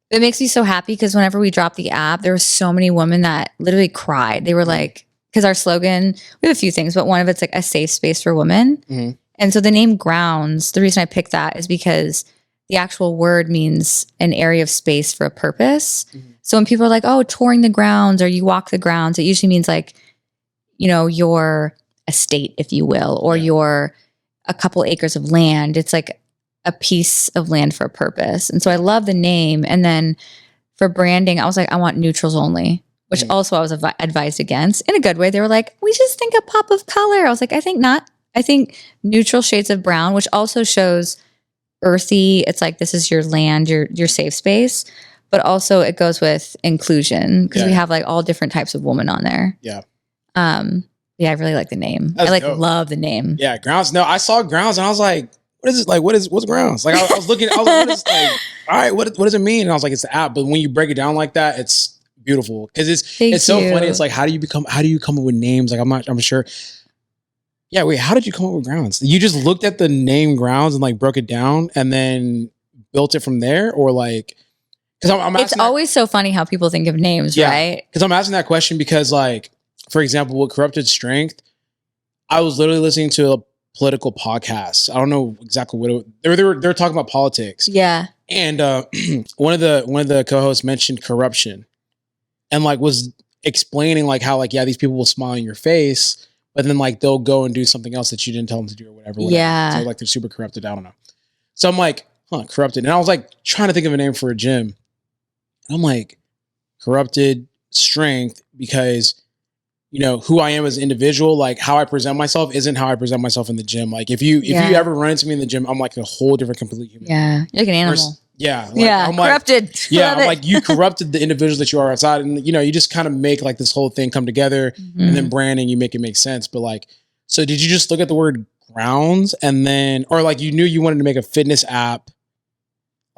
it makes me so happy because whenever we dropped the app, there were so many women that literally cried. They were like, because our slogan, we have a few things, but one of it's like a safe space for women. And so the name Grounds, the reason I picked that is because the actual word means an area of space for a purpose. So when people are like, oh, touring the grounds or you walk the grounds, it usually means like, your estate, if you will, or your a couple acres of land. It's like a piece of land for a purpose. And so I love the name. And then for branding, I was like, I want neutrals only, which also I was advised against in a good way. They were like, we just think a pop of color. I was like, I think not. I think neutral shades of brown, which also shows earthy. It's like, this is your land, your safe space, but also it goes with inclusion because we have like all different types of women on there. Yeah. I really like the name. That's I like dope. love the name. Yeah. Grounds. No, I saw Grounds and I was like, what is it? Like, what's Grounds? Like, I was looking, I was like, what is like, all right, what does it mean? And I was like, it's the app. But when you break it down like that, it's beautiful. Cause it's so funny. It's like, how do you come up with names? Like, I'm sure. Yeah. Wait, how did you come up with Grounds? You just looked at the name Grounds and like broke it down and then built it from there? Or like, cause I'm asking it's always so funny how people think of names, right? Cause I'm asking that question because like, for example, with Corrupted Strength, I was literally listening to a political podcast. I don't know exactly what they were talking about politics. Yeah. And one of the co-hosts mentioned corruption and like was explaining like how like, yeah, these people will smile in your face, but then like they'll go and do something else that you didn't tell them to do or whatever. Yeah. So like they're super corrupted. I don't know. So I'm like, corrupted. And I was like trying to think of a name for a gym. And I'm like, Corrupted Strength, because who I am as an individual, like how I present myself isn't how I present myself in the gym. Like if you ever run into me in the gym, I'm like a whole different, complete human. Yeah. You're like an animal. I'm corrupted. Like, I'm like, you corrupted the individuals that you are outside. And you just kind of make like this whole thing come together and then branding, you make it make sense. But like, so did you just look at the word Grounds and then, or like you knew you wanted to make a fitness app?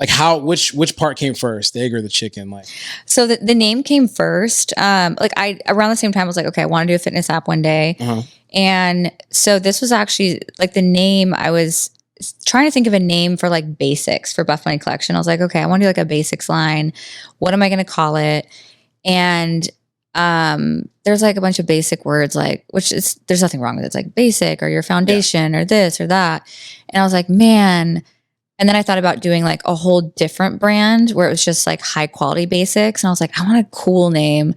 Like which part came first, the egg or the chicken? Like, so the name came first. Like around the same time I was like, okay, I want to do a fitness app one day. And so this was actually like the name. I was trying to think of a name for like basics for Buffbunny Collection. I was like, okay, I want to do like a basics line. What am I going to call it? And there's like a bunch of basic words, like, there's nothing wrong with it. It's like basic or your foundation or this or that. And I was like, man. And then I thought about doing like a whole different brand where it was just like high quality basics. And I was like, I want a cool name.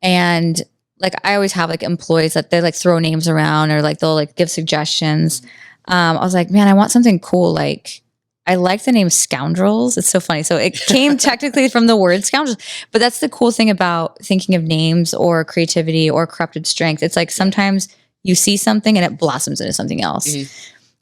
And like, I always have like employees that they like throw names around or like they'll like give suggestions. I was like, man, I want something cool. Like, I like the name Scoundrels. It's so funny. So it came technically from the word scoundrels, but that's the cool thing about thinking of names or creativity or Corrupted Strength. It's like sometimes you see something and it blossoms into something else.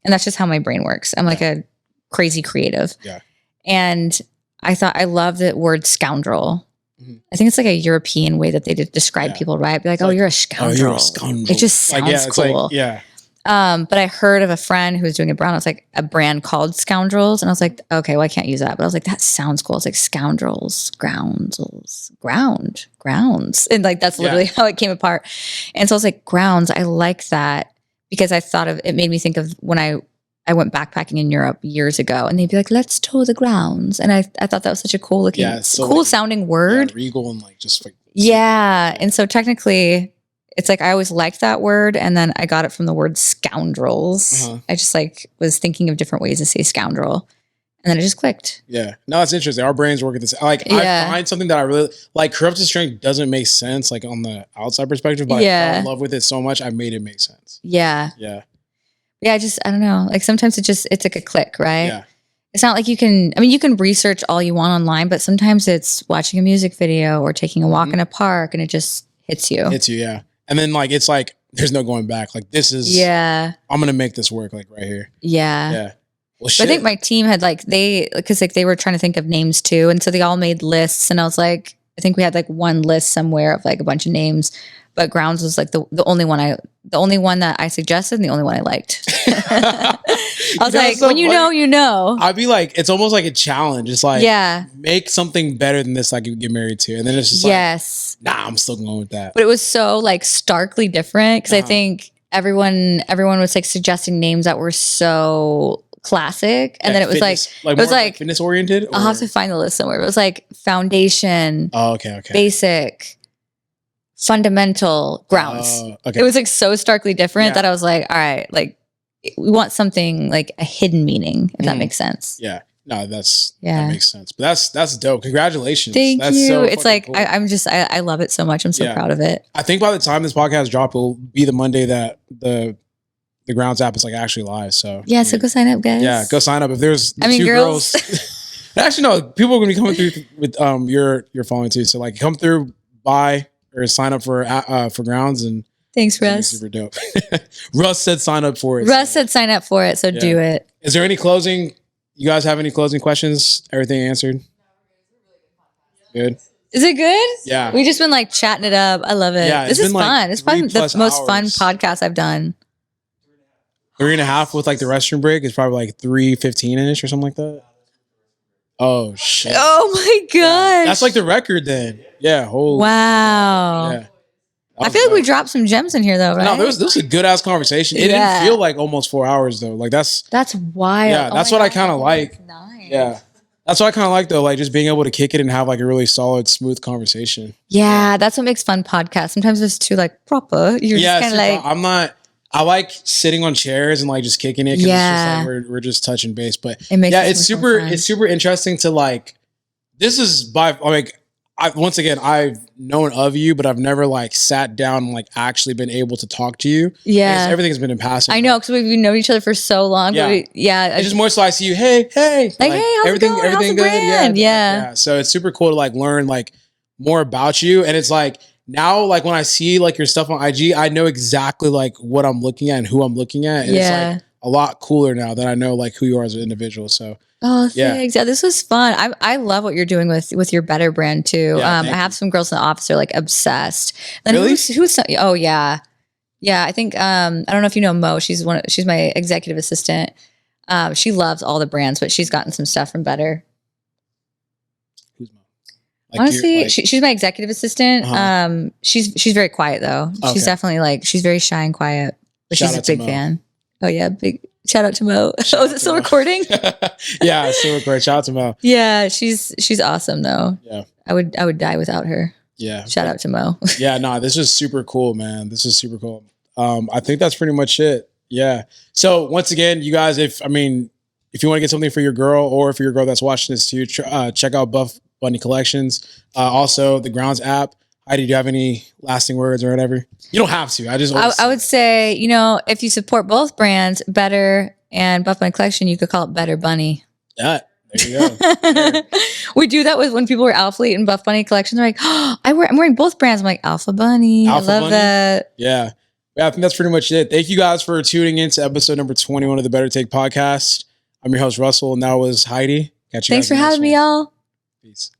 And And that's just how my brain works. I'm like a crazy creative. Yeah. And I thought I love the word scoundrel. Mhm. I think it's like a European way that they describe people, right? Be like, oh, you're a scoundrel. Oh, you're a scoundrel. It just sounds it's cool. like, yeah. But I heard of a friend who was doing a brand. It was like a brand called Scoundrels. And I was like, okay, well, I can't use that. But I was like, that sounds cool. It's like scoundrels, grounds. And like, that's literally how it came apart. And so I was like, grounds, I like that because I thought of, it made me think of when I went backpacking in Europe years ago and they'd be like, let's tour the grounds. And I thought that was such a cool looking, cool sounding word. Yeah, regal and like just like. Yeah. And so technically it's like, I always liked that word. And then I got it from the word scoundrels. I just like was thinking of different ways to say scoundrel. And then it just clicked. Yeah. No, it's interesting. Our brains work at this. Like I find something that I really like. Corrupted strength doesn't make sense like on the outside perspective, but I fell in love with it so much. I made it make sense. Yeah. Yeah. Yeah. I don't know. Like sometimes it's like a click, right? Yeah. It's not like you can research all you want online, but sometimes it's watching a music video or taking a walk in a park and it just hits you. Yeah. And then like, it's like, there's no going back. Like this is, I'm going to make this work like right here. Yeah. Yeah. Well, but I think my team had like, because like they were trying to think of names too. And so they all made lists and I was like, I think we had like one list somewhere of like a bunch of names, but grounds was like the only one that I suggested and the only one I liked. I was like, so when you know. I'd be like, it's almost like a challenge. It's like, make something better than this I can get married to. And then it's just like, nah, I'm still going with that. But it was so like starkly different because I think everyone was like suggesting names that were so classic. And then it was fitness, it was like fitness oriented. I'll have to find the list somewhere. It was like foundation. Oh, okay. Basic. Fundamental, grounds. It was like so starkly different that I was like, all right, like we want something like a hidden meaning, if that makes sense. Yeah. No, that makes sense. But that's dope. Congratulations. Thank you. So it's like cool. I love it so much. I'm so proud of it. I think by the time this podcast drops, it'll be the Monday that the Grounds app is like actually live. So so go sign up, guys. Yeah, go sign up. If there's two girls actually no, people are gonna be coming through with your following too. So like come through, buy or sign up for Grounds and thanks, Russ. Super dope. Russ said sign up for it. Russ said sign up for it, so do it. Is there any closing? You guys have any closing questions? Everything answered? Good. Is it good? Yeah. We just been like chatting it up. I love it. Yeah, this is fun. Like it's fun. The most fun podcast I've done. 3.5 with like the restroom break is probably like 3:15-ish or something like that. Oh shit. Oh my gosh. That's like the record then. Yeah. Holy. Wow. Yeah. I feel like we dropped some gems in here though, right? No, this was a good ass conversation. It didn't feel like almost 4 hours though. Like that's wild. Yeah, that's what I kind of like. Nice. Yeah. That's what I kind of like though, like just being able to kick it and have like a really solid, smooth conversation. Yeah, that's what makes fun podcasts. Sometimes it's too like proper. You're just kind of like I like sitting on chairs and like just kicking it because it's just like we're just touching base. But it's super interesting to like. This is once again I've known of you, but I've never like sat down and like actually been able to talk to you. Yeah, everything's been in passing. I know because we've known each other for so long. Yeah, but I just more so I see you. Hey, like hey, how's everything good? Yeah. So it's super cool to like learn like more about you, and it's like. Now, like when I see like your stuff on IG, I know exactly like what I'm looking at and who I'm looking at. And it's like a lot cooler now that I know like who you are as an individual. So thanks. Yeah, this was fun. I love what you're doing with your Better brand too. I have some girls in the office that are like obsessed. And really? Who's oh yeah. Yeah, I think I don't know if you know Mo. She's my executive assistant. She loves all the brands, but she's gotten some stuff from Better. Like honestly, she's my executive assistant. She's very quiet though. Okay. She's definitely like she's very shy and quiet, but she's a big fan. Oh yeah, big shout out to Mo. Is it still recording? Yeah, it's still recording. Shout out to Mo. Yeah, she's awesome though. Yeah, I would die without her. Yeah, shout out to Mo. Yeah, no, this is super cool, man. This is super cool. I think that's pretty much it. Yeah. So once again, you guys, if you want to get something for your girl, or if you're a girl that's watching this too, check out Buffbunny Collections. Also, the Grounds app. Heidi, do you have any lasting words or whatever? You don't have to. I would say, if you support both brands, Better and Buffbunny Collection, you could call it Better Bunny. Yeah, there you go. We do that with when people are Alphalete and Buffbunny Collection. They're like, oh, I'm wearing both brands. I'm like, Alpha Bunny. I love that. Yeah. Yeah, I think that's pretty much it. Thank you guys for tuning in to episode number 21 of the Better Take podcast. I'm your host, Russell, and that was Heidi. Catch you Thanks guys for in the next having me, one. y'all. Peace.